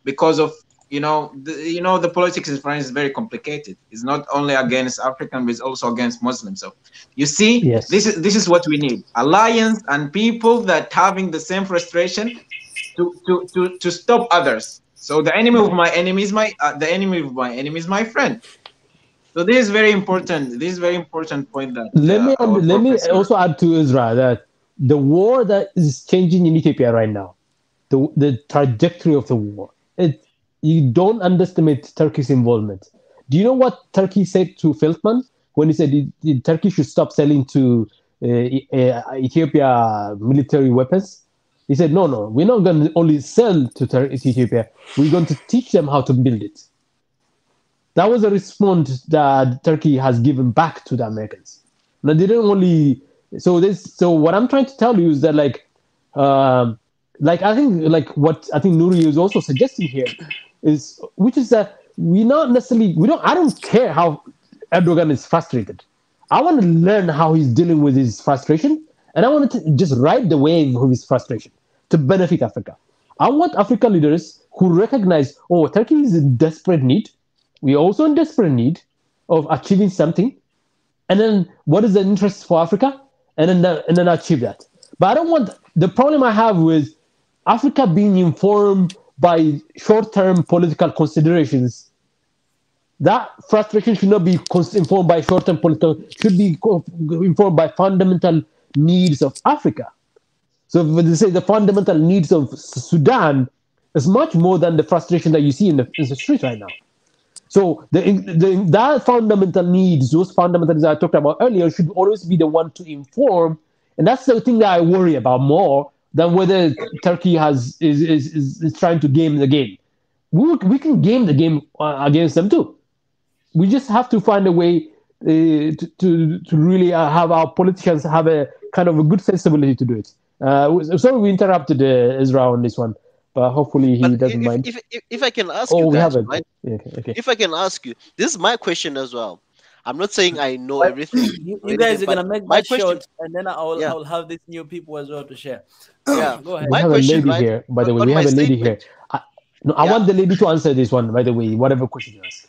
because of the politics in France is very complicated. It's not only against African, but it's also against Muslims. So you see, yes. This is what we need: alliance and people that having the same frustration to stop others. So the enemy of my enemy is my friend. So this is very important. This is very important point that let me also add to Israel that the war that is changing in Ethiopia right now, the trajectory of the war, you don't underestimate Turkey's involvement. Do you know what Turkey said to Feldman when he said Turkey should stop selling to Ethiopia military weapons? He said, no, we're not going to only sell to Ethiopia. We're going to teach them how to build it. That was a response that Turkey has given back to the Americans. Now, they didn't only so what I'm trying to tell you is that I think what I think Nuri is also suggesting here is that I don't care how Erdogan is frustrated. I want to learn how he's dealing with his frustration, and I want to just ride the wave of his frustration to benefit Africa. I want African leaders who recognize, Turkey is in desperate need. We're also in desperate need of achieving something. And then what is the interest for Africa? And then achieve that. But I don't want the problem I have with Africa being informed by short-term political considerations. That frustration should not be informed by short-term political, should be informed by fundamental needs of Africa. So when they say the fundamental needs of Sudan is much more than the frustration that you see in the street right now. So that fundamental needs, those fundamentals I talked about earlier, should always be the one to inform, and that's the thing that I worry about more than whether Turkey is trying to game the game. We can game the game against them too. We just have to find a way to really have our politicians have a kind of a good sensibility to do it. Sorry, we interrupted Israel on this one. But hopefully he doesn't mind. If I can ask you guys, right? Okay. If I can ask you, this is my question as well. I'm not saying I know everything. You guys are gonna make my short, and then I'll have these new people as well to share. Yeah, go ahead. We have a lady here, by the way. We have a lady here. I want the lady to answer this one, by the way, whatever question you ask.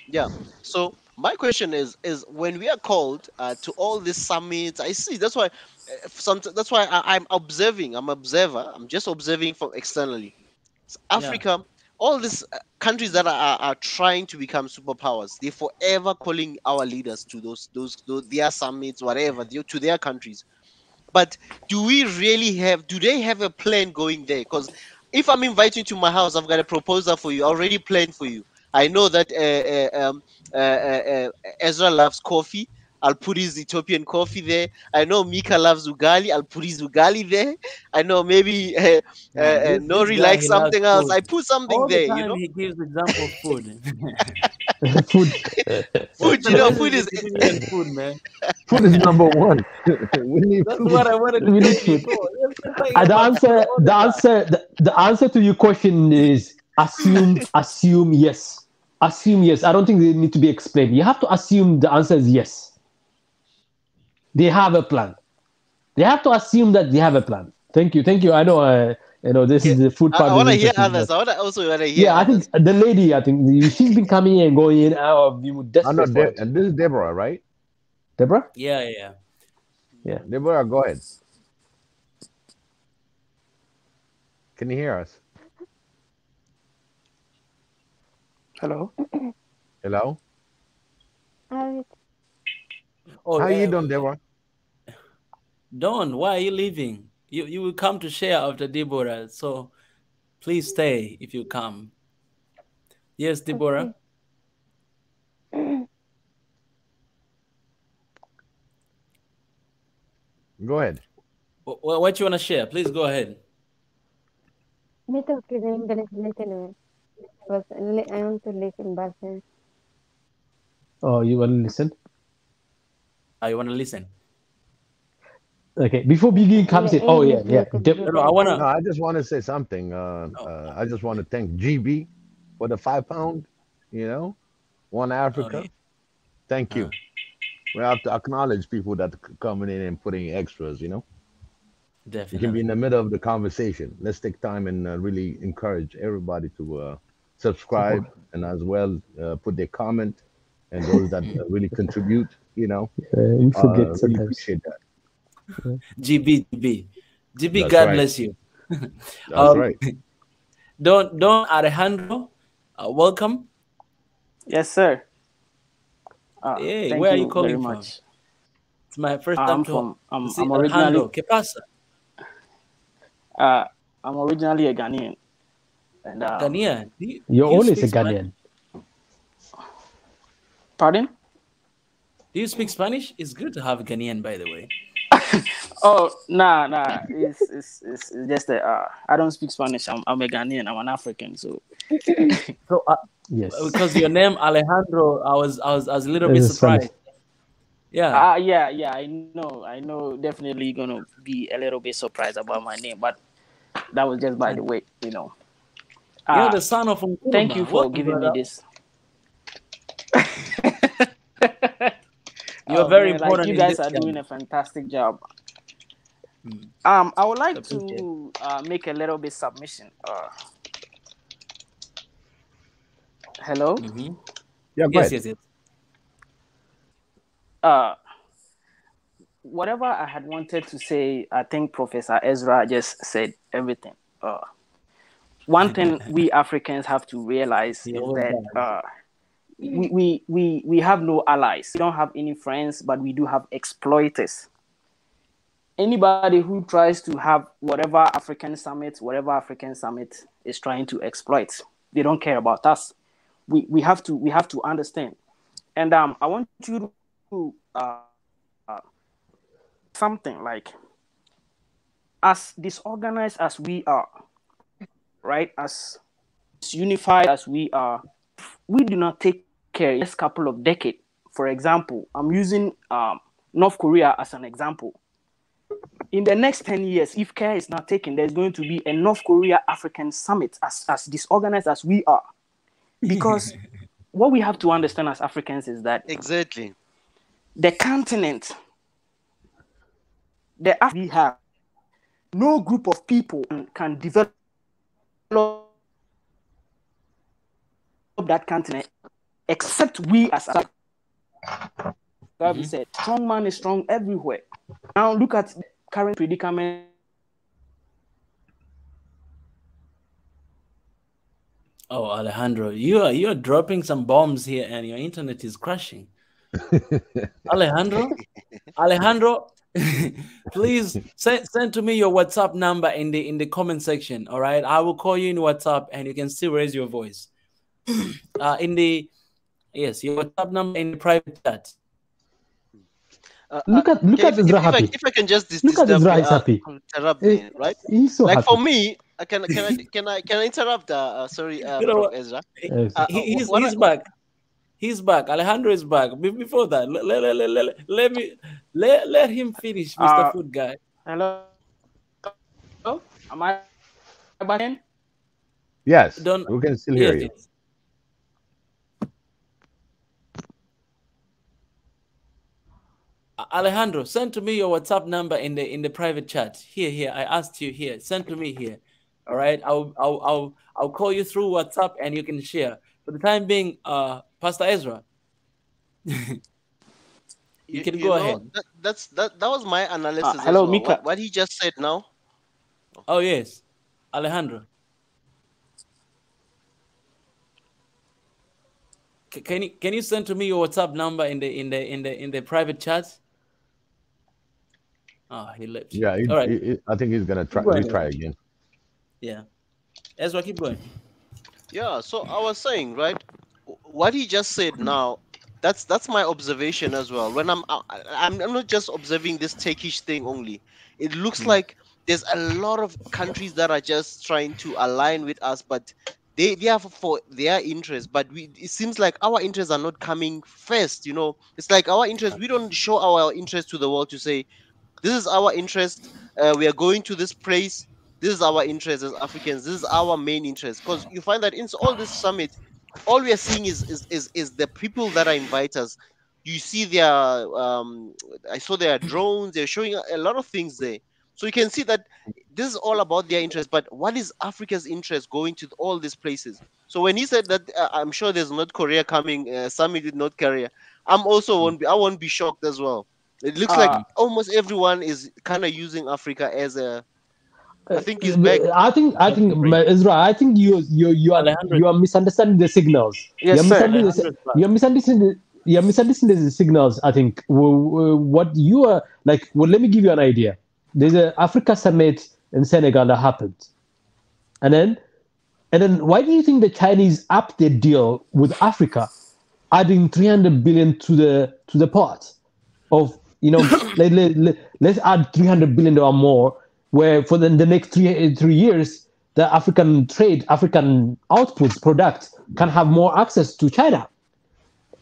Yeah. So my question is when we are called to all these summits, I see. That's why. That's why I'm observing. I'm observer. I'm just observing from externally. Africa, all these countries that are trying to become superpowers, they're forever calling our leaders to those their summits, whatever, to their countries. But do they have a plan going there? Because if I'm inviting you to my house, I've got a proposal for you, already planned for you. I know that Ezra loves coffee. I'll put his Ethiopian coffee there. I know Mika loves ugali. I'll put his ugali there. I know maybe Nori likes something else. I put something all there. The time he gives example of food. Food. Food is food, man. Food is number one. We need That's food. What I wanted to say. The answer to your question is assume yes. Assume yes. I don't think they need to be explained. You have to assume the answer is yes. They have a plan. They have to assume that they have a plan. Thank you. I know. This is the food part. I want to hear others. I also want to hear. Yeah, others. I think the lady. I think she's been coming in and going in out of desperate. And this is Deborah, right? Deborah? Yeah. Deborah, go ahead. Can you hear us? Hello. Hello. Oh, how you doing, Deborah? Don, why are you leaving? You will come to share after Deborah, so please stay if you come. Yes, Deborah. Okay. Go ahead. What you want to share? Please go ahead. I want to listen, but. Oh, you want to listen? You want to listen? Okay. Before Biggie comes in, yeah. I just want to say something. I just want to thank GB for the £5. One Africa. Thank you. We have to acknowledge people that are coming in and putting extras. Definitely. You can be in the middle of the conversation. Let's take time and really encourage everybody to subscribe and as well put their comment, and those that really contribute. You forget really sometimes. appreciate that. GB, That's God right. bless you. That's right. Don Alejandro, welcome. Yes, sir. Hey, Thank where are you you very calling from? much. It's my first time to see I'm Alejandro. originally ¿Qué pasa? I'm originally a Ghanaian. And Ghanaian. You're do you always a speak Spanish? Ghanaian. Pardon? Do you speak Spanish? It's good to have a Ghanaian, by the way. Oh, nah. It's just that I don't speak Spanish. I'm a Ghanaian. I'm an African. So Yes. Because your name Alejandro, I was a little bit It's Spanish. surprised. Yeah. yeah. I know. Definitely gonna be a little bit surprised about my name, but that was just by the way, you know. You're the son of Nkrumah. Thank you for Welcome, giving brother. me this. You're very man, important. like you guys are doing a fantastic job. I would like to make a little bit submission. Hello? Mm-hmm. Yeah, Yes. Whatever I had wanted to say, I think Professor Ezra just said everything. One thing we Africans have to realize is that we have no allies. We don't have any friends, but we do have exploiters. Anybody who tries to have whatever African summit is trying to exploit, they don't care about us. We have to understand. And I want you to something like, as disorganized as we are, right? As unified as we are, we do not take care. Next couple of decades, for example, I'm using North Korea as an example. In the next 10 years, if care is not taken, there's going to be a North Korea African summit as disorganized as we are. Because what we have to understand as Africans is that exactly the continent, we have, no group of people can develop that continent except we as Africans. God said, strong man is strong everywhere. Now look at the current predicament. Oh, Alejandro, you're dropping some bombs here, and your internet is crashing. Alejandro, please send to me your WhatsApp number in the comment section. All right, I will call you in WhatsApp, and you can still raise your voice. Your WhatsApp number in the private chat. Look at Ezra happy. If I can just look at Ezra is happy. Interrupt me, right? He's so like happy. for me, can I interrupt? Prof. Ezra. He's back. He's back. Alejandro is back. Before that, let him finish, Mr. Food Guy. Hello. Am I back in? Yes. We can still hear you. Alejandro, send to me your WhatsApp number in the private chat. Here. I asked you here. Send to me here. All right. I'll call you through WhatsApp and you can share. For the time being, Pastor Ezra, you can go ahead. That was my analysis. Hello, as well. Mika. What he just said now. Oh yes, Alejandro. Can you send to me your WhatsApp number in the private chat? Oh, he left. Yeah, all right. I think he's gonna retry again. Yeah, Ezra, keep going. Yeah, so I was saying, right, what he just said now, that's my observation as well. When I'm not just observing this Turkish thing only. It looks like there's a lot of countries that are just trying to align with us, but they are for their interests. But it seems like our interests are not coming first. You know, it's like our interests. We don't show our interest to the world to say, this is our interest. We are going to this place. This is our interest as Africans. This is our main interest. Because you find that in all this summit, all we are seeing is the people that are invite us. You see their I saw their drones. They're showing a lot of things there. So you can see that this is all about their interest. But what is Africa's interest going to all these places? So when he said that, I'm sure there's North Korea coming, summit with North Korea, I won't be shocked as well. It looks like almost everyone is kind of using Africa as a I think he's back. I think Ezra, I think you are misunderstanding the signals. Yes, sir. You're misunderstanding the signals. I think what you are like. Well, let me give you an idea. There's an Africa summit in Senegal that happened, and then why do you think the Chinese upped their deal with Africa, adding 300 billion to the pot of let's add 300 billion or more, where for the next three years the African outputs product can have more access to China.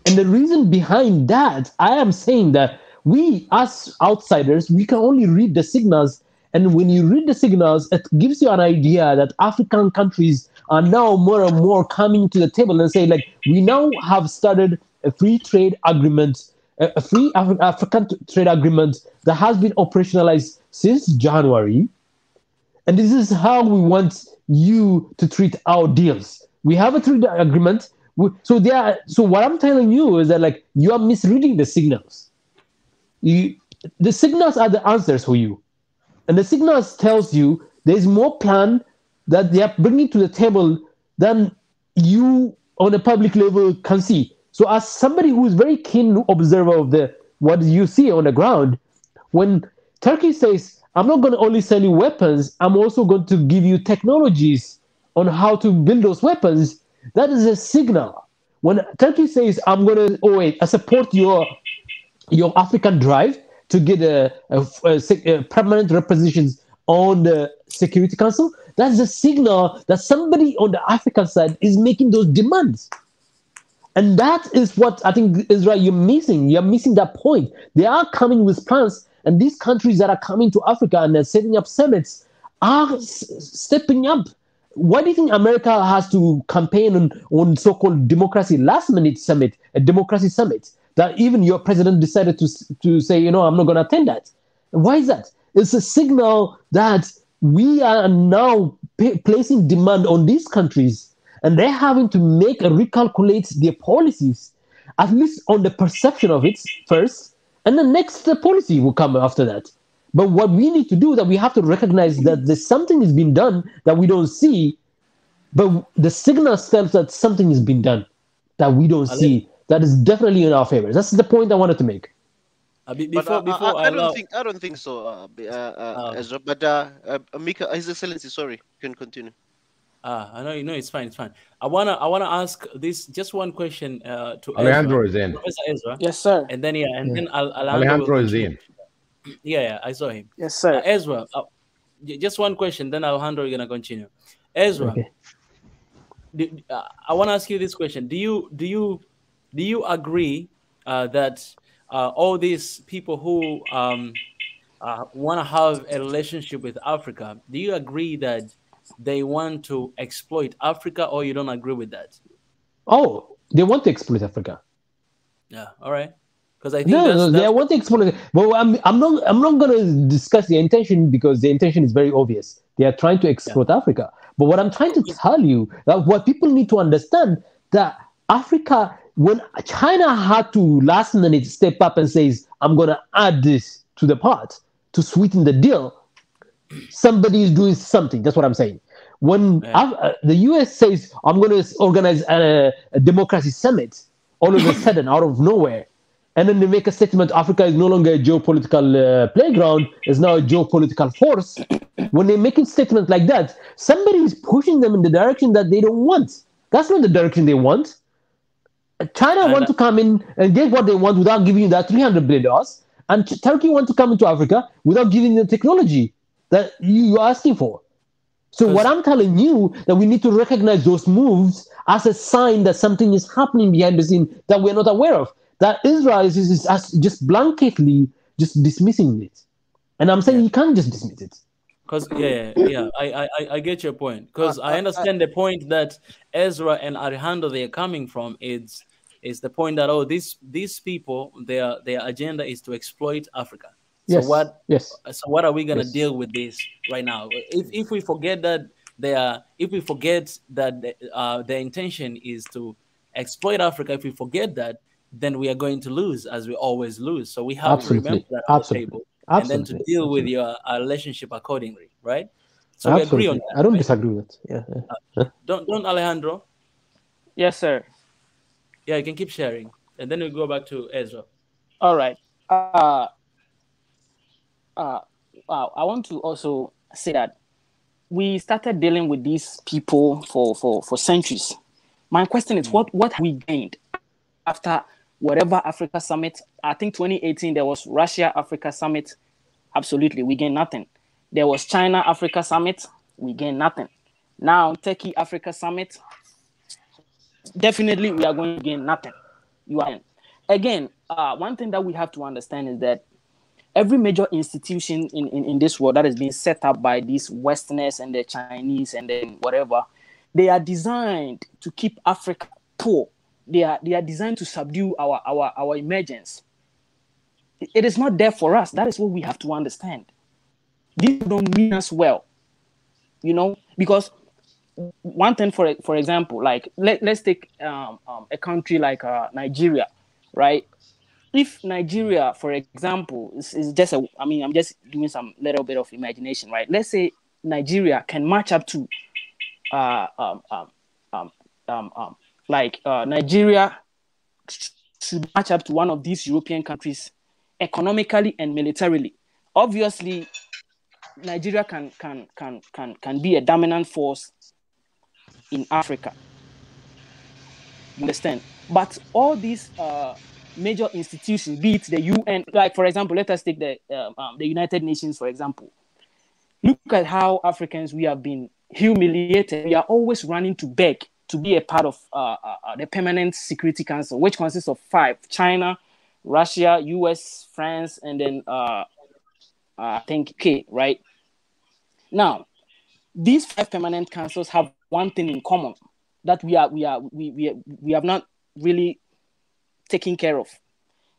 And the reason behind that, I am saying that we as outsiders, we can only read the signals, and when you read the signals, it gives you an idea that African countries are now more and more coming to the table and say, like, we now have started a free trade agreement, a free African trade agreement that has been operationalized since January. And this is how we want you to treat our deals. We have a trade agreement. So what I'm telling you is that, like, you are misreading the signals. The signals are the answers for you. And the signals tells you there's more plan that they are bringing to the table than you on a public level can see. So as somebody who is very keen observer of what you see on the ground, when Turkey says, I'm not going to only sell you weapons, I'm also going to give you technologies on how to build those weapons, that is a signal. When Turkey says, I'm going to support your African drive to get a permanent representations on the Security Council, that's a signal that somebody on the African side is making those demands. And that is what I think, Israel, you're missing. You're missing that point. They are coming with plans, and these countries that are coming to Africa and they're setting up summits are stepping up. Why do you think America has to campaign on so-called democracy last-minute summit, a democracy summit, that even your president decided to say, I'm not going to attend that? Why is that? It's a signal that we are now placing demand on these countries, and they're having to recalculate their policies, at least on the perception of it first, and the next policy will come after that. But what we need to do is that we have to recognize that there's something is being done that we don't see, but the signal tells that something has been done that we don't see. That is definitely in our favor. That's the point I wanted to make. I don't think so, Ezra. But Mika, His Excellency, sorry, you can continue. I know, it's fine. I wanna ask this just one question to Alejandro is in. Professor Ezra. Yes, sir. And then then Alejandro is in. Yeah, I saw him. Yes, sir. Ezra, just one question, then Alejandro is gonna continue. Ezra, okay. I want to ask you this question: Do you agree that all these people who want to have a relationship with Africa, do you agree that they want to exploit Africa, or you don't agree with that? Oh, they want to exploit Africa. Yeah, all right. Because I think they want to exploit. But I'm not going to discuss the intention, because the intention is very obvious. They are trying to exploit Africa. But what I'm trying to tell you, that what people need to understand, that Africa, when China had to last minute step up and says, I'm going to add this to the pot to sweeten the deal, somebody is doing something. That's what I'm saying. When the US says, I'm going to organize a democracy summit, all of a sudden, out of nowhere, and then they make a statement, Africa is no longer a geopolitical playground, it's now a geopolitical force. When they're making statements like that, somebody is pushing them in the direction that they don't want. That's not the direction they want. China want to come in and get what they want without giving you that $300 billion, and Turkey want to come into Africa without giving the technology that you're asking for. So what I'm telling you, that we need to recognize those moves as a sign that something is happening behind the scene that we're not aware of. That Israel is just blanketly just dismissing it. And I'm saying you can't just dismiss it. Because I get your point. Because I understand the point that Ezra and Alejandro, they are coming from. Is the point that these people, their agenda is to exploit Africa. So what are we gonna deal with this right now? If we forget that their intention is to exploit Africa, if we forget that, then we are going to lose, as we always lose. So we have to remember that on the table, and then to deal with your relationship accordingly, right? So we agree on that. I don't right? disagree with it. Yeah. Don't Alejandro? Yes, sir. Yeah, you can keep sharing. And then we go back to Ezra. All right. I want to also say that we started dealing with these people for centuries. My question is, what have we gained after whatever Africa summit? I think 2018 there was Russia Africa summit. Absolutely, we gained nothing. There was China Africa summit. We gained nothing. Now Turkey Africa summit. Definitely, we are going to gain nothing. You are again. One thing that we have to understand is that every major institution in this world that is being set up by these Westerners and the Chinese and then whatever, they are designed to keep Africa poor. They are designed to subdue our emergence. It is not there for us. That is what we have to understand. These don't mean us well, because one thing, for example, like let's take a country like Nigeria, right? If Nigeria, for example, is just I'm just doing some little bit of imagination, right? Let's say Nigeria can match up to, Nigeria should match up to one of these European countries economically and militarily. Obviously, Nigeria can be a dominant force in Africa. You understand? But all these major institutions, be it the UN, like for example, let us take the United Nations, for example. Look at how Africans, we have been humiliated. We are always running to beg to be a part of the Permanent Security Council, which consists of 5: China, Russia, US, France, and then I think UK, right? Now, these 5 permanent councils have one thing in common that we have not really taken care of.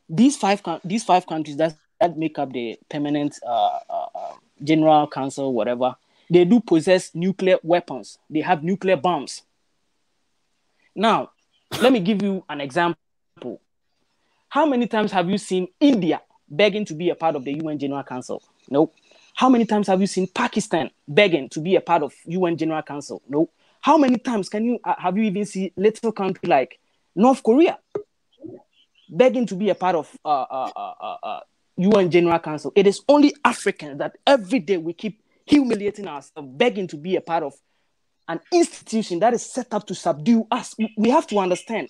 These five countries that make up the permanent general council, whatever, they do possess nuclear weapons. They have nuclear bombs. Now, let me give you an example. How many times have you seen India begging to be a part of the UN General Council? Nope. How many times have you seen Pakistan begging to be a part of UN General Council? Nope. How many times have you even seen little country like North Korea begging to be a part of UN General Council? It is only Africans that every day we keep humiliating ourselves, begging to be a part of an institution that is set up to subdue us. We have to understand,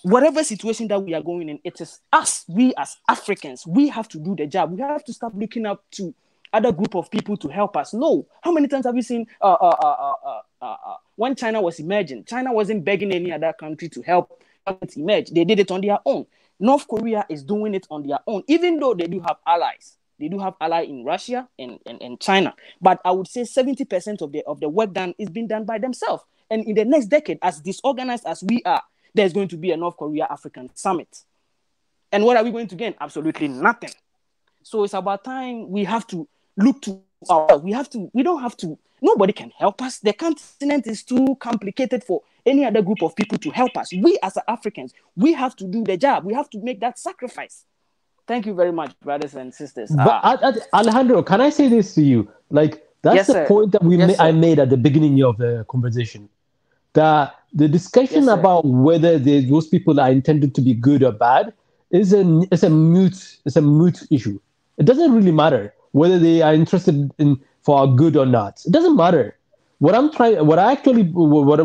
whatever situation that we are going in, it is us, we as Africans, we have to do the job. We have to stop looking up to other group of people to help us. No. How many times have you seen when China was emerging? China wasn't begging any other country to help it emerge. They did it on their own. North Korea is doing it on their own, even though they do have allies. They do have allies in Russia and China. But I would say 70% of the work done is being done by themselves. And in the next decade, as disorganized as we are, there's going to be a North Korea African summit. And what are we going to gain? Absolutely nothing. So it's about time we have to look to ourselves. Nobody can help us. The continent is too complicated for any other group of people to help us. We as Africans, we have to do the job. We have to make that sacrifice. Thank you very much, brothers and sisters. But Alejandro, can I say this to you? Like, that's the point that I made at the beginning of the conversation. The discussion about whether those people are intended to be good or bad is a moot issue. It doesn't really matter whether they are interested in for our good or not. It doesn't matter. What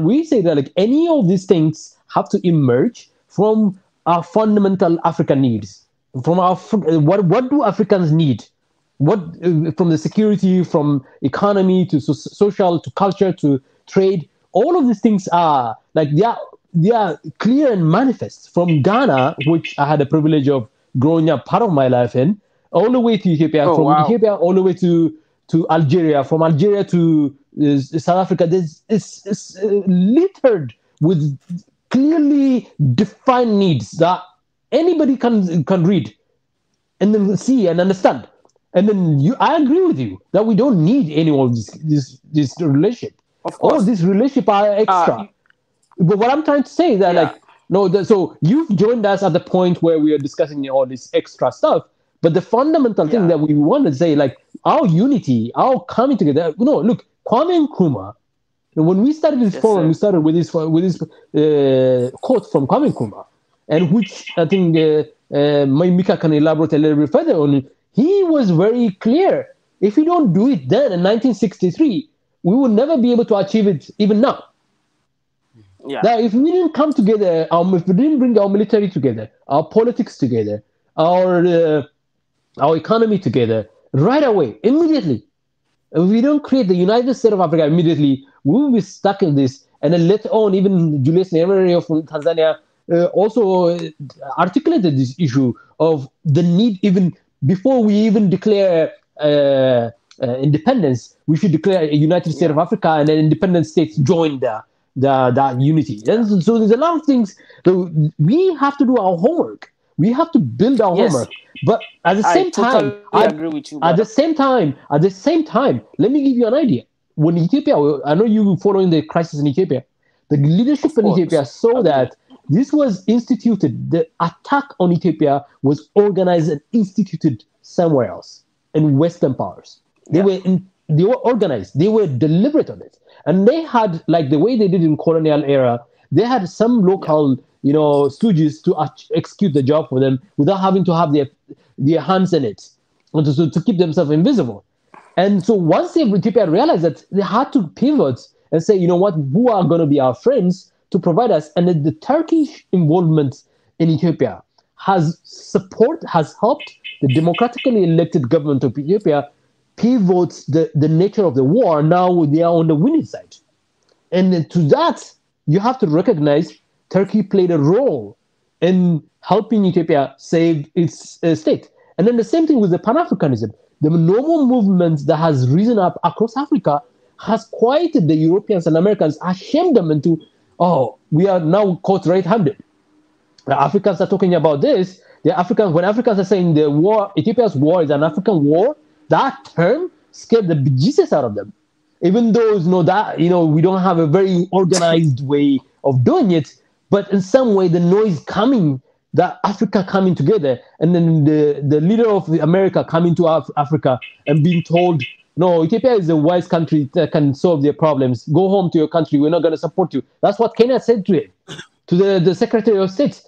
we say that like any of these things have to emerge from our fundamental African needs. From our what do Africans need? What from the security, from economy to social to culture to trade. All of these things are like they are clear and manifest. From Ghana, which I had the privilege of growing up part of my life in, all the way to Ethiopia, Ethiopia all the way to Algeria, from Algeria to South Africa. It's littered with clearly defined needs that anybody can read and then see and understand. And then I agree with you that we don't need any of this relationship. All these relationships are extra. But what I'm trying to say is that so you've joined us at the point where we are discussing all this extra stuff. But the fundamental thing that we want to say, like our unity, our coming together. Look, Kwame Nkrumah. When we started this forum, we started with this quote from Kwame Nkrumah, and which I think Mika can elaborate a little bit further on. He was very clear. If we don't do it then in 1963, we will never be able to achieve it even now. Yeah. That if we didn't come together, if we didn't bring our military together, our politics together, our economy together, right away, immediately, if we don't create the United States of Africa immediately, we will be stuck in this. And then later on, even Julius Nyerere from Tanzania also articulated this issue of the need, even before we even declare independence, we should declare a United States of Africa, and then independent states join that unity. And so there's a lot of things that we have to do our homework. We have to build our homework. But at the same time, I agree with you. At the same time, let me give you an idea. When Ethiopia, I know you following the crisis in Ethiopia, the leadership in Ethiopia saw that this was instituted, the attack on Ethiopia was organized and instituted somewhere else in Western powers. They were organized, they were deliberate on it. And they had, like the way they did in colonial era, they had some local stooges to execute the job for them without having to have their hands in it, to keep themselves invisible. And so once Ethiopia realized that, they had to pivot and say, you know what, who are going to be our friends to provide us? And then the Turkish involvement in Ethiopia has helped the democratically elected government of Ethiopia pivot the nature of the war. Now they are on the winning side. And to that, you have to recognize Turkey played a role in helping Ethiopia save its state. And then the same thing with the Pan-Africanism. The normal movement that has risen up across Africa has quieted the Europeans and Americans, shamed them into, we are now caught red-handed. The Africans are talking about this. When Africans are saying the war, Ethiopia's war is an African war, that term scared the bejesus out of them. Even though we don't have a very organized way of doing it, but in some way the noise coming, that Africa coming together, and then the leader of America coming to Africa and being told, no, Ethiopia is a wise country that can solve their problems. Go home to your country. We're not going to support you. That's what Kenya said to him, to the Secretary of State.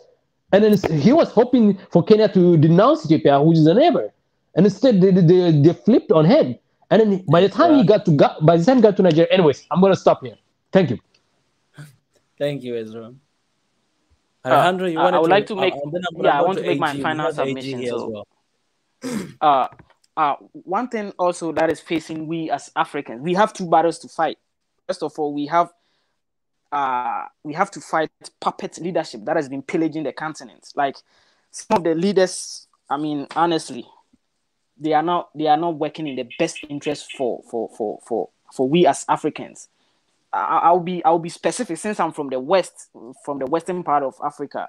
And then he was hoping for Kenya to denounce Ethiopia, which is a neighbor. And instead, they flipped on him. And then by the time he got to Nigeria, anyways, I'm going to stop here. Thank you. Thank you, Ezra. Alejandro, you I would to, like to make. I want to make my AG. final submission. So, one thing also that is facing we as Africans, we have two battles to fight. First of all, we have to fight puppet leadership that has been pillaging the continent. Like some of the leaders, I mean, honestly, they are not working in the best interest for we as Africans. I'll be specific since I'm from the western part of Africa.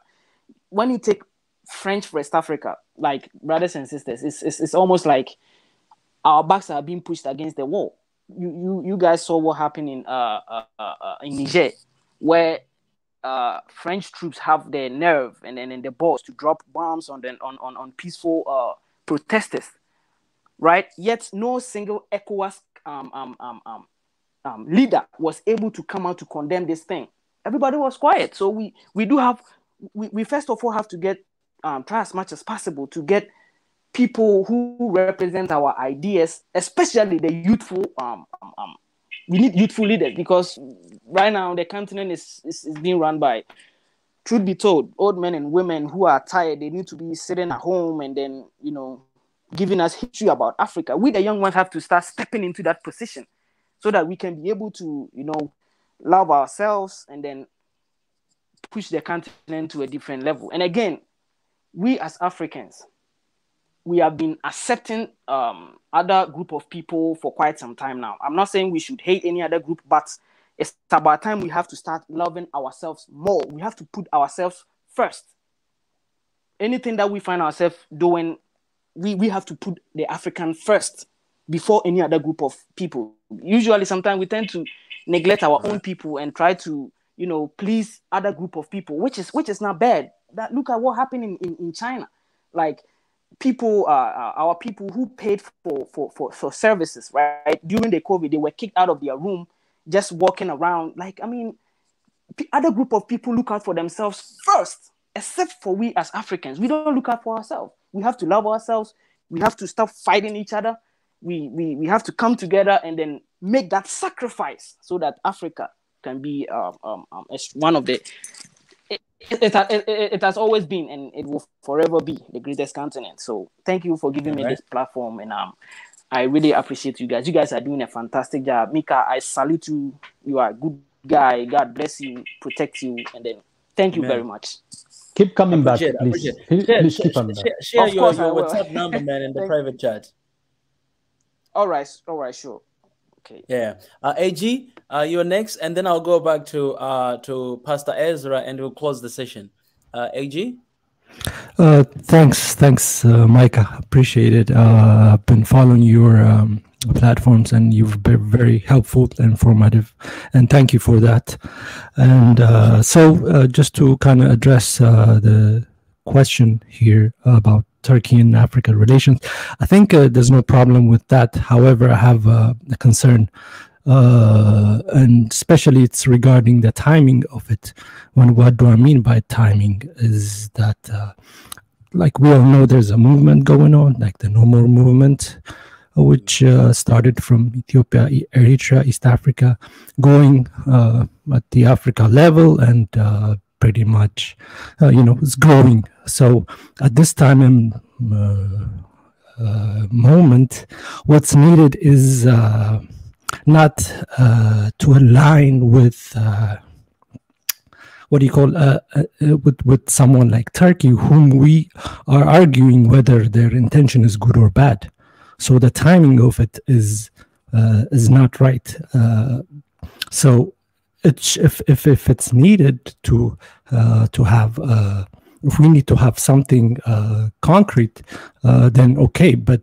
When you take French West Africa, like brothers and sisters, it's almost like our backs are being pushed against the wall. You guys saw what happened in Niger, where French troops have the nerve and then the balls to drop bombs on peaceful protesters, right? Yet no single ECOWAS leader was able to come out to condemn this thing. Everybody was quiet. So we first of all have to get try as much as possible to get people who represent our ideas, especially the youthful. We need youthful leaders, because right now the continent is being run by, truth be told, old men and women who are tired. They need to be sitting at home and then giving us history about Africa. We the young ones have to start stepping into that position, so that we can be able to, love ourselves and then push the continent to a different level. And again, we as Africans, we have been accepting other group of people for quite some time now. I'm not saying we should hate any other group, but it's about time we have to start loving ourselves more. We have to put ourselves first. Anything that we find ourselves doing, we have to put the African first before any other group of people. Usually, sometimes we tend to neglect our own people and try to, please other group of people, which is not bad. Look at what happened in China. Like, people, our people who paid for services, right? During the COVID, they were kicked out of their room, just walking around. Like, I mean, other group of people look out for themselves first, except for we as Africans. We don't look out for ourselves. We have to love ourselves. We have to stop fighting each other. We have to come together and then make that sacrifice so that Africa can be one of the. It has always been, and it will forever be, the greatest continent. So thank you for giving me this platform, and I really appreciate you guys. You guys are doing a fantastic job. Mika, I salute you. You are a good guy. God bless you, protect you, and then thank you very much. Keep coming back, please. Please keep coming back. Share your WhatsApp number, man, in the private chat. All right, sure. Okay. Yeah. AG, you're next, and then I'll go back to Pastor Ezra, and we'll close the session. AG. Thanks, Micah. Appreciate it. I've been following your platforms, and you've been very helpful and informative, and thank you for that. And so just to kind of address the question here about Turkey and Africa relations, I think there's no problem with that. However, I have a concern, and especially it's regarding the timing of it. What do I mean by timing is that, like we all know, there's a movement going on, like the No More movement, which started from Ethiopia, Eritrea, East Africa, going at the Africa level, and pretty much, it's growing. So at this time and moment, what's needed is not to align with with someone like Turkey, whom we are arguing whether their intention is good or bad. So the timing of it is not right. So if it's needed to have if we need to have something concrete, then okay, but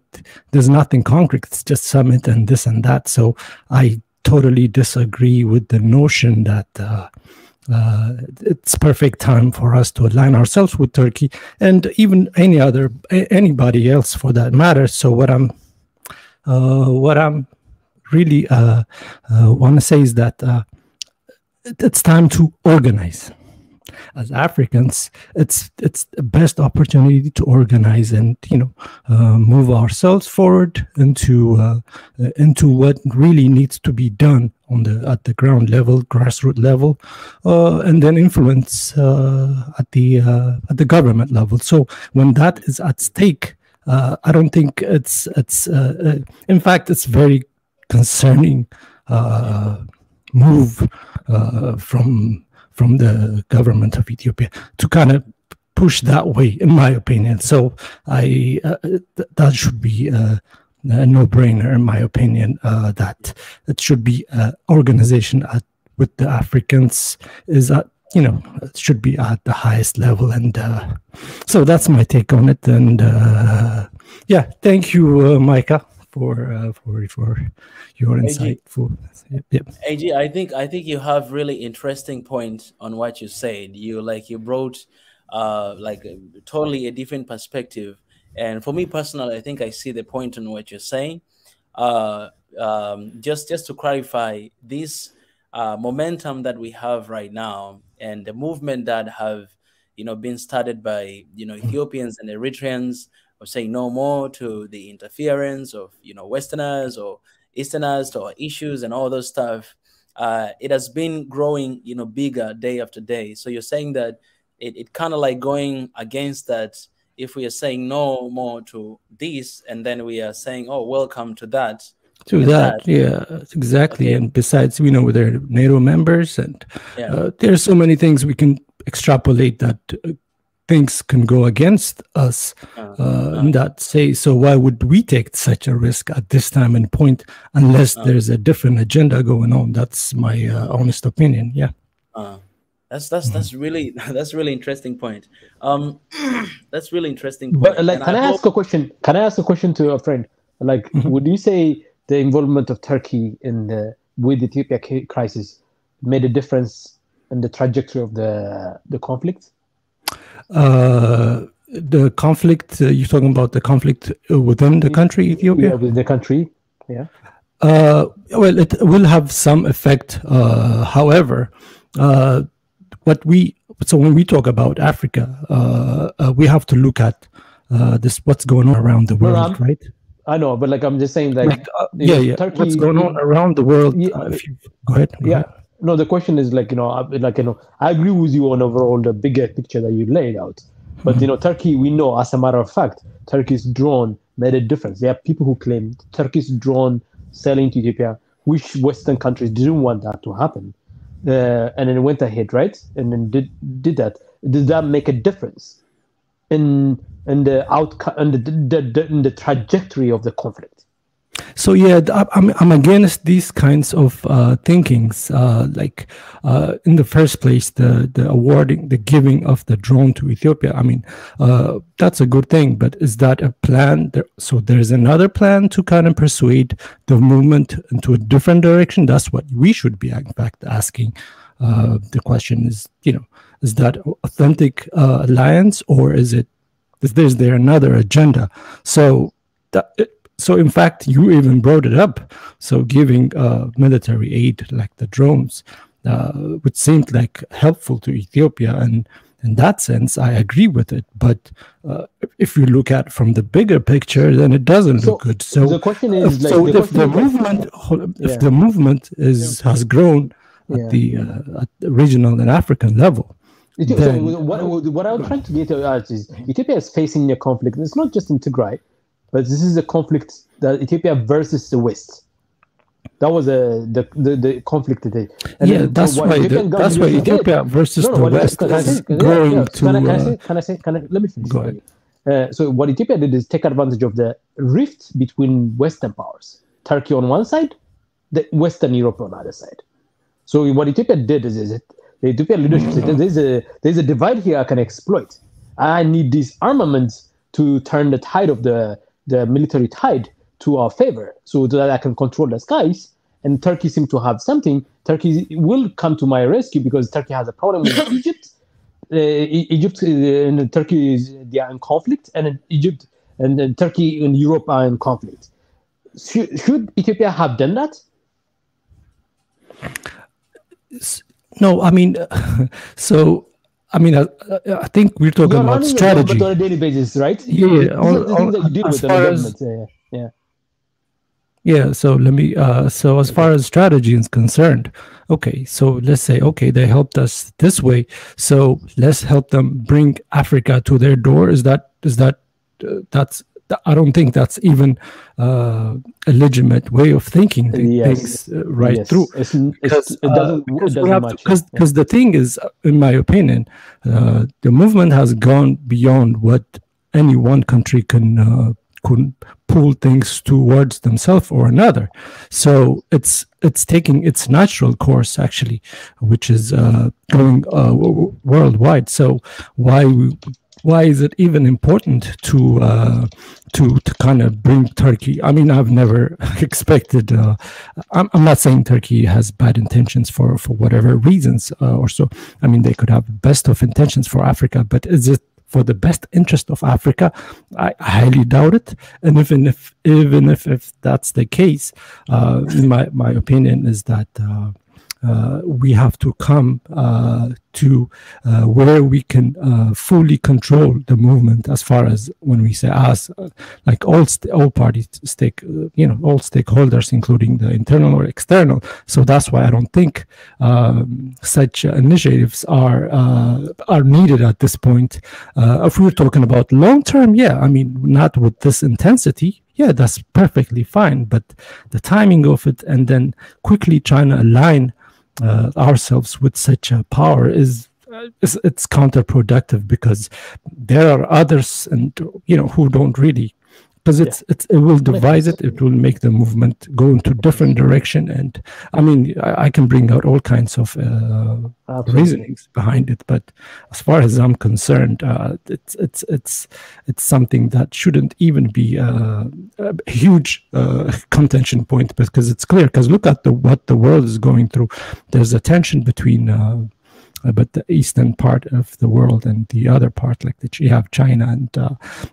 there's nothing concrete. It's just summit and this and that. So I totally disagree with the notion that it's perfect time for us to align ourselves with Turkey and even anybody else for that matter. So what I'm really want to say is that it's time to organize. As Africans, it's the best opportunity to organize and move ourselves forward into what really needs to be done at the ground level, grassroots level, and then influence at the government level. So when that is at stake, I don't think it's in fact it's very concerning move from the government of Ethiopia to kind of push that way, in my opinion. So that should be a no-brainer, in my opinion, that it should be organization with the Africans is at, it should be at the highest level. And so that's my take on it. And yeah, thank you, Micah, for your insightful. Yep. AG, I think you have really interesting point on what you said. You brought totally a different perspective, and for me personally, I think I see the point on what you're saying. Just to clarify, this momentum that we have right now and the movement that have been started by Ethiopians and Eritreans of saying no more to the interference of Westerners or Easterners to our issues and all those stuff, it has been growing bigger day after day. So you're saying that it kind of like going against that. If we are saying no more to this, and then we are saying, oh, welcome to that. Yeah, exactly. Okay. And besides, they're NATO members, and there's so many things we can extrapolate that things can go against us in that say. So why would we take such a risk at this time and point unless there's a different agenda going on? That's my honest opinion. Yeah. That's really interesting point. That's really interesting point. But can I ask a question? Can I ask a question to a friend? Like, would you say the involvement of Turkey with the Ethiopia crisis made a difference in the trajectory of the conflict? the conflict, you're talking about the conflict within the country, Ethiopia? Yeah, with the country, yeah. Well, it will have some effect. However, when we talk about Africa, we have to look at what's going on around the world, right? I know, but like I'm just saying, Turkey, what's going on around the world? Go ahead. Go ahead. No, the question is I agree with you on overall the bigger picture that you laid out. But Turkey, we know as a matter of fact, Turkey's drone made a difference. There are people who claim Turkey's drone selling to Ethiopia, which Western countries didn't want that to happen, and then went ahead, right, and then did that. Did that make a difference in the outcome and in the trajectory of the conflict? So yeah, I'm against these kinds of thinkings. In the first place, the giving of the drone to Ethiopia. I mean, that's a good thing, but is that a plan? So there's another plan to kind of persuade the movement into a different direction. That's what we should be, in fact, asking. The question is, is that authentic alliance, or is there another agenda? So in fact, you even brought it up. So giving military aid like the drones would seem like helpful to Ethiopia, and in that sense, I agree with it. But if you look at from the bigger picture, then it doesn't look good. So the question is, if the movement has grown at the regional and African level. So what I'm trying to get at is Ethiopia is facing a conflict. It's not just in Tigray. But this is a conflict that Ethiopia versus the West. That was the conflict today. That's why Ethiopia versus the West is growing to. Let me finish. Go ahead. So what Ethiopia did is take advantage of the rift between Western powers. Turkey on one side, the Western Europe on the other side. So what Ethiopia did is the Ethiopian leadership said, there's a divide here I can exploit. I need these armaments to turn the tide of the military tide to our favor, so that I can control the skies. And Turkey seems to have something. Turkey will come to my rescue because Turkey has a problem with Egypt. Egypt and Turkey they are in conflict, and Egypt and Turkey and Europe are in conflict. Should Ethiopia have done that? No, I mean, I think we're talking about strategy on a daily basis, right? So let me. So as far as strategy is concerned, okay. So let's say, okay, they helped us this way. So let's help them bring Africa to their door. That's? I don't think that's even a legitimate way of thinking things through. Because the thing is, in my opinion, the movement has gone beyond what any one country can pull things towards themselves or another. So it's taking its natural course, actually, which is going worldwide. So why is it even important to kind of bring Turkey? I mean, I've never expected. I'm not saying Turkey has bad intentions for whatever reasons or so. I mean, they could have best of intentions for Africa, but is it for the best interest of Africa? I highly doubt it. And even if that's the case, my opinion is that we have to come to where we can fully control the movement, as far as when we say us, like all parties all stakeholders, including the internal or external. So that's why I don't think such initiatives are needed at this point. If we're talking about long term, I mean, not with this intensity. Yeah, that's perfectly fine. But the timing of it, and then quickly trying to align ourselves with such a power it's counterproductive, because there are others, and who don't really, because it will divide it. It will make the movement go into different direction. And I mean, I can bring out all kinds of reasonings behind it, but as far as I'm concerned, it's something that shouldn't even be a huge contention point, because it's clear. Because look at what the world is going through. There's a tension between but the eastern part of the world and the other part, like that you have China and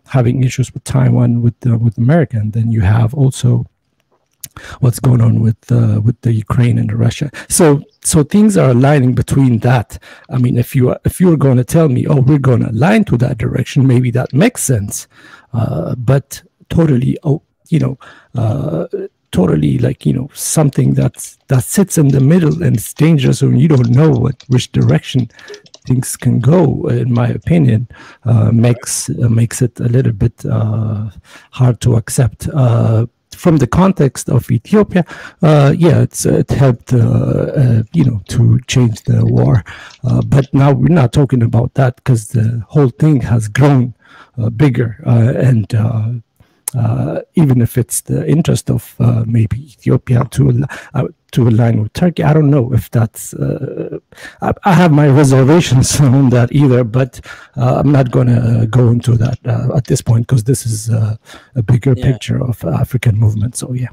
having issues with Taiwan with America, and then you have also what's going on with the Ukraine and Russia. So things are aligning between that. I mean, if you're going to tell me, oh, we're going to align to that direction, maybe that makes sense. But totally, totally like, something that sits in the middle and it's dangerous when you don't know which direction things can go, in my opinion, makes it a little bit hard to accept. From the context of Ethiopia, it helped, to change the war. But now we're not talking about that because the whole thing has grown bigger, and even if it's the interest of maybe Ethiopia to align with Turkey, I don't know if that's. I have my reservations on that either, but I'm not going to go into that at this point because this is a bigger picture of African movement. So yeah.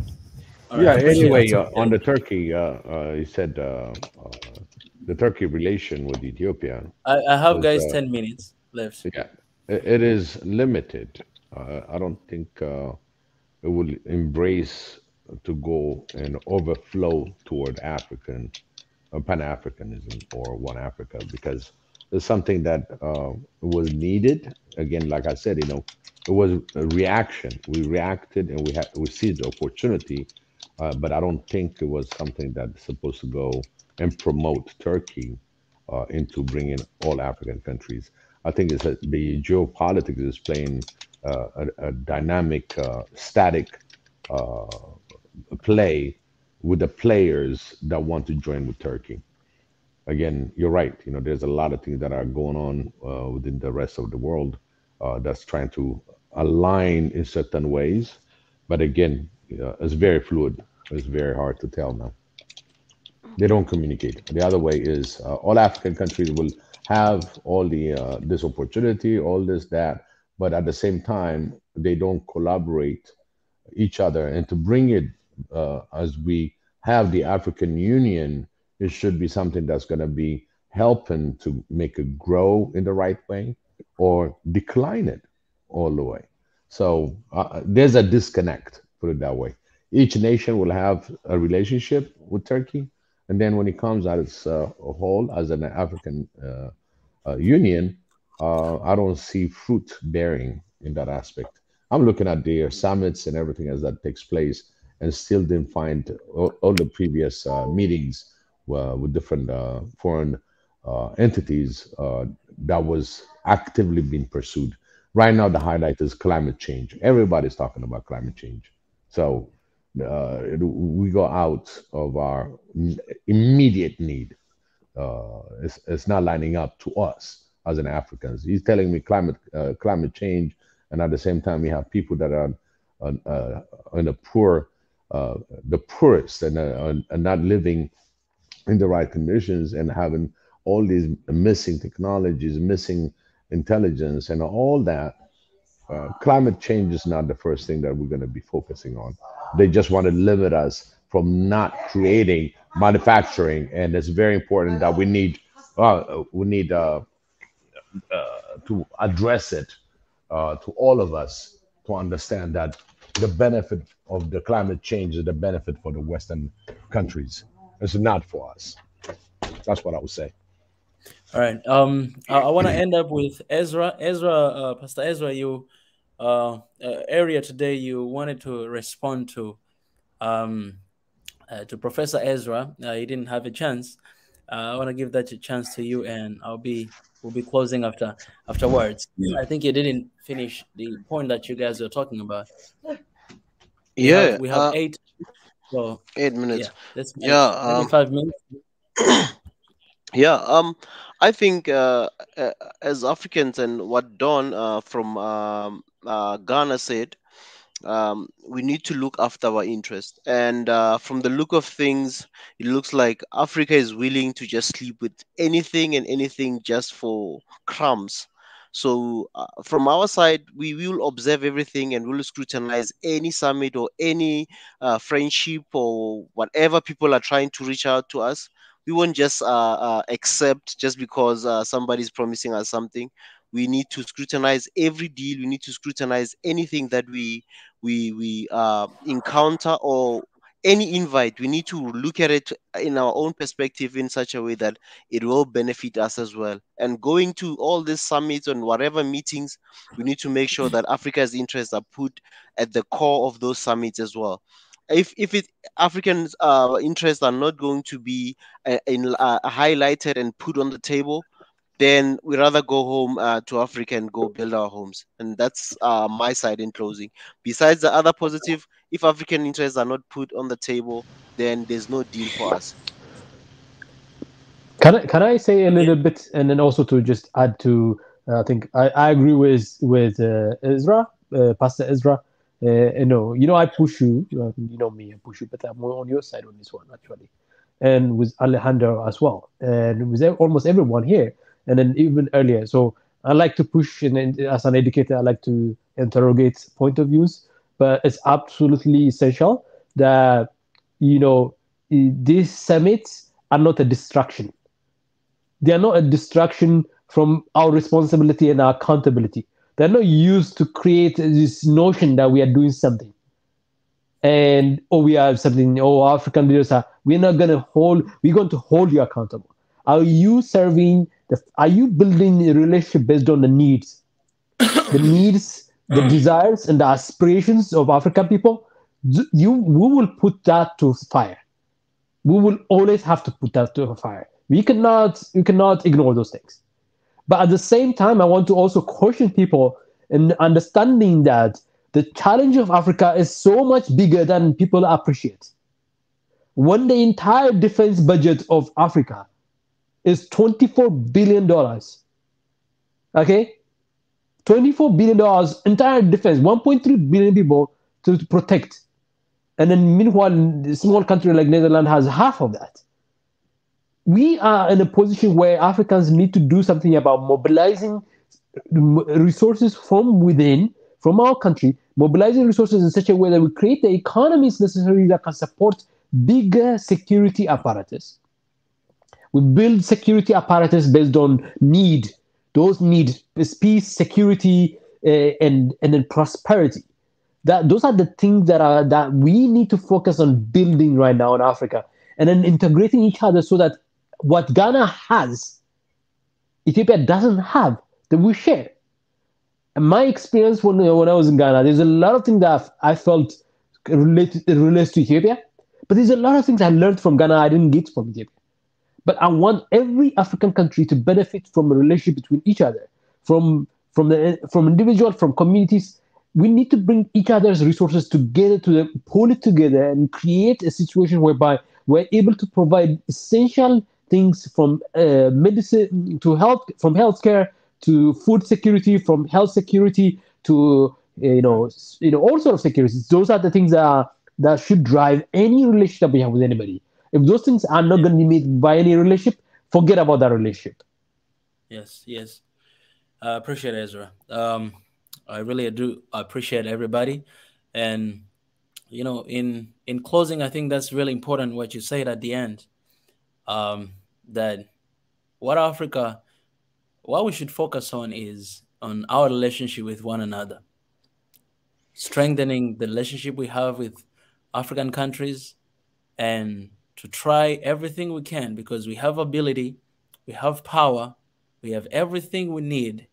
Anyway, on the Turkey, you said the Turkey relation with Ethiopia. I have guys 10 minutes left. Yeah, it is limited. I don't think it will embrace to go and overflow toward Pan-Africanism or One Africa, because it's something that was needed. Again, like I said, it was a reaction. We reacted and we seized the opportunity, but I don't think it was something that's supposed to go and promote Turkey into bringing all African countries. I think it's that the geopolitics is playing a dynamic, static play with the players that want to join with Turkey. Again, you're right. There's a lot of things that are going on within the rest of the world that's trying to align in certain ways. But again, it's very fluid. It's very hard to tell now. They don't communicate. The other way is all African countries will have all this opportunity, all this, that, but at the same time, they don't collaborate each other. And to bring it as we have the African Union, it should be something that's going to be helping to make it grow in the right way or decline it all the way. So there's a disconnect, put it that way. Each nation will have a relationship with Turkey. And then when it comes out as a whole, as an African Union, I don't see fruit bearing in that aspect. I'm looking at their summits and everything as that takes place, and still didn't find all the previous meetings with different foreign entities that was actively being pursued. Right now, the highlight is climate change. Everybody's talking about climate change. So we go out of our immediate need. It's not lining up to us as an Africans. He's telling me climate change, and at the same time, we have people that are in a poor, the poorest, and not living in the right conditions, and having all these missing technologies, missing intelligence, and all that. Climate change is not the first thing that we're going to be focusing on. They just want to limit us from not creating manufacturing, and it's very important that we need to address it to all of us to understand that the benefit of the climate change is the benefit for the Western countries. It's not for us. That's what I would say. All right. I want to end up with Ezra. Pastor Ezra, you earlier today you wanted to respond to Professor Ezra. He didn't have a chance. I want to give that a chance to you, and we'll be closing afterwards. I think you didn't finish the point that you guys were talking about. We have 8 minutes. Yeah, maybe 5 minutes. I think as Africans, and what Don from Ghana said, we need to look after our interest. And from the look of things, it looks like Africa is willing to just sleep with anything and anything just for crumbs. So from our side, we will observe everything and we'll scrutinize any summit or any friendship or whatever people are trying to reach out to us. we won't just accept just because somebody's promising us something. We need to scrutinize every deal. We need to scrutinize anything that we encounter, or any invite. We need to look at it in our own perspective in such a way that it will benefit us as well. And going to all these summits and whatever meetings, we need to make sure that Africa's interests are put at the core of those summits as well. If African interests are not going to be highlighted and put on the table, then we rather go home to Africa and go build our homes. And that's my side in closing. Besides the other positive, if African interests are not put on the table, then there's no deal for us. Can I say a little bit, and then also to just add to, I think I agree with Ezra, Pastor Ezra. I push you. You know me, I push you, but I'm more on your side on this one actually, and with Alejandro as well, and with almost everyone here, and then even earlier. So I like to push, and as an educator, I like to interrogate point of views, but it's absolutely essential that these summits are not a distraction. They are not a distraction from our responsibility and our accountability. They're not used to create this notion that we are doing something. And we are something, African leaders we're going to hold you accountable. Are you building a relationship based on the needs? The needs, the desires, and the aspirations of African people? We will put that to fire. We will always have to put that to fire. You cannot ignore those things. But at the same time, I want to also caution people in understanding that the challenge of Africa is so much bigger than people appreciate. When the entire defense budget of Africa is $24 billion, okay? $24 billion, entire defense, 1.3 billion people to protect. And then meanwhile, a small country like Netherlands has half of that. We are in a position where Africans need to do something about mobilizing resources from within, from our country, mobilizing resources in such a way that we create the economies necessary that can support bigger security apparatus. We build security apparatus based on need. Those needs is peace, security, and then prosperity. Those are the things that we need to focus on building right now in Africa, and then integrating each other so that what Ghana has, Ethiopia doesn't have, that we share. And my experience when I was in Ghana, there's a lot of things that I felt relates to Ethiopia, but there's a lot of things I learned from Ghana I didn't get from Ethiopia. But I want every African country to benefit from a relationship between each other, from individuals, from communities. We need to bring each other's resources together, pull it together, and create a situation whereby we're able to provide essential things from medicine to health, from healthcare to food security, from health security to all sorts of securities. Those are the things that should drive any relationship we have with anybody. If those things are not going to be made by any relationship, forget about that relationship. Yes. I appreciate it, Ezra. I really do appreciate everybody. And, in closing, I think that's really important what you said at the end, that what we should focus on is on our relationship with one another, strengthening the relationship we have with African countries, and to try everything we can, because we have ability, we have power, we have everything we need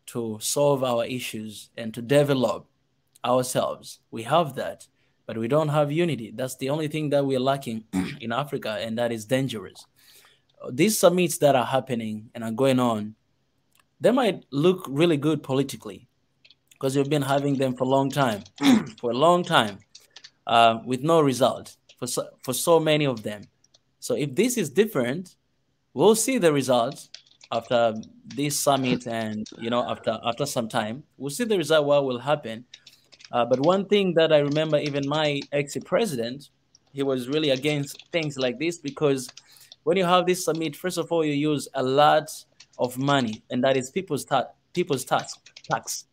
to solve our issues and to develop ourselves. We have that, but we don't have unity. That's the only thing that we're lacking in Africa, and that is dangerous. These summits that are happening and are going on, they might look really good politically because we've been having them for a long time, with no result for so many of them. So if this is different, we'll see the results after this summit, and after some time, we'll see the result, what will happen. But one thing that I remember, even my ex-president, he was really against things like this, because when you have this summit, first of all, you use a lot of money, and that is people's tax,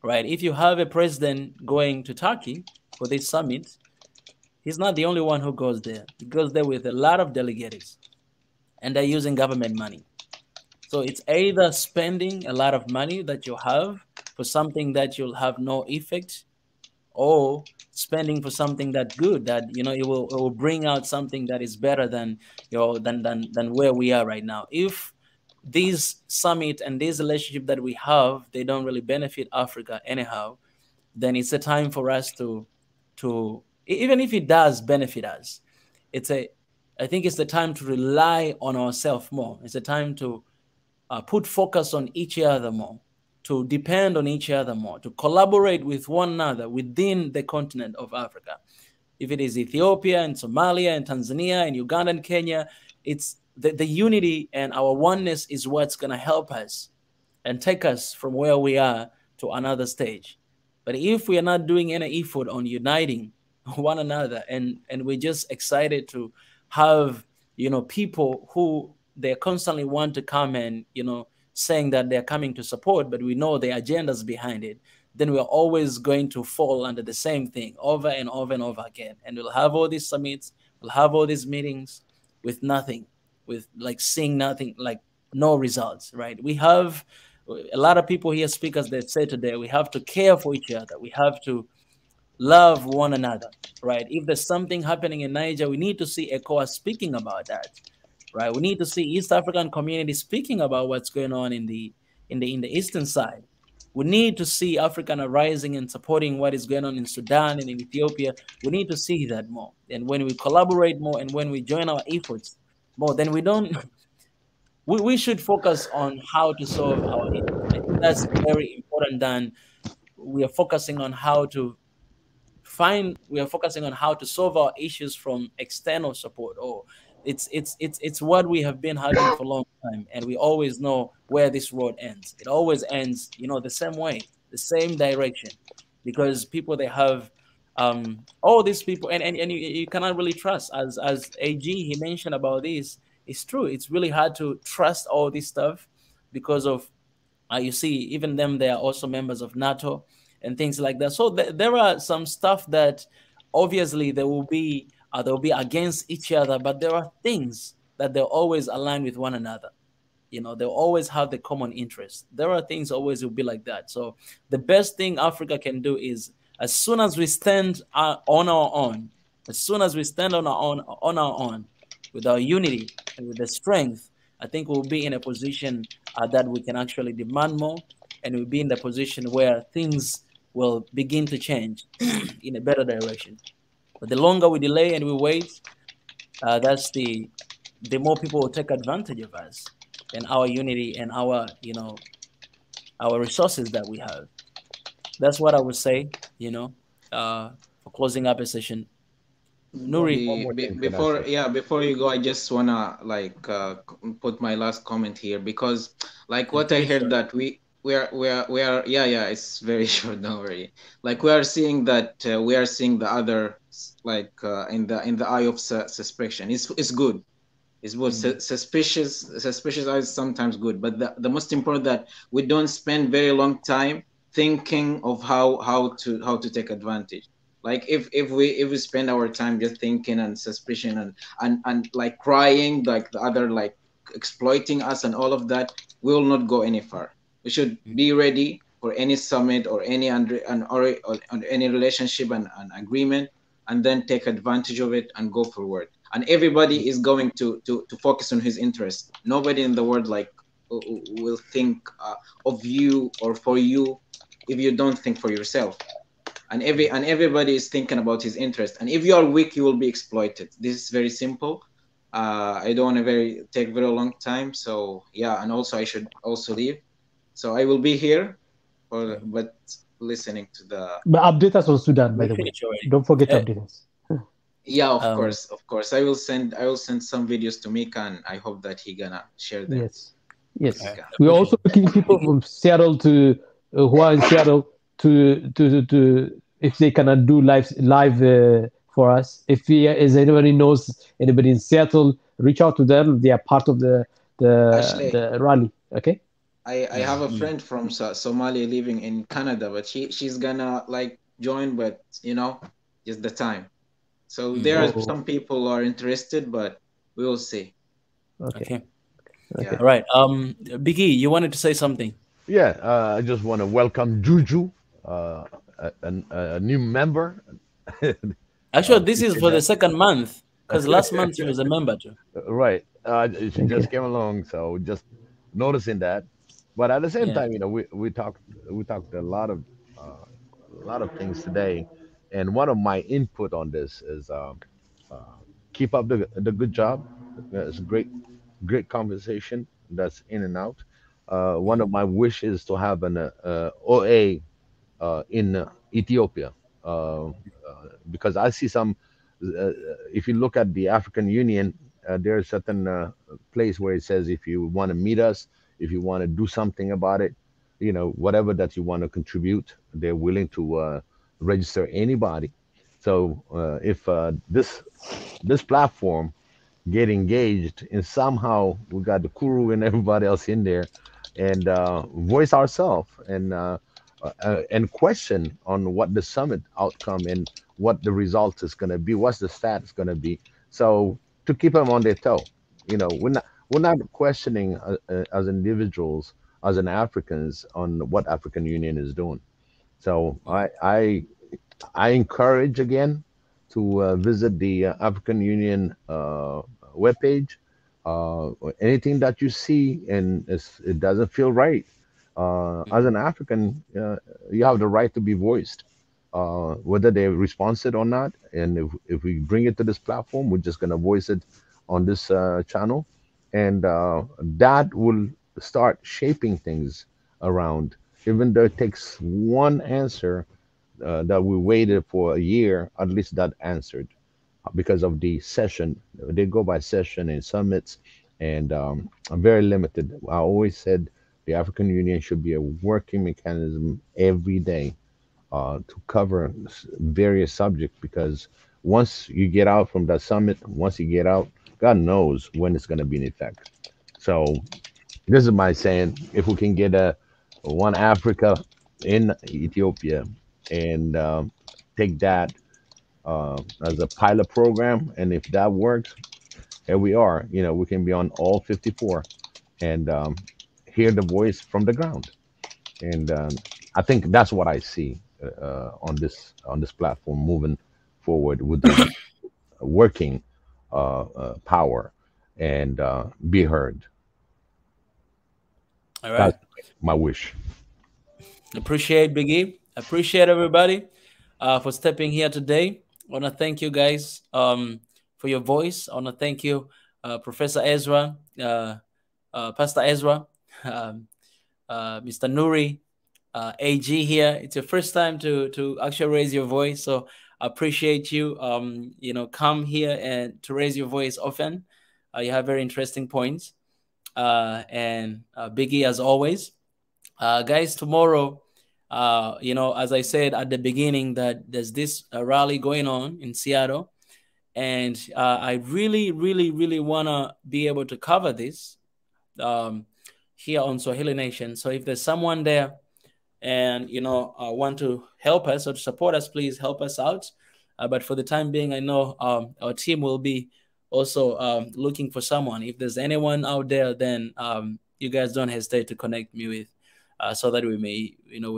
right? If you have a president going to Turkey for this summit, he's not the only one who goes there. He goes there with a lot of delegates. and they're using government money. So it's either spending a lot of money that you have for something that you'll have no effect, or spending for something that's good, that it will bring out something that is better than than where we are right now. If these summit and this relationship that we have, they don't really benefit Africa anyhow, then it's a time for us to even if it does benefit us, I think it's the time to rely on ourselves more. It's a time to put focus on each other more, to depend on each other more, to collaborate with one another within the continent of Africa. If it is Ethiopia and Somalia and Tanzania and Uganda and Kenya, it's the unity and our oneness is what's going to help us and take us from where we are to another stage. But if we are not doing any effort on uniting one another, and we're just excited to have, people who they constantly want to come and, saying that they're coming to support, but we know the agendas behind it, then we're always going to fall under the same thing over and over and over again. And we'll have all these summits, we'll have all these meetings with nothing, with like seeing nothing, like no results, right? We have a lot of people here, speakers, that say today, we have to care for each other. We have to love one another, right? If there's something happening in Niger, we need to see ECOWAS speaking about that, right? We need to see East African community speaking about what's going on in the eastern side. We need to see African rising and supporting what is going on in Sudan and in Ethiopia. We need to see that more. And when we collaborate more and when we join our efforts more, then we should focus on how to solve our issues. I think that's very important than we are focusing on how to solve our issues from external support, or it's what we have been having for a long time, and we always know where this road ends. It always ends, the same way, the same direction, because people, they have all these people, and you cannot really trust, as AG he mentioned about this. It's true. It's really hard to trust all this stuff because of you see, even them, they are also members of NATO and things like that. So there are some stuff that obviously they will be against each other, but there are things that they'll always align with one another. They'll always have the common interest. There are things always will be like that. So the best thing Africa can do is, as soon as we stand on our own, with our unity and with the strength, I think we'll be in a position that we can actually demand more, and we'll be in the position where things will begin to change in a better direction. But the longer we delay and we wait, that's the more people will take advantage of us and our unity and our resources that we have. That's what I would say, for closing up a session. Nuri, before you go, I just wanna put my last comment here, because what I heard, that we are it's very short, don't worry. We are seeing that we are seeing the other in the eye of suspicion. It's good. It's good. Suspicious eyes sometimes good, but the most important, that we don't spend very long time thinking of how to take advantage. If we spend our time just thinking and suspicion and crying, the other exploiting us and all of that, we will not go any far. We should be ready for any summit or any any relationship and agreement, and then take advantage of it and go forward. And everybody is going to focus on his interest. Nobody in the world will think of you or for you if you don't think for yourself. And everybody is thinking about his interest. And if you are weak, you will be exploited. This is very simple. I don't want to take very long time. So and also I should also leave. So I will be here, but listening to the. But update us on Sudan, by the way. Don't forget to update us. Yeah, of course. I will send some videos to Mika, and I hope that he gonna share them. Yes. We're also looking people from Seattle who are in Seattle to if they cannot do live for us. If anybody knows anybody in Seattle, reach out to them. They are part of the rally. Okay. I have a friend from Somalia living in Canada, but she's gonna join, but just the time. So there are some people who are interested, but we will see. Okay. Okay. All right. Biggie, you wanted to say something? Yeah, I just want to welcome Juju, a new member. Actually, this is Appreciate for the that. second month because last month she was a member too. Right. She just came along, so just noticing that. But at the same time, we talked a lot of things today, and one of my input on this is keep up the good job. It's a great conversation that's in and out. One of my wishes to have an OA in Ethiopia, because I see some. If you look at the African Union, there is certain place where it says if you want to meet us, if you want to do something about it, whatever that you want to contribute, they're willing to register anybody. So if this platform get engaged and somehow we got the Kuru and everybody else in there and voice ourselves and question on what the summit outcome and what the result is going to be, what's the status going to be. So to keep them on their toe, we're not questioning as individuals, as an Africans, on what African Union is doing. So I encourage again to visit the African Union webpage. Anything that you see and it doesn't feel right, as an African, you have the right to be voiced, whether they respond it or not. And if we bring it to this platform, we're just going to voice it on this channel. And that will start shaping things around, even though it takes one answer that we waited for a year, at least that answered because of the session. They go by session and summits, and very limited. I always said the African Union should be a working mechanism every day to cover various subjects, because once you get out from that summit, once you get out, God knows when it's going to be in effect. So this is my saying: if we can get a one Africa in Ethiopia and take that as a pilot program, and if that works, here we are. We can be on all 54 and hear the voice from the ground. And I think that's what I see on this platform moving forward with the working power and be heard. All right. That's my wish. Appreciate Biggie. Appreciate everybody for stepping here today. I want to thank you guys for your voice. I want to thank you, Professor Ezra, Pastor Ezra, Mr. Nuri, AG here. It's your first time to actually raise your voice, so I appreciate you. Come here and to raise your voice often. You have very interesting points. And Biggie, as always, guys. Tomorrow, as I said at the beginning, that there's this rally going on in Seattle, and I really, really, really want to be able to cover this here on Swahili Nation. So if there's someone there and want to help us or to support us, please help us out. But for the time being, I know our team will be also looking for someone. If there's anyone out there, then you guys don't hesitate to connect me with, so that we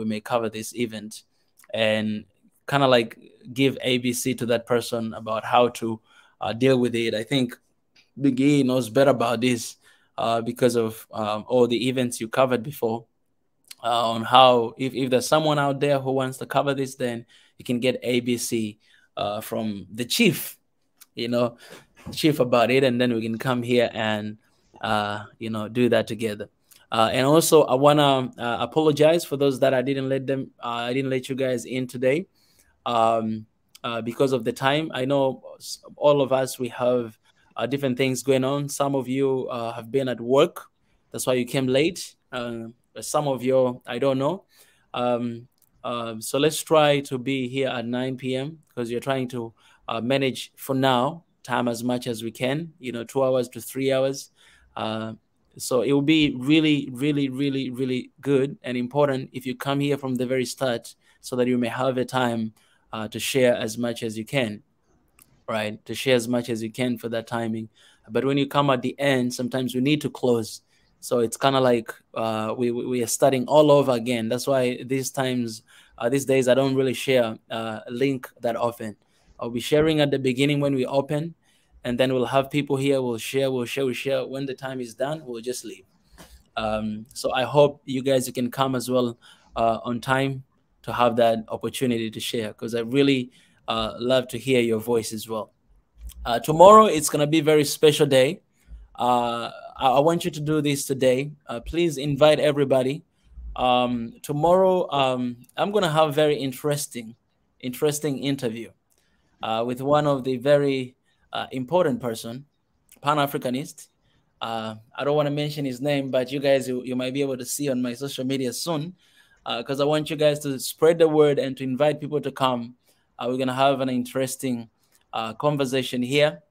may cover this event and kind of like give ABC to that person about how to deal with it. I think Biggie knows better about this because of all the events you covered before, on how if there's someone out there who wants to cover this, then you can get ABC from the chief, chief about it, and then we can come here and do that together. And also, I want to apologize for those that I didn't let you guys in today because of the time. I know all of us, we have different things going on. Some of you have been at work, that's why you came late. Some of you, I don't know. So let's try to be here at 9 p.m. because you're trying to manage for now time as much as we can, 2 hours to 3 hours. So it will be really, really, really, really good and important if you come here from the very start, so that you may have a time to share as much as you can. right? To share as much as you can for that timing. But when you come at the end, sometimes we need to close. So it's kind of like we are starting all over again. That's why these times, these days, I don't really share a link that often. I'll be sharing at the beginning when we open, and then we'll have people here. We'll share. When the time is done, we'll just leave. So I hope you guys can come as well on time to have that opportunity to share, because I really love to hear your voice as well. Tomorrow, it's going to be a very special day. I want you to do this today. Please invite everybody. Tomorrow, I'm going to have a very interesting interview with one of the very important person, Pan-Africanist. I don't want to mention his name, but you guys, you might be able to see on my social media soon, because I want you guys to spread the word and to invite people to come. We're going to have an interesting conversation here.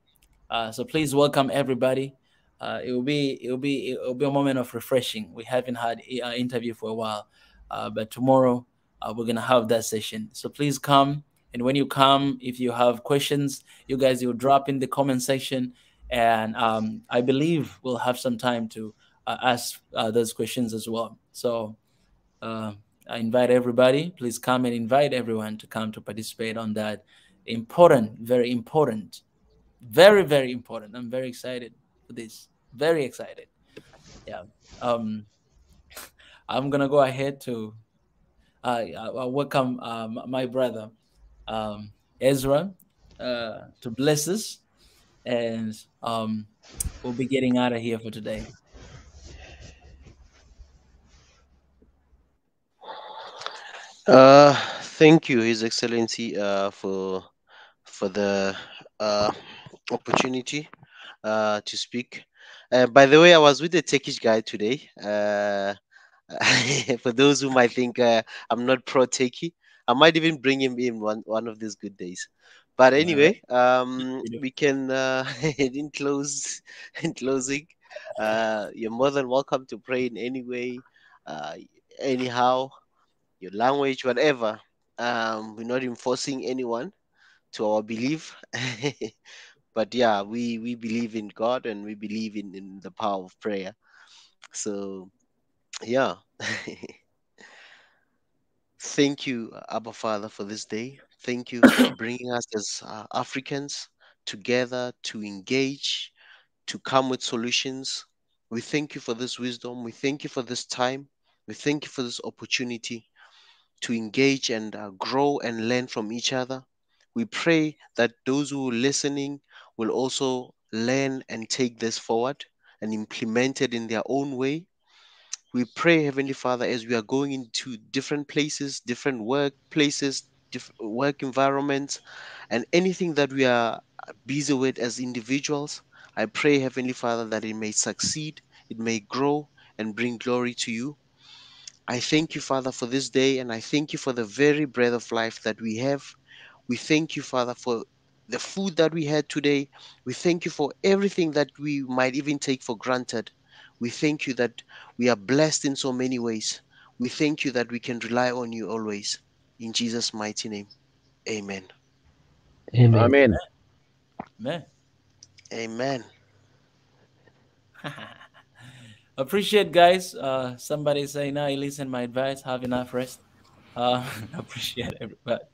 So please welcome everybody. It will be a moment of refreshing. We haven't had an interview for a while, but tomorrow we're going to have that session. So please come. And when you come, if you have questions, you guys, you'll drop in the comment section. And I believe we'll have some time to ask those questions as well. So I invite everybody. Please come and invite everyone to come to participate on that important, very important, very, very important. I'm very excited for this. Very excited. Yeah. I'm going to go ahead to welcome my brother, Ezra, to bless us. And we'll be getting out of here for today. Thank you, His Excellency, for the opportunity to speak. By the way, I was with the Turkish guy today. For those who might think I'm not pro-Turkey, I might even bring him in one of these good days. But anyway, we can in closing, you're more than welcome to pray in any way, anyhow, your language, whatever. We're not enforcing anyone to our belief. But yeah, we believe in God, and we believe in the power of prayer. So yeah. Thank you, Abba Father, for this day. Thank you for bringing us as Africans together to engage, to come with solutions. We thank you for this wisdom. We thank you for this time. We thank you for this opportunity to engage and grow and learn from each other. We pray that those who are listening will also learn and take this forward and implement it in their own way. We pray, Heavenly Father, as we are going into different places, different workplaces, different work environments, and anything that we are busy with as individuals, I pray, Heavenly Father, that it may succeed, it may grow, and bring glory to you. I thank you, Father, for this day, and I thank you for the very breath of life that we have. We thank you, Father, for the food that we had today. We thank you for everything that we might even take for granted. We thank you that we are blessed in so many ways. We thank you that we can rely on you always. In Jesus' mighty name, amen. Amen. Amen. Amen. Amen. Appreciate, guys. Somebody say, now you listen my advice, have enough rest. Appreciate everybody.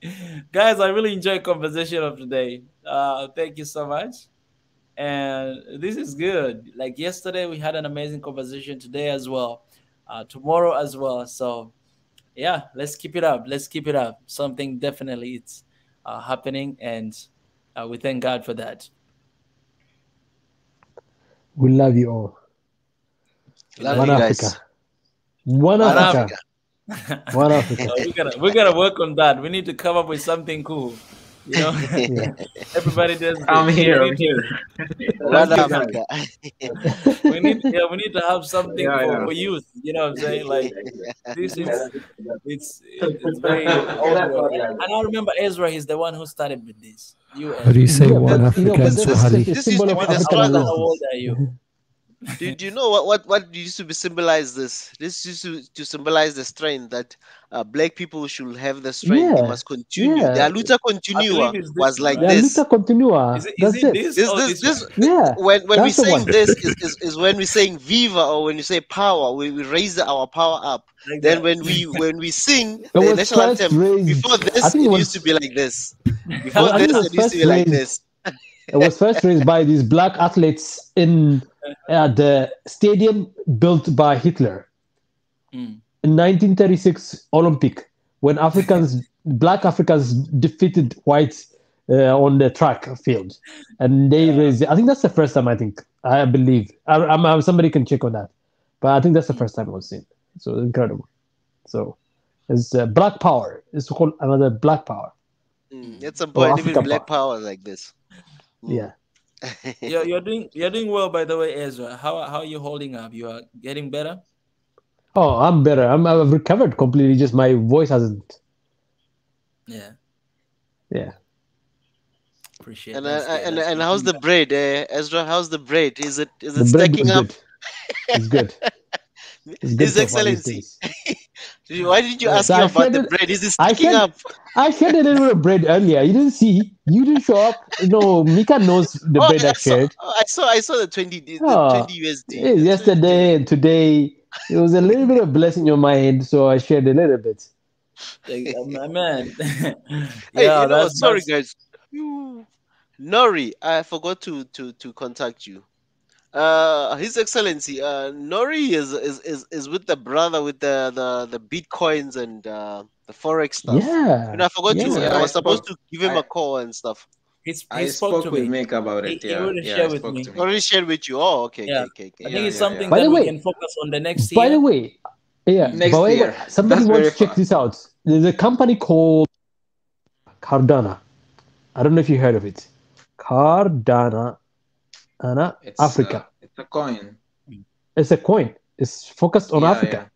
Guys, I really enjoyed conversation of today. Thank you so much. And this is good. Like yesterday, we had an amazing conversation. Today as well. Tomorrow as well. So yeah, let's keep it up. Let's keep it up. Something definitely it's happening, and we thank God for that. We love you all. Love you guys. One Africa. One Africa. we gotta work on that. We need to come up with something cool. You know, everybody does. I'm here. One Africa. we need to have something for youth. You know what I'm saying? Like this is it's very old. And I remember Ezra. He's the one who started with this. How do you say one Africa in Swahili? It's a symbol of African How old are you? Do you know what used to be symbolize this? This used to symbolize the strength that black people should have the strength. They Yeah, must continue. yeah. The luta I believe continua it's this was one, like right? La luta this. continua. Is That's it it. this This or this this this one? Yeah, when we're that's the saying one. this is when we're saying viva, or when you say power, we raise our power up. Like Then that. when we sing It the was national first anthem, before raised. I this think it it used to was. be like this. Before I think it this was it used to first be like raised. this. It was first raised by these black athletes in the stadium built by Hitler Mm. in 1936 Olympic, when black Africans defeated whites on the track field, and they raised. I think that's the first time. I believe. Somebody can check on that, but I think that's the first time it was seen. So incredible. So it's black power. It's called another black power. At some Or point, even African black power. power like this. Yeah. You're doing well, by the way, Ezra. How are you holding up? You are getting better. Oh, I'm better. I've recovered completely. Just my voice hasn't. Yeah. Yeah. Appreciate And that's good. That's and good. how's the bread, Ezra? How's the bread? Is it The bread stacking was up? good. It's good. It's good His so far these Excellency. days. Why did you ask So him I about shared the it. bread? Is it I sticking shared. up? I shared a little bit of bread earlier. You didn't see. You didn't show up. No, Mika knows the bread I shared. I saw the 20 Oh, USD. yesterday and today, it was a little bit of blessing on my end, so I shared a little bit. My man. Hey, Yeah, sorry that's guys. Nori, I forgot to contact you. His Excellency, Nori is with the brother with the bitcoins and the forex stuff. Yeah. I forgot to. Yeah. I was supposed to give him a call and stuff. he spoke to with me. Mick about it. He already I shared with spoke me. to him. Already shared with you. Oh, okay. Yeah. I think it's something By that the we way, can focus on the next By year. the way, yeah. Next by the way, year. somebody That's wants very to check far. this out. There's a company called Cardano. I don't know if you heard of it. Cardano, Africa. It's a coin. It's a coin. It's focused on Yeah, Africa.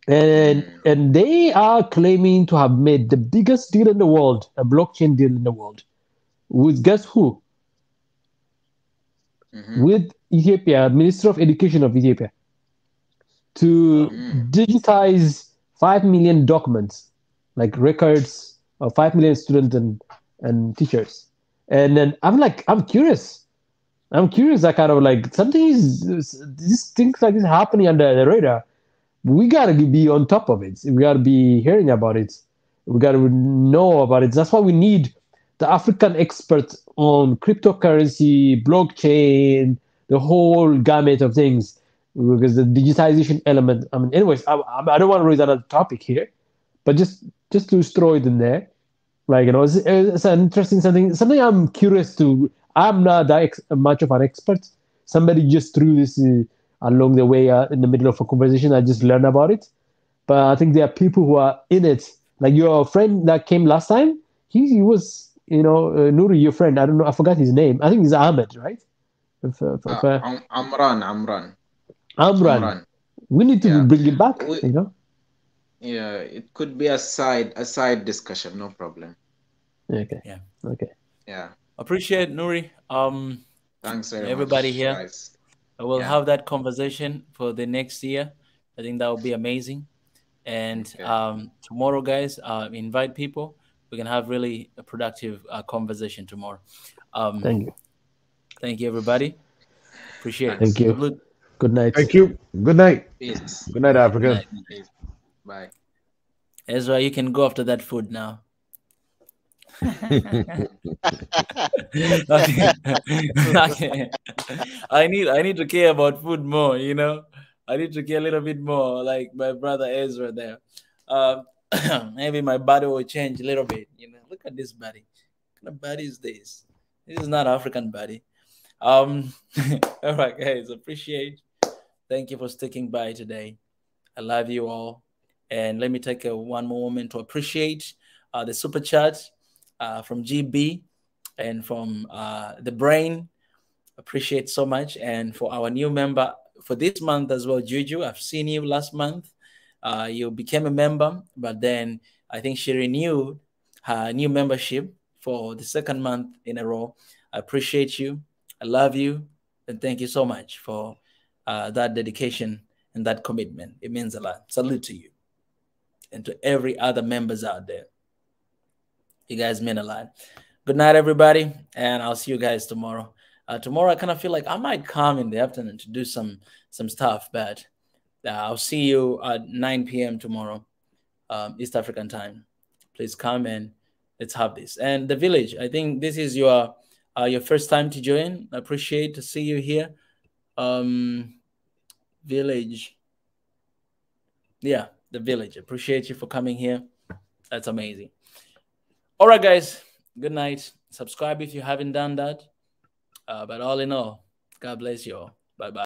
And they are claiming to have made the biggest deal in the world, a blockchain deal in the world. With guess who? With Ethiopia, Minister of Education of Ethiopia, to digitize 5 million documents, like records of 5 million students and teachers. And then I'm curious. I'm curious that kind of like these things like this happening under the radar. We gotta be on top of it. We gotta be hearing about it. We gotta know about it. That's why we need the African experts on cryptocurrency, blockchain, the whole gamut of things. Because the digitization element. I mean, anyways, I don't want to raise another topic here, but just to throw it in there, like it's an interesting something I'm curious to. I'm not that much of an expert. Somebody just threw this along the way in the middle of a conversation. I just learned about it, but I think there are people who are in it. Like your friend that came last time, he was Nuri, your friend. I don't know, I forgot his name. I think it's Ahmed, right? Amran. We need to bring him back. Yeah, it could be a side discussion. No problem. Okay. Yeah. Okay. Yeah. Appreciate Nuri. Thanks very everybody much, here. guys. I will have that conversation for the next year. I think that will be amazing. And tomorrow, guys, invite people. We can have really a productive conversation tomorrow. Thank you. Thank you, everybody. Appreciate it. Thank you. Good night. Thank you. Good night. Peace. Good night, Africa. Good night. Bye. Ezra, you can go after that food now. Okay. I need to care about food more, I need to care a little bit more, like my brother Ezra there. Maybe my body will change a little bit. Look at this body. What kind of body is this? This is not African body. All right, guys, appreciate. Thank you for sticking by today. I love you all. And let me take one more moment to appreciate the super chat from GB and from the brain. Appreciate so much. And for our new member for this month as well, Juju, I've seen you last month. You became a member, but then I think she renewed her new membership for the second month in a row. I appreciate you. I love you. And thank you so much for that dedication and that commitment. It means a lot. Salute to you and to every other members out there. You guys mean a lot. Good night, everybody, and I'll see you guys tomorrow. Tomorrow, I kind of feel like I might come in the afternoon to do some stuff, but I'll see you at 9 p.m. tomorrow, East African time. Please come and let's have this. And the village, I think this is your first time to join. I appreciate to see you here. Village. Yeah, the village. Appreciate you for coming here. That's amazing. All right, guys. Good night. Subscribe if you haven't done that. But all in all, God bless you all. Bye-bye.